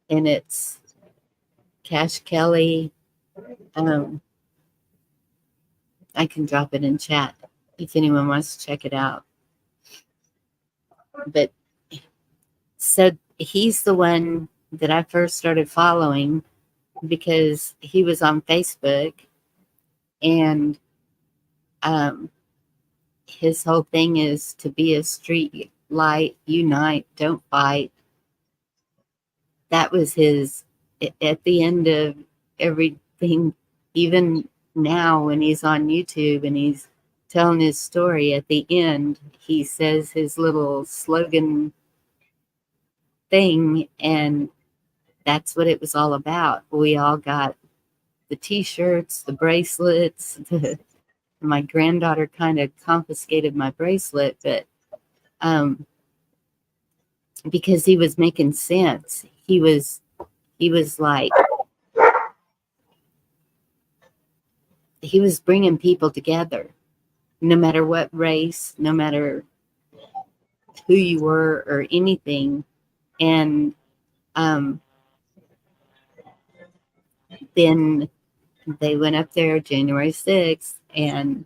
and it's Cash Kelly. I can drop it in chat if anyone wants to check it out. But so he's the one that I first started following because he was on Facebook, and his whole thing is to be a street light, unite, don't fight. That was his at the end of everything. Even now when he's on YouTube and he's telling his story, at the end he says his little slogan thing, and that's what it was all about. We all got the t-shirts, the bracelets. My granddaughter kind of confiscated my bracelet, but because he was making sense. He was like, he was bringing people together, no matter what race, no matter who you were or anything. And then they went up there January 6th, and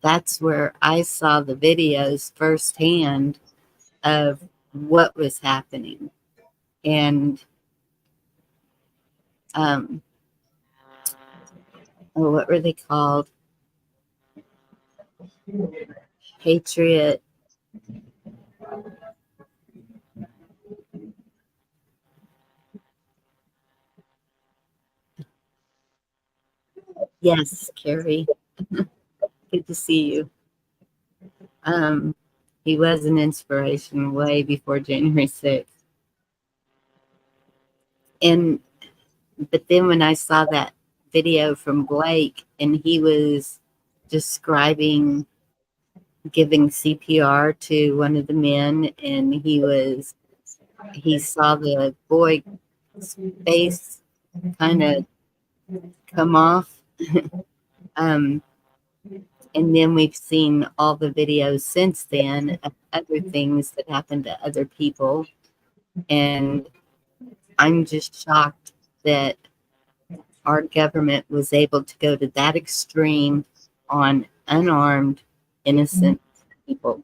that's where I saw the videos firsthand of what was happening. And what were they called? Patriot. Yes, Carrie. Good to see you. He was an inspiration way before January 6th. And but then when I saw that video from Blake and he was describing giving CPR to one of the men and he saw the boy's face kind of come off. um, and then we've seen all the videos since then of other things that happened to other people. And I'm just shocked that our government was able to go to that extreme on unarmed, innocent people.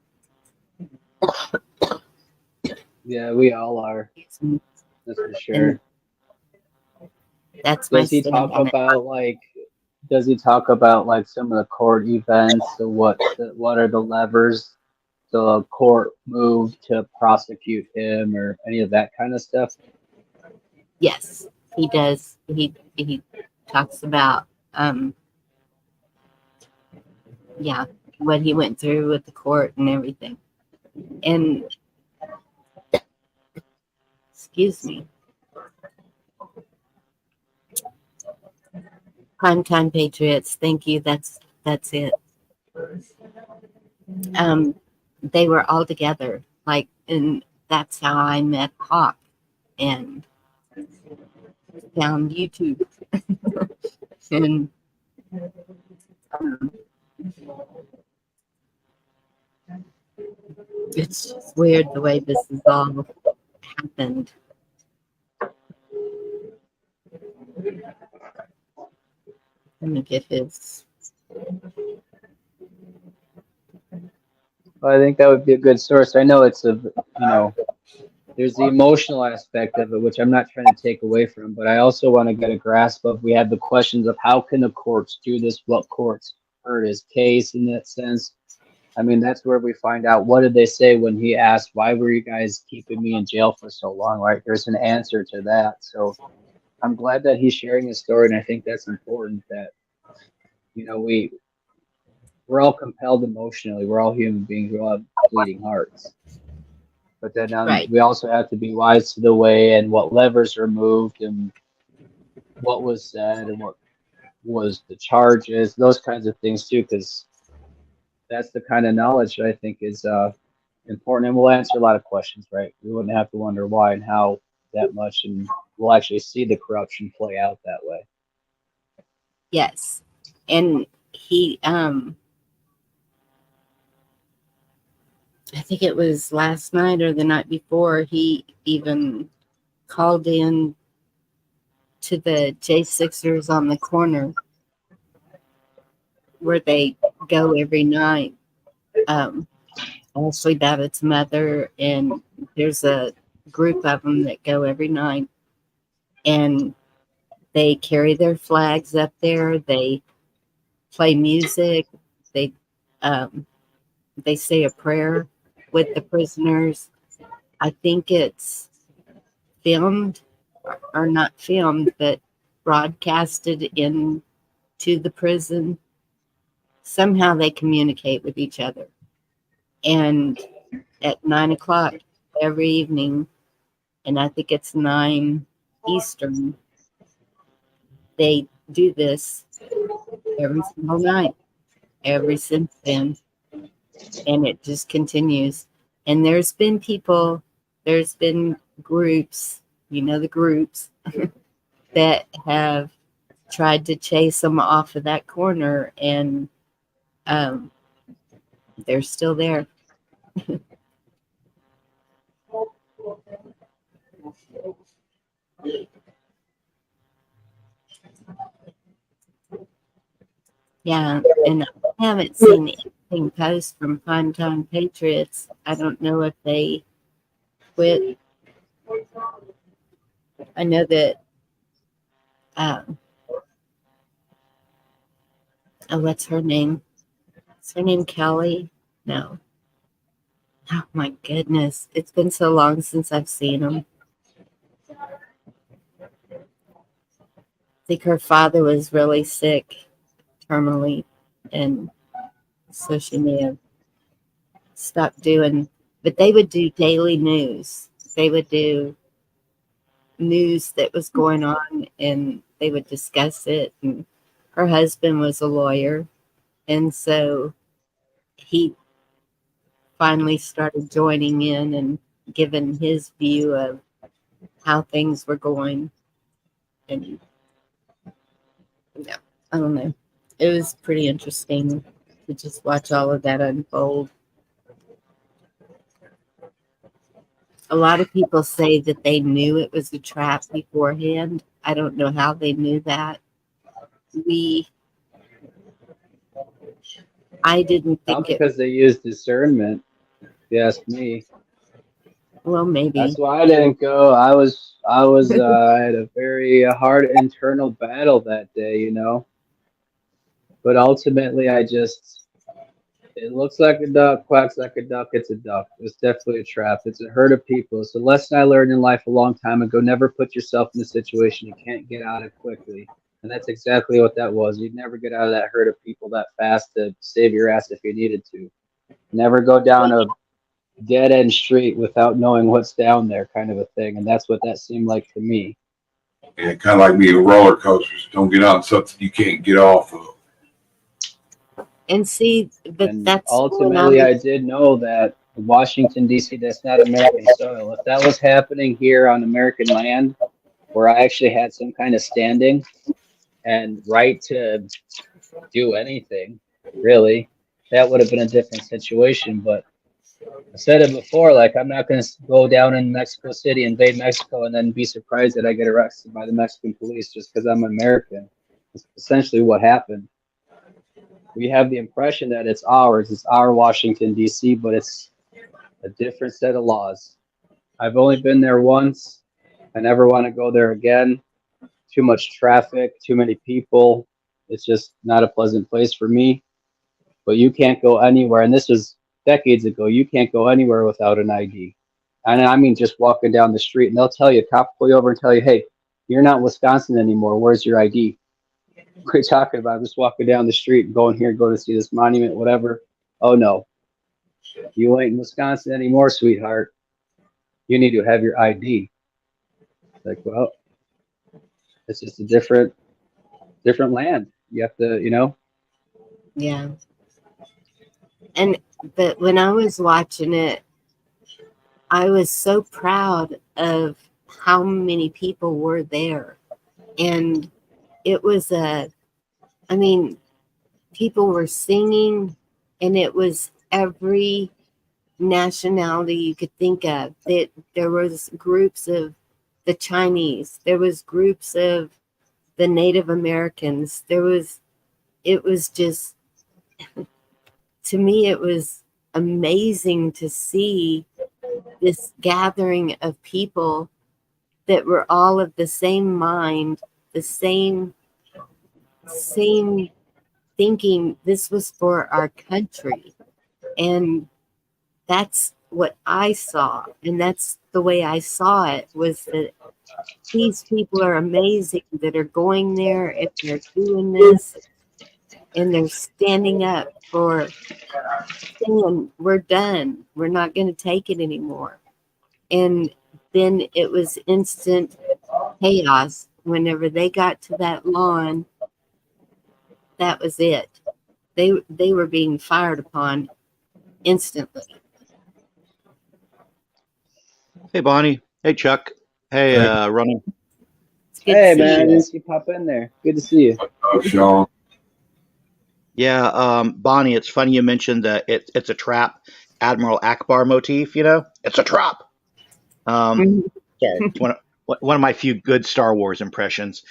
Yeah, we all are. That's for sure. And that's my Does he stand talk on it. about does he talk about like some of the court events? So what are the levers the court moved to prosecute him or any of that kind of stuff? Yes, he does. He talks about yeah, what he went through with the court and everything. And excuse me. Primetime Patriots, thank you. That's it. They were all together, and that's how I met Hawk and found YouTube. And um, it's just weird the way this has all happened. Let me get his. Well, I think that would be a good source. I know it's there's the emotional aspect of it, which I'm not trying to take away from, but I also want to get a grasp of, we have the questions of how can the courts do this? What courts heard his case in that sense? I mean, that's where we find out what did they say when he asked, why were you guys keeping me in jail for so long, right? There's an answer to that. So I'm glad that he's sharing his story, and I think that's important that, we're all compelled emotionally. We're all human beings. We all have bleeding hearts. But then Right. we also have to be wise to the way and what levers are moved and what was said and what was the charges, those kinds of things too, because that's the kind of knowledge that I think is important, and will answer a lot of questions, right? We wouldn't have to wonder why and how that much, and we'll actually see the corruption play out that way. Yes. And he, I think it was last night or the night before, he even called in to the J6ers on the corner where they go every night. Ashley Babbitt's mother, and there's a group of them that go every night, and they carry their flags up there. They play music. They they say a prayer with the prisoners. I think it's filmed or not filmed, but broadcasted into the prison. Somehow they communicate with each other. And at 9 o'clock every evening, and I think it's 9 Eastern, they do this every single night, ever since then. And it just continues. And there's been groups, the groups that have tried to chase them off of that corner, and they're still there. Yeah, and I haven't seen anything post from Primetime Patriots. I don't know if they quit. I know that, what's her name? Is her name Kelly? No. Oh my goodness. It's been so long since I've seen him. I think her father was really sick terminally, and so she may have stopped doing, but they would do daily news. They would do news that was going on and they would discuss it. And her husband was a lawyer, and so he finally started joining in and giving his view of how things were going. And yeah, I don't know. It was pretty interesting to just watch all of that unfold. A lot of people say that they knew it was a trap beforehand. I don't know how they knew that. I didn't think Probably it. because they used discernment, if you ask me. Well, maybe. That's why I didn't go. I had a very hard internal battle that day, you know. But ultimately, it looks like a duck, quacks like a duck, it's a duck. It's definitely a trap. It's a herd of people. It's a lesson I learned in life a long time ago. Never put yourself in a situation you can't get out of quickly. And that's exactly what that was. You'd never get out of that herd of people that fast to save your ass if you needed to. Never go down a dead end street without knowing what's down there, kind of a thing. And that's what that seemed like to me. Yeah, kind of like being roller coasters. Don't get on something you can't get off of. And see, but And that's when ultimately, I did know that Washington, D.C., that's not American soil. If that was happening here on American land, where I actually had some kind of standing and right to do anything, really, that would have been a different situation. But I said it before, like, I'm not going to go down in Mexico City, invade Mexico, and then be surprised that I get arrested by the Mexican police just because I'm American. It's essentially what happened. We have the impression that it's ours, it's our Washington, D.C., but it's a different set of laws. I've only been there once. I never want to go there again. Too much traffic, too many people. It's just not a pleasant place for me. But you can't go anywhere, and this was decades ago. You can't go anywhere without an ID. And I mean just walking down the street, and they'll tell you, cop pull you over and tell you, hey, you're not Wisconsin anymore. Where's your ID? What are you talking about? I'm just walking down the street and going here, go to see this monument, whatever. Oh no, you ain't in Wisconsin anymore, sweetheart. You need to have your ID. Like, well, it's just a different land. You have to, you know. yeah. And but when I was watching it, I was so proud of how many people were there. And it was I mean, people were singing, and it was every nationality you could think of. That there was groups of the Chinese, there was groups of the Native Americans. It was just, to me, it was amazing to see this gathering of people that were all of the same mind, the same thinking. This was for our country. And that's what I saw. And that's the way I saw it, was that these people are amazing that are going there, if they're doing this, and they're standing up for saying, we're done. We're not going to take it anymore. And then it was instant chaos. Whenever they got to that lawn, that was it. They were being fired upon instantly. Hey, Bonnie. Hey, Chuck. Hey, Hey. Ronnie. It's good Hey to see man, I you. didn't see you pop in there. Good to see you. Sean. Yeah, Bonnie, it's funny you mentioned that it's a trap. Admiral Akbar motif, you know? It's a trap. Sorry, it's one of my few good Star Wars impressions.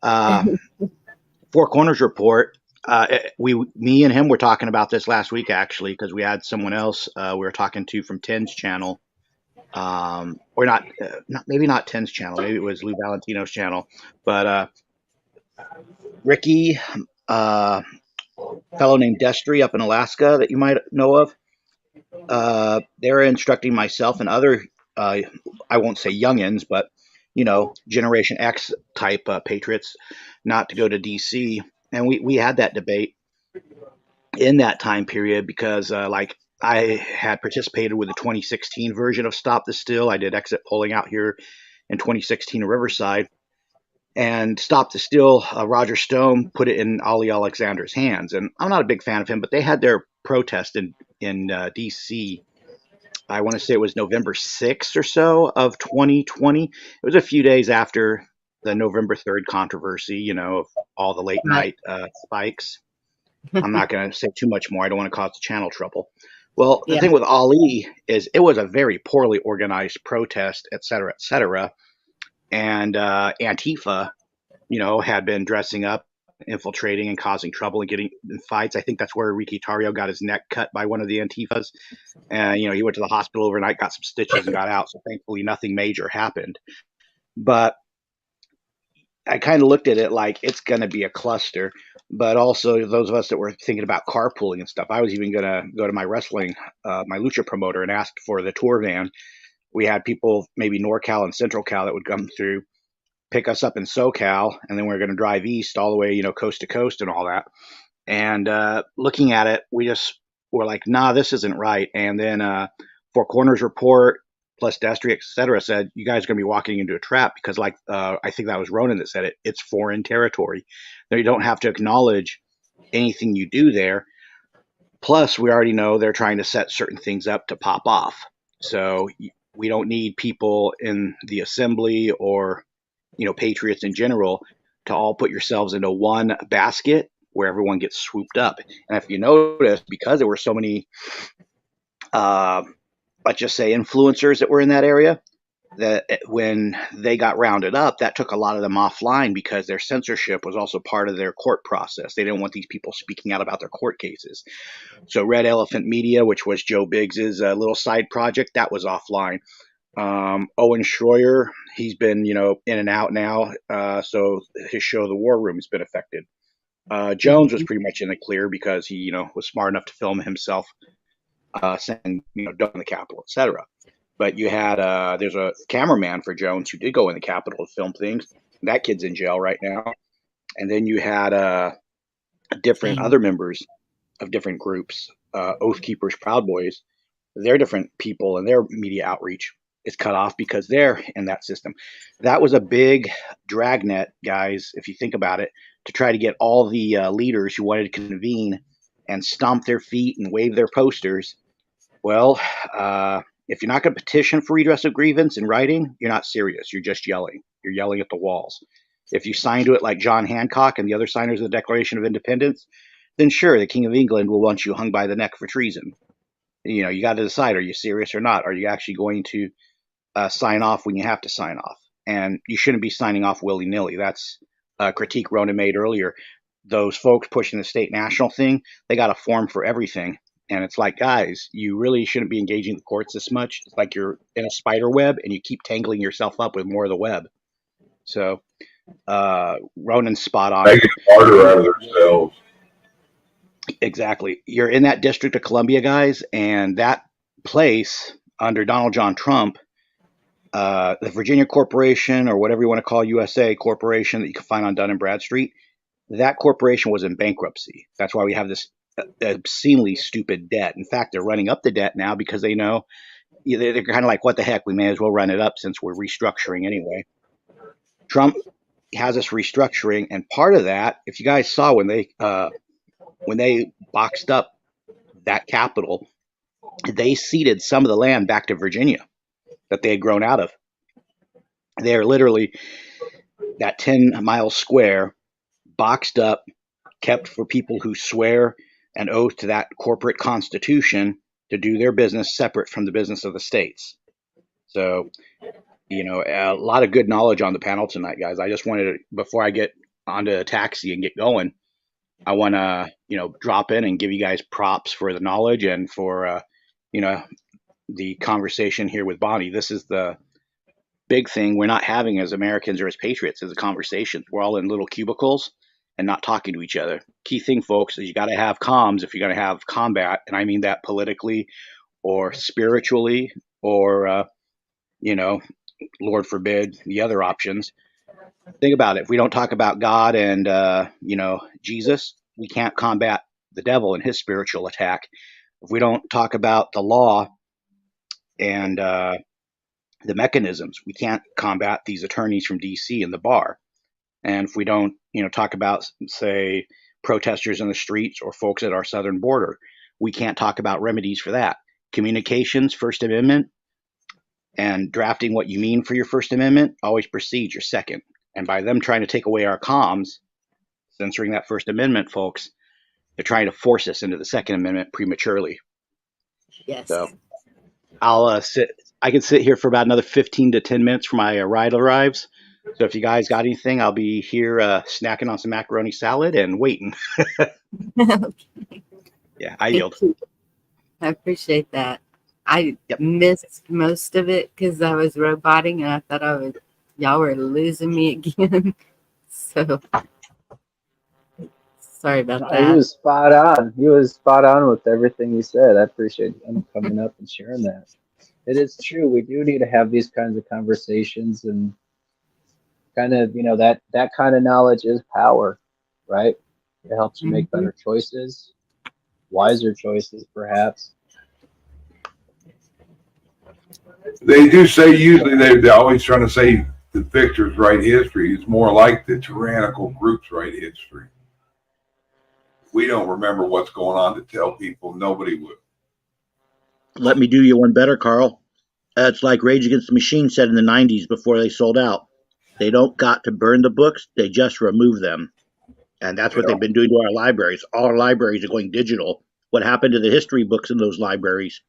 Four Corners Report. Me and him were talking about this last week, actually, because we had someone else we were talking to from Ten's channel. Or maybe not Ten's channel. Maybe it was Lou Valentino's channel. But Ricky, fellow named Destry up in Alaska that you might know of. they're instructing myself and other, uh, I won't say youngins, but Generation X type patriots, not to go to DC. And we had that debate in that time period because, like, I had participated with the 2016 version of Stop the Still. I did exit polling out here in 2016 in Riverside, and Stop the Still. Roger Stone put it in Ollie Alexander's hands, and I'm not a big fan of him, but they had their protest in DC. I want to say it was November 6th or so of 2020. It was a few days after the November 3rd controversy, of all the late Right. night spikes. I'm not going to say too much more. I don't want to cause the channel trouble. Well, the Yeah. thing with Ali is it was a very poorly organized protest, et cetera, et cetera. And Antifa, had been dressing up, infiltrating, and causing trouble and getting in fights. I think that's where Ricky Tario got his neck cut by one of the Antifas. And, he went to the hospital overnight, got some stitches, and got out. So thankfully, nothing major happened. But I kind of looked at it like it's going to be a cluster. But also, those of us that were thinking about carpooling and stuff, I was even going to go to my wrestling, my lucha promoter, and ask for the tour van. We had people, maybe NorCal and Central Cal, that would come through, pick us up in SoCal, and then we are going to drive east all the way, coast to coast and all that. And looking at it, we just were like, nah, this isn't right. And then Four Corners Report plus Destry, et cetera, said, you guys are going to be walking into a trap because, like, I think that was Ronan that said it, it's foreign territory. You don't have to acknowledge anything you do there. Plus, we already know they're trying to set certain things up to pop off. So we don't need people in the assembly or, patriots in general to all put yourselves into one basket where everyone gets swooped up. And if you notice, because there were so many, let's just say, influencers that were in that area, that when they got rounded up, that took a lot of them offline because their censorship was also part of their court process. They didn't want these people speaking out about their court cases. So Red Elephant Media, which was Joe Biggs's little side project, that was offline. Owen Schroyer, he's been, in and out now. So his show, The War Room, has been affected. Jones was pretty much in the clear because he, was smart enough to film himself saying, don't in the Capitol, etc. But you had, there's a cameraman for Jones who did go in the Capitol to film things. That kid's in jail right now. And then you had different other members of different groups, Oath Keepers, Proud Boys. They're different people, and their media outreach is cut off because they're in that system. That was a big dragnet, guys, if you think about it, to try to get all the leaders who wanted to convene and stomp their feet and wave their posters. Well, if you're not going to petition for redress of grievance in writing, you're not serious. You're just yelling. You're yelling at the walls. If you sign to it like John Hancock and the other signers of the Declaration of Independence, then sure, the King of England will want you hung by the neck for treason. You got to decide, are you serious or not? Are you actually going to sign off when you have to sign off? And you shouldn't be signing off willy-nilly. That's a critique Rona made earlier. Those folks pushing the state national thing, they got a form for everything. And it's like, guys, you really shouldn't be engaging the courts this much. It's like you're in a spider web and you keep tangling yourself up with more of the web. So Ronan's spot on. Making it harder out of themselves. Exactly. You're in that District of Columbia, guys, and that place under Donald John Trump, the Virginia Corporation, or whatever you want to call USA Corporation that you can find on Dun and Bradstreet, that corporation was in bankruptcy. That's why we have this obscenely stupid debt. In fact, they're running up the debt now because they know they're kind of like, what the heck, we may as well run it up since we're restructuring anyway. Trump has us restructuring, and part of that, if you guys saw when they boxed up that capital, they ceded some of the land back to Virginia that they had grown out of. They are literally that 10 mile square boxed up, kept for people who swear an oath to that corporate constitution to do their business separate from the business of the states. So, a lot of good knowledge on the panel tonight, guys. I just wanted to, before I get onto a taxi and get going, I want to, drop in and give you guys props for the knowledge and for, the conversation here with Bonnie. This is the big thing we're not having as Americans or as patriots, is a conversation. We're all in little cubicles and not talking to each other. Key thing, folks, is you got to have comms if you're going to have combat. And I mean that politically or spiritually or, Lord forbid, the other options. Think about it. If we don't talk about God and Jesus, we can't combat the devil and his spiritual attack. If we don't talk about the law and the mechanisms, we can't combat these attorneys from DC and the bar. And if we don't, talk about, say, protesters in the streets or folks at our southern border, we can't talk about remedies for that. Communications, First Amendment, and drafting what you mean for your First Amendment always precedes your second. And by them trying to take away our comms, censoring that First Amendment, folks, they're trying to force us into the Second Amendment prematurely. Yes. So I'll sit. I can sit here for about another 15 to 10 minutes for my ride arrives. So if you guys got anything, I'll be here snacking on some macaroni salad and waiting. Yeah, I yield. I appreciate that. I Yep. missed most of it because I was roboting and I thought y'all were losing me again. So sorry about No, he that. was spot on. He was spot on with everything he said. I appreciate him coming up and sharing that. It is true. We do need to have these kinds of conversations and kind of, that kind of knowledge is power, right? It helps you make better choices, wiser choices, perhaps. They do say usually they're always trying to say the victors write history. It's more like the tyrannical groups write history. We don't remember what's going on to tell people. Nobody would. Let me do you one better, Carl. It's like Rage Against the Machine said in the 90s before they sold out. They don't got to burn the books, they just remove them. And that's what they've been doing to our libraries. All our libraries are going digital. What happened to the history books in those libraries?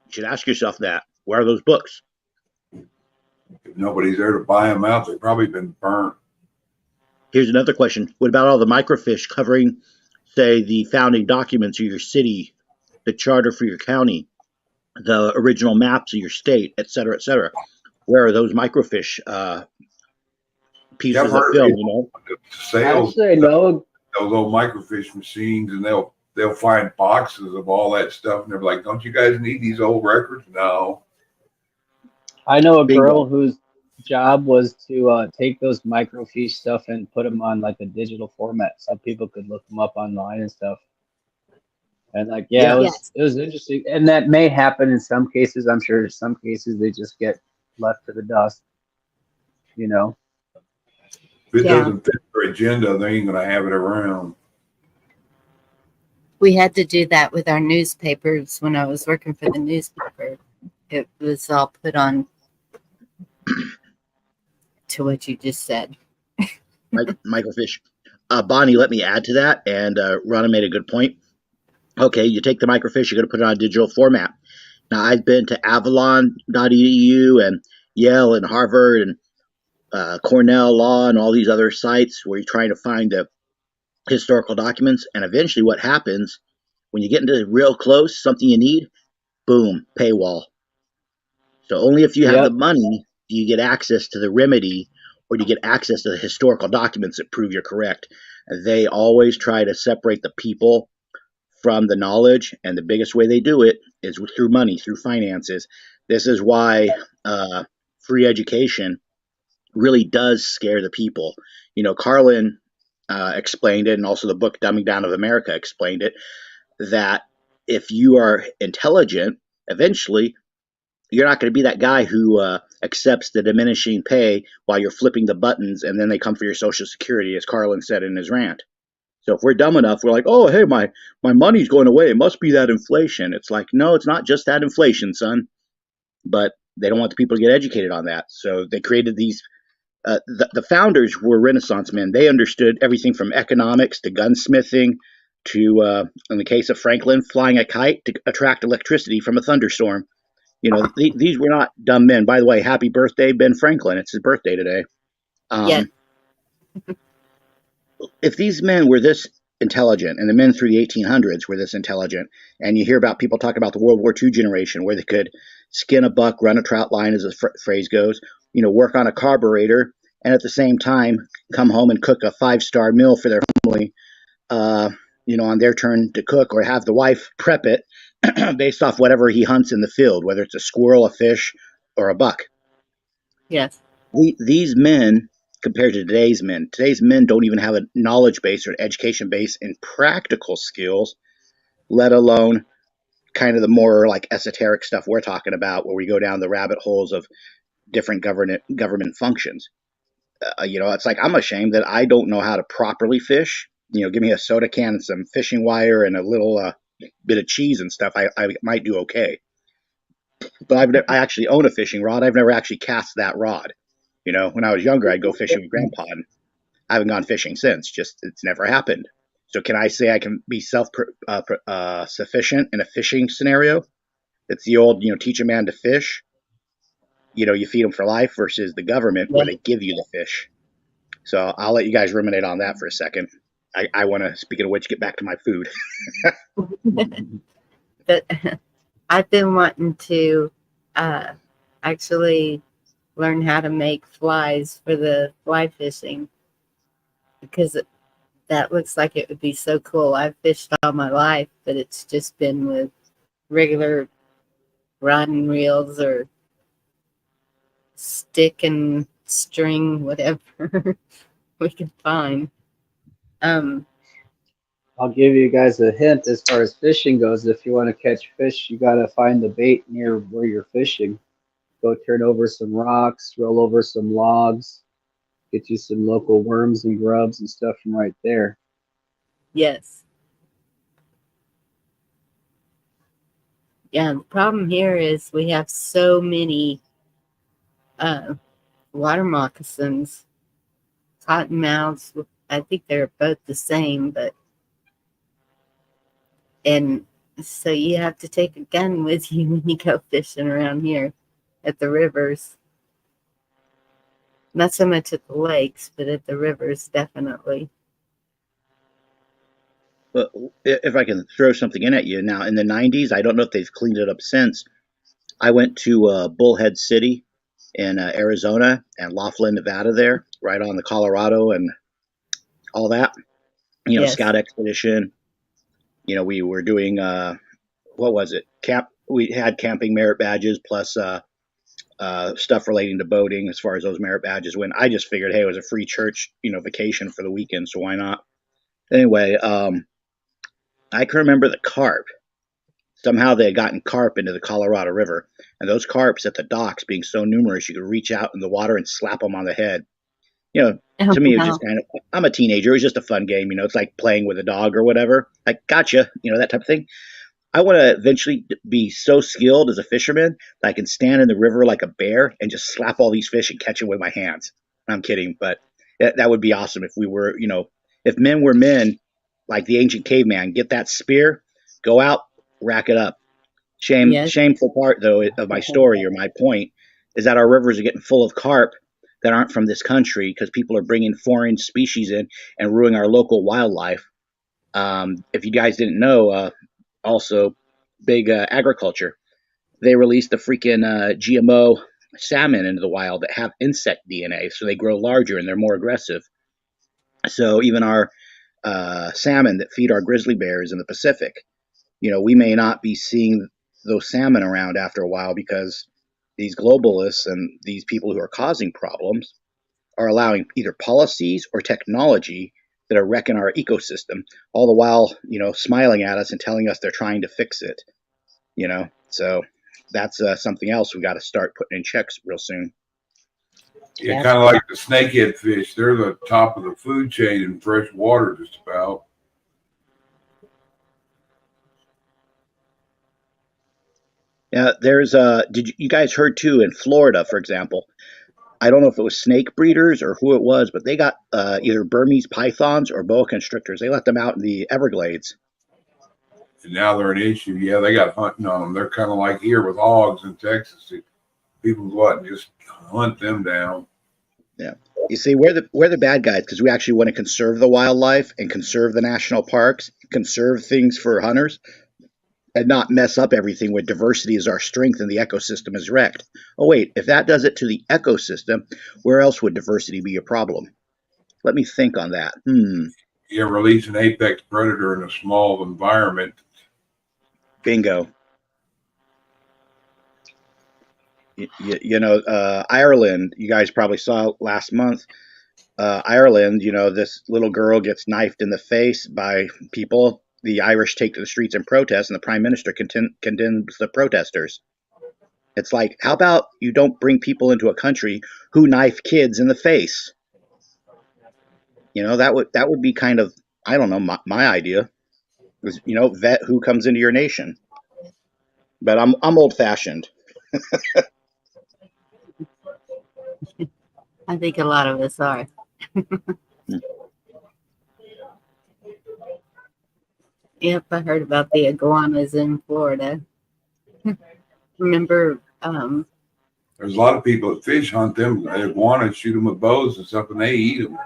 You should ask yourself that. Where are those books? If nobody's there to buy them out, they've probably been burnt. Here's another question. What about all the microfiche covering, say, the founding documents of your city, the charter for your county, the original maps of your state, et cetera, et cetera? Where are those microfiche pieces of film, Sales, I'd say no. those old microfiche machines, and they'll find boxes of all that stuff, and they're like, "Don't you guys need these old records?" No. I know a Bingo. girl whose job was to take those microfiche stuff and put them on like a digital format so people could look them up online and stuff. And like, yeah, it was interesting. And that may happen in some cases. I'm sure in some cases they just get left to the dust, If it doesn't fit their agenda, they ain't gonna have it around. We had to do that with our newspapers when I was working for the newspaper. It was all put on to what you just said. Microfiche. Bonnie, let me add to that, and Ronna made a good point. Okay, you take the microfiche, you're going to put it on a digital format. Now, I've been to Avalon.edu and Yale and Harvard and Cornell Law and all these other sites where you're trying to find the historical documents. And eventually what happens when you get into real close, something you need, boom, paywall. So only if you have the money do you get access to the remedy or do you get access to the historical documents that prove you're correct. They always try to separate the people from the knowledge, and the biggest way they do it is through money, through finances. This is why free education really does scare the people. Carlin explained it, and also the book Dumbing Down of America explained it, that if you are intelligent, eventually you're not going to be that guy who accepts the diminishing pay while you're flipping the buttons and then they come for your Social Security, as Carlin said in his rant. So if we're dumb enough, we're like, oh, hey, my money's going away. It must be that inflation. It's like, no, it's not just that inflation, son. But they don't want the people to get educated on that. So they created these. The founders were Renaissance men. They understood everything from economics to gunsmithing to, in the case of Franklin, flying a kite to attract electricity from a thunderstorm. These were not dumb men. By the way, happy birthday, Ben Franklin. It's his birthday today. If these men were this intelligent, and the men through the 1800s were this intelligent, and you hear about people talking about the World War II generation where they could skin a buck, run a trout line, as the phrase goes, work on a carburetor, and at the same time come home and cook a 5-star meal for their family, on their turn to cook, or have the wife prep it, based off whatever he hunts in the field, whether it's a squirrel, a fish, or a buck. Yes. These men, compared to today's men don't even have a knowledge base or an education base in practical skills, let alone kind of the more like esoteric stuff we're talking about, where we go down the rabbit holes of different government functions. It's like I'm ashamed that I don't know how to properly fish. Give me a soda can and some fishing wire and a little bit of cheese and stuff. I might do okay. But I actually own a fishing rod. I've never actually cast that rod. When I was younger, I'd go fishing with Grandpa, and I haven't gone fishing since. Just it's never happened. So can I say I can be sufficient in a fishing scenario? It's the old, teach a man to fish. You feed them for life versus the government where Yes. they give you the fish. So I'll let you guys ruminate on that for a second. I want to, speaking of which, get back to my food. But I've been wanting to actually learn how to make flies for the fly fishing, because that looks like it would be so cool. I've fished all my life, but it's just been with regular rod and reels or stick and string, whatever we can find. I'll give you guys a hint as far as fishing goes. If you want to catch fish, you got to find the bait near where you're fishing. Go turn over some rocks, roll over some logs, get you some local worms and grubs and stuff from right there. Yes. Yeah, the problem here is we have so many water moccasins, cottonmouths. I think they're both the same, and so you have to take a gun with you when you go fishing around here at the rivers. Not so much at the lakes, but at the rivers, definitely. But if I can throw something in at you now, in the 90s, I don't know if they've cleaned it up since. I went to Bullhead City in Arizona and Laughlin, Nevada, there, right on the Colorado and all that. Yes. Scout expedition. We were doing what was it? Camp. We had camping merit badges plus stuff relating to boating as far as those merit badges went. I just figured, hey, it was a free church, vacation for the weekend, so why not? Anyway, I can remember the carp. Somehow they had gotten carp into the Colorado River, and those carps at the docks being so numerous, you could reach out in the water and slap them on the head. Oh, To me, it was wow. just kind of, I'm a teenager. It was just a fun game. It's like playing with a dog or whatever. Like, gotcha, that type of thing. I want to eventually be so skilled as a fisherman that I can stand in the river like a bear and just slap all these fish and catch them with my hands. I'm kidding, but that would be awesome if we were, if men were men, like the ancient caveman, get that spear, go out, rack it up. Yes. Shameful part, though, of my story or my point is that our rivers are getting full of carp that aren't from this country because people are bringing foreign species in and ruining our local wildlife. If you guys didn't know, also big agriculture. They released the freaking GMO salmon into the wild that have insect DNA, so they grow larger and they're more aggressive. So even our salmon that feed our grizzly bears in the Pacific, we may not be seeing those salmon around after a while because these globalists and these people who are causing problems are allowing either policies or technology that are wrecking our ecosystem, all the while, smiling at us and telling us they're trying to fix it. So that's something else we got to start putting in checks real soon. Yeah, kind of like the snakehead fish. They're the top of the food chain in fresh water, just about. Yeah, there's did you guys heard too in Florida, for example? I don't know if it was snake breeders or who it was, but they got either Burmese pythons or boa constrictors. They let them out in the Everglades. And now they're an issue. Yeah, they got hunting on them. They're kind of like here with hogs in Texas. People go out and just hunt them down. Yeah, you see, we're the bad guys because we actually want to conserve the wildlife and conserve the national parks, conserve things for hunters, and not mess up everything where diversity is our strength and the ecosystem is wrecked. Oh wait, if that does it to the ecosystem, where else would diversity be a problem? Let me think on that. You release an apex predator in a small environment, Bingo. Ireland, you guys probably saw last month. Ireland, this little girl gets knifed in the face by people. The Irish take to the streets and protest, and the prime minister condemns the protesters. It's like, how about you don't bring people into a country who knife kids in the face? That would be kind of, I don't know, my idea is, vet who comes into your nation. But I'm old fashioned. I think a lot of us are. Yep, I heard about the iguanas in Florida. Remember, There's a lot of people that fish hunt them. They want to shoot them with bows and stuff, and they eat them.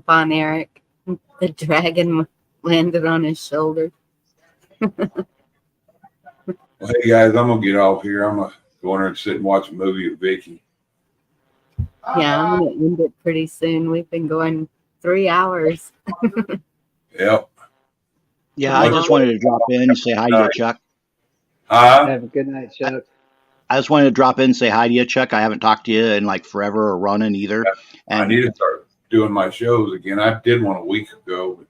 Von Erich, the dragon landed on his shoulder. Well, hey guys, I'm gonna get off here. I'm gonna go in there and sit and watch a movie with Vicky. Yeah, I'm gonna end it pretty soon. We've been going 3 hours. Yep. Yeah, I just wanted to drop in and say hi to you, Chuck. Have a good night, Chuck. I just wanted to drop in and say hi to you, Chuck. I haven't talked to you in like forever or running either. I need to start doing my shows again. I did one a week ago.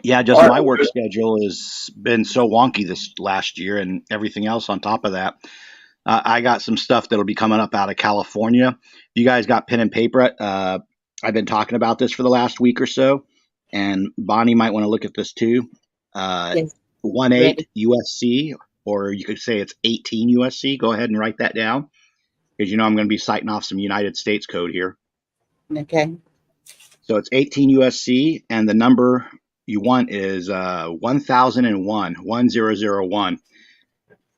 Yeah, just my work schedule has been so wonky this last year and everything else on top of that. I got some stuff that'll be coming up out of California. You guys got pen and paper? I've been talking about this for the last week or so, and Bonnie might want to look at this too. Yes. 18 USC, or you could say it's 18 USC. Go ahead and write that down, because I'm going to be citing off some United States code here. Okay. So it's 18 USC, and the number you want is 1001, 1001.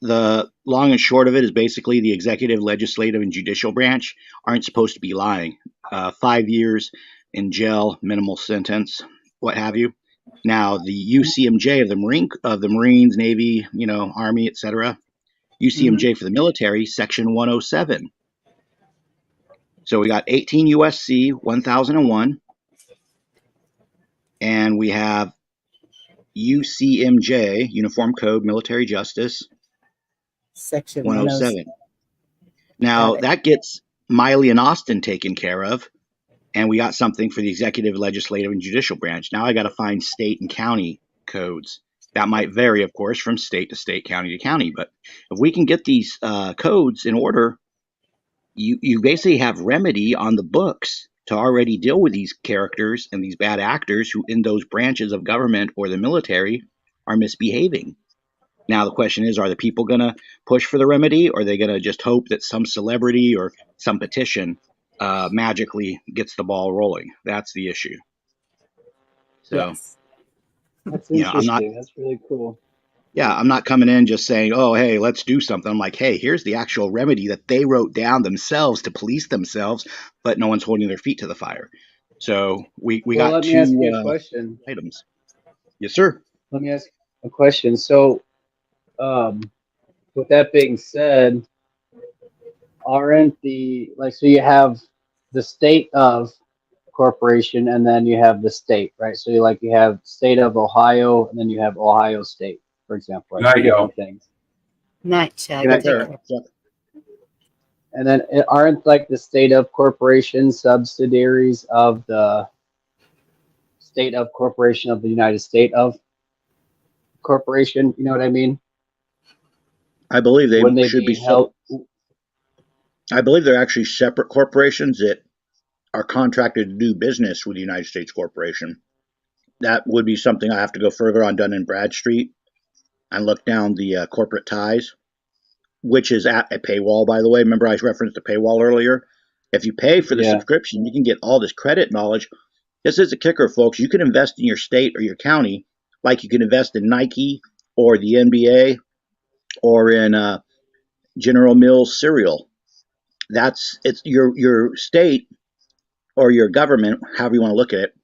The long and short of it is basically the executive, legislative, and judicial branch aren't supposed to be lying. 5 years in jail, minimal sentence, what have you. Now, the UCMJ of the Marines, Navy, Army, etc. UCMJ for the military, Section 107. So we got 18 USC 1001, and we have UCMJ, Uniform Code, Military Justice, Section 107. Now, that gets Miley and Austin taken care of, and we got something for the executive, legislative, and judicial branch. Now I got to find state and county codes. That might vary, of course, from state to state, county to county. But if we can get these codes in order, you basically have remedy on the books to already deal with these characters and these bad actors who in those branches of government or the military are misbehaving. Now the question is, are the people going to push for the remedy, or are they going to just hope that some celebrity or some petition magically gets the ball rolling? That's the issue. So, Yes. That's I'm interesting. not. That's really cool. Yeah, I'm not coming in just saying, oh, hey, let's do something. I'm like, hey, here's the actual remedy that they wrote down themselves to police themselves, but no one's holding their feet to the fire. So we Well, got let me two ask you a question. items. Yes, sir. Let me ask a question. So, with that being said, aren't so you have the state of corporation, and then you have the state, right? So you have state of Ohio, and then you have Ohio State, for example, right? There Two you go. different things. Night, Chuck. Good Take night, care. And then aren't the state of corporation subsidiaries of the state of corporation of the United States of corporation? You know what I mean? I believe they Wouldn't they should be held? I believe they're actually separate corporations that are contracted to do business with the United States corporation. That would be something I have to go further on Dun and Bradstreet and look down the corporate ties, which is at a paywall, by the way. Remember I referenced the paywall earlier? If you pay for the subscription, you can get all this credit knowledge. This is a kicker, folks. You can invest in your state or your county like you can invest in Nike or the NBA or in General Mills cereal. It's your state or your government, however you want to look at it,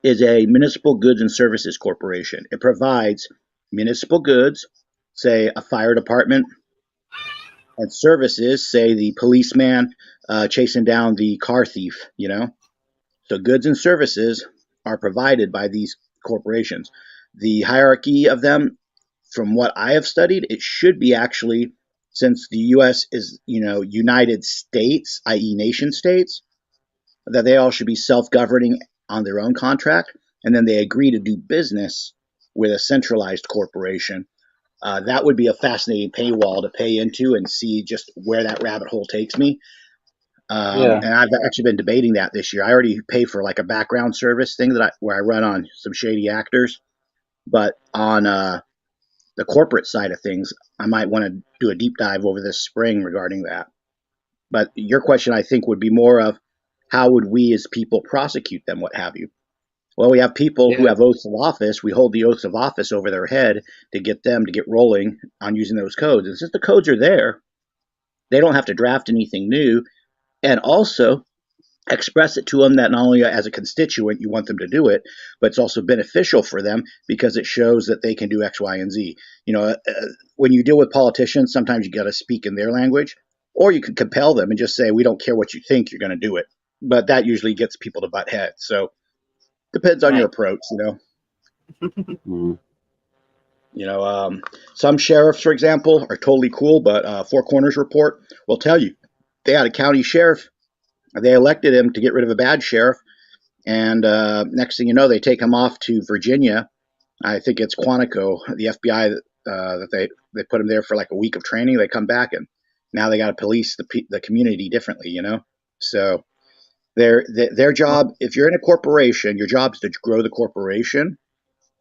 is a municipal goods and services corporation. It provides municipal goods, say a fire department, and services, say the policeman chasing down the car thief, So goods and services are provided by these corporations. the hierarchy of them, from what I have studied, it should be actually, since the U.S. is, United States, i.e., nation states, that they all should be self-governing on their own contract, and then they agree to do business with a centralized corporation. That would be a fascinating paywall to pay into and see just where that rabbit hole takes me. Yeah. And I've actually been debating that this year. I already pay for like a background service thing where I run on some shady actors, but on the corporate side of things, I might want to do a deep dive over this spring regarding that. But your question, I think, would be more of how would we as people prosecute them, what have you? Well, we have people who Yeah. have oaths of office. We hold the oaths of office over their head to get them to get rolling on using those codes. And since the codes are there, they don't have to draft anything new. And also, express it to them that not only as a constituent you want them to do it, but it's also beneficial for them because it shows that they can do X, Y, and Z. When you deal with politicians, sometimes you got to speak in their language, or you can compel them and just say, "We don't care what you think, you're going to do it." But that usually gets people to butt heads. So depends on your Right. approach. Mhm. Some sheriffs, for example, are totally cool, but Four Corners report will tell you they had a county sheriff. They elected him to get rid of a bad sheriff. And next thing you know, they take him off to Virginia. I think it's Quantico, the FBI, that they put him there for like a week of training. They come back and now they got to police the community differently, So their job, if you're in a corporation, your job is to grow the corporation,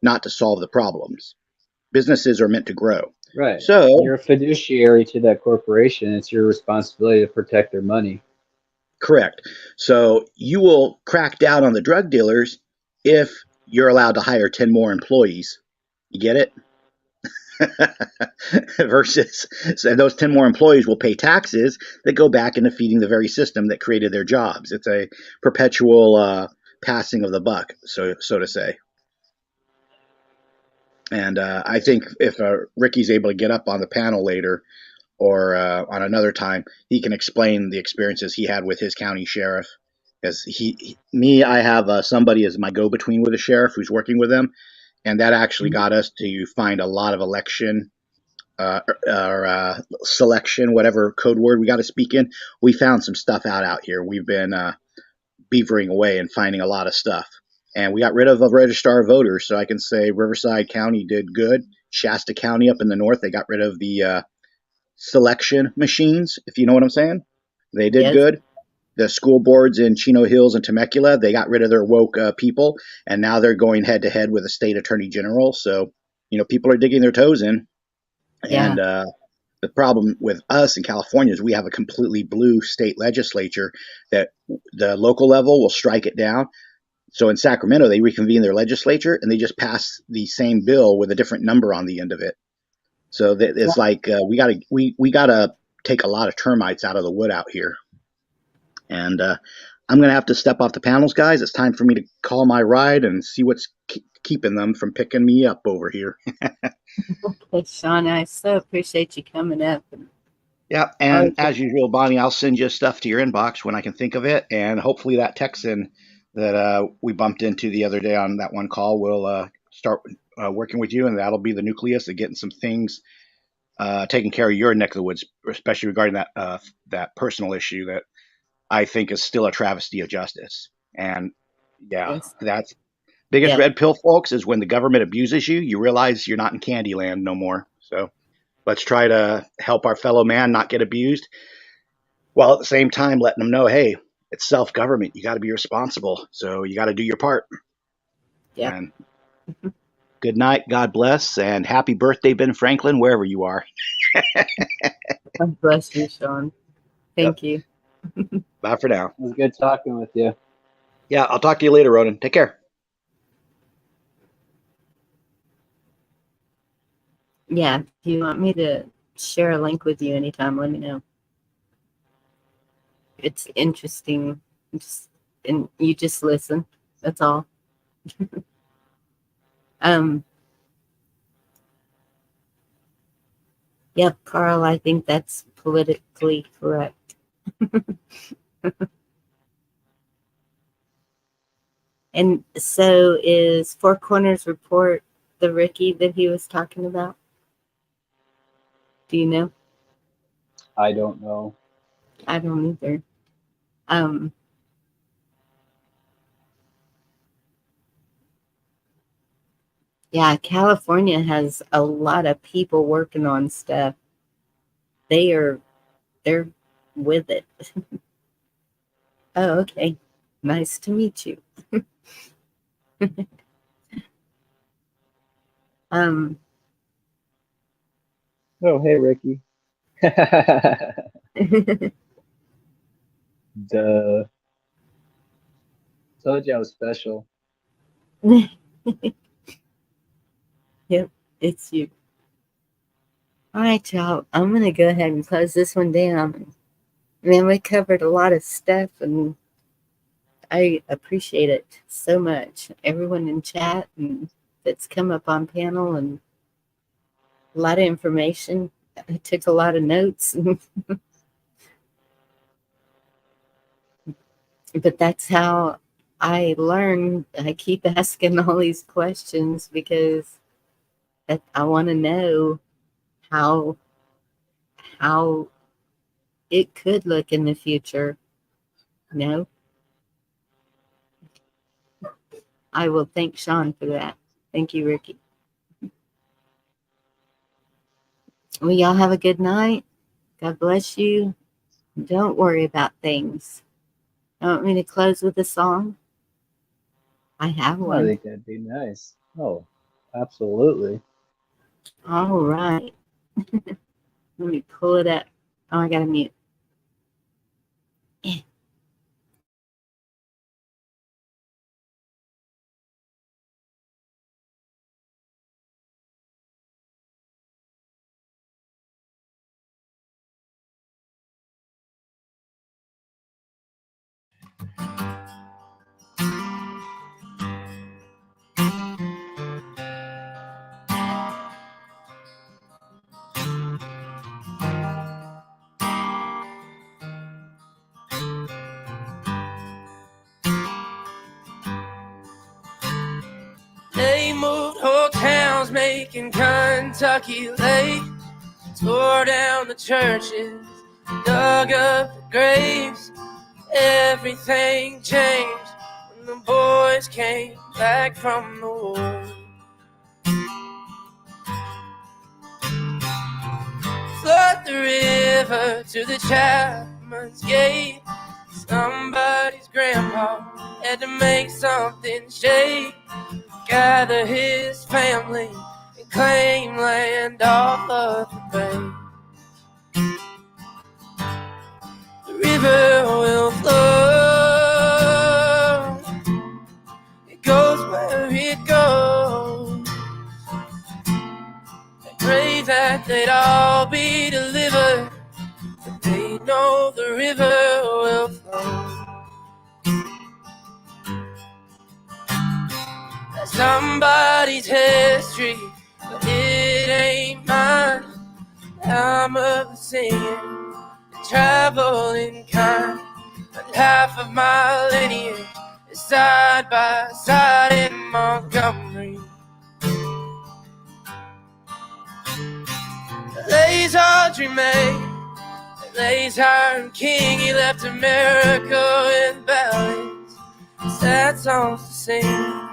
not to solve the problems. Businesses are meant to grow. Right. So You're a fiduciary to that corporation. It's your responsibility to protect their money. correct. So you will crack down on the drug dealers if you're allowed to hire 10 more employees. You get it? Versus, so those 10 more employees will pay taxes that go back into feeding the very system that created their jobs. It's a perpetual passing of the buck, so to say. And I think if Ricky's able to get up on the panel later or on another time, he can explain the experiences he had with his county sheriff. As I have somebody as my go-between with a sheriff who's working with them, and that actually got us to find a lot of election or selection, whatever code word we got to speak in. We found some stuff out here. We've been beavering away and finding a lot of stuff. And we got rid of a registrar of voters, so I can say Riverside County did good. Shasta County up in the north, they got rid of the selection machines, if you know what I'm saying. They did Yes. good. The school boards in Chino Hills and Temecula, they got rid of their woke people, and now they're going head to head with the state attorney general. So, people are digging their toes in. Yeah. And the problem with us in California is we have a completely blue state legislature that the local level will strike it down. So in Sacramento, they reconvene their legislature and they just pass the same bill with a different number on the end of it. So Yeah. it's like we gotta take a lot of termites out of the wood out here. And I'm gonna have to step off the panels, guys. It's time for me to call my ride and see what's keeping them from picking me up over here. Okay, Sean, I so appreciate you coming up. Yeah, and as usual, Bonnie, I'll send you stuff to your inbox when I can think of it, and hopefully that Texan that we bumped into the other day on that one call will start working with you, and that'll be the nucleus of getting some things taking care of your neck of the woods, especially regarding that personal issue that I think is still a travesty of justice. And yeah, Yes. that's biggest Yeah. red pill, folks, is when the government abuses you, you realize you're not in Candyland no more. So let's try to help our fellow man not get abused, while at the same time letting them know, hey, it's self-government. You got to be responsible. So you got to do your part. Yep. And good night. God bless. And happy birthday, Ben Franklin, wherever you are. God bless you, Sean. Thank you. Bye for now. It was good talking with you. Yeah, I'll talk to you later, Ronan. Take care. Yeah. If you want me to share a link with you anytime, let me know. It's interesting. And you just listen. That's all. Yep, Carl, I think that's politically correct. And so is Four Corners Report the Ricky that he was talking about? Do you know? I don't know. I don't either. Um, yeah, California has a lot of people working on stuff. They're with it. Oh, okay. Nice to meet you. Um, Oh, hey, Ricky. Duh. Told you I was special. yep, it's you. All right, y'all. I'm gonna go ahead and close this one down. Man, we covered a lot of stuff, and I appreciate it so much. Everyone in chat and that's come up on panel, and a lot of information. I took a lot of notes, but that's how I learn. I keep asking all these questions because I want to know how how it could look in the future. No, I will thank Sean for that. Thank you, Ricky. Well, y'all have a good night. God bless you. Don't worry about things. You want me to close with a song? I have I one. think that'd be nice. Oh, absolutely. All right. Let me pull it up. Oh, I got to mute. They moved whole towns, making Kentucky late. Tore down the churches, dug up the graves. Everything changed when the boys came back from the war. Flood the river to the Chapman's Gate. Somebody's grandpa had to make something shake. Gather his family and claim land off of the bay. The river will flow. It goes where it goes. They pray that they'd all be delivered, but they know the river will flow. That's somebody's history, but it ain't mine. I'm a singing, traveling kind, but half of my lineage is side by side in Montgomery. Lays Audrey May, lays Hiram King. He left America with ballads, sad songs to sing.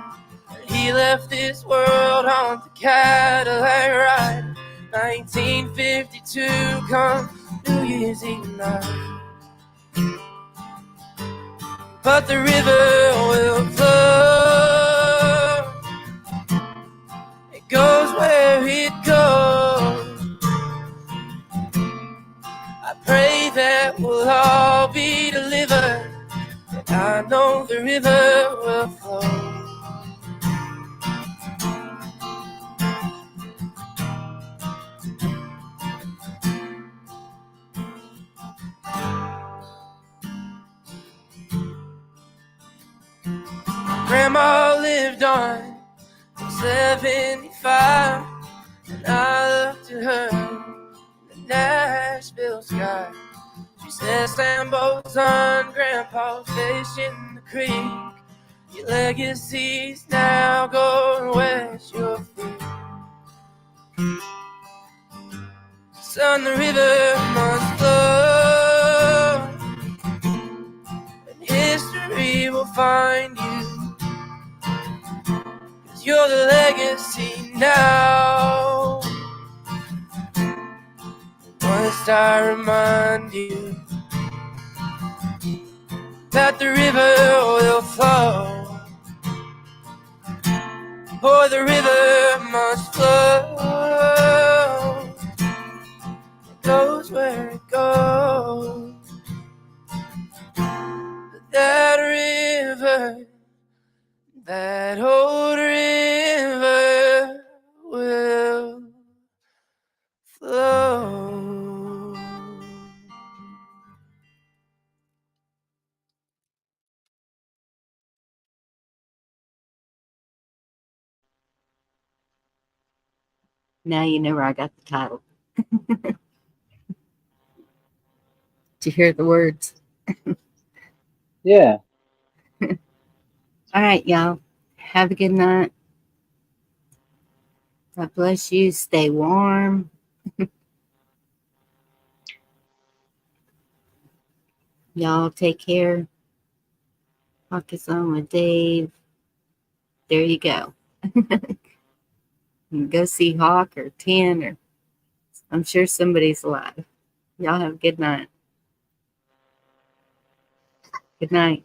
He left this world on the Cadillac ride. 1952 come New Year's Eve night. But the river will flow. It goes where it goes. I pray that we'll all be delivered, and I know the river will flow. Grandma lived on till 75, and I looked at her in the Nashville sky. She said, stand both son, Grandpa's fish in the creek. Your legacy's now going west, your feet. Son, the river must flow, and history will find you, 'cause you're the legacy now. Must I remind you that the river will flow, or the river must flow. It goes where it goes. But that river, that old river will flow. Now you know where I got the title. Did you hear the words? Yeah. All right, y'all. Have a good night. God bless you. Stay warm. Y'all take care. Hawk is on with Dave. There you go. Go see Hawk or 10 or I'm sure somebody's alive. Y'all have a good night. Good night.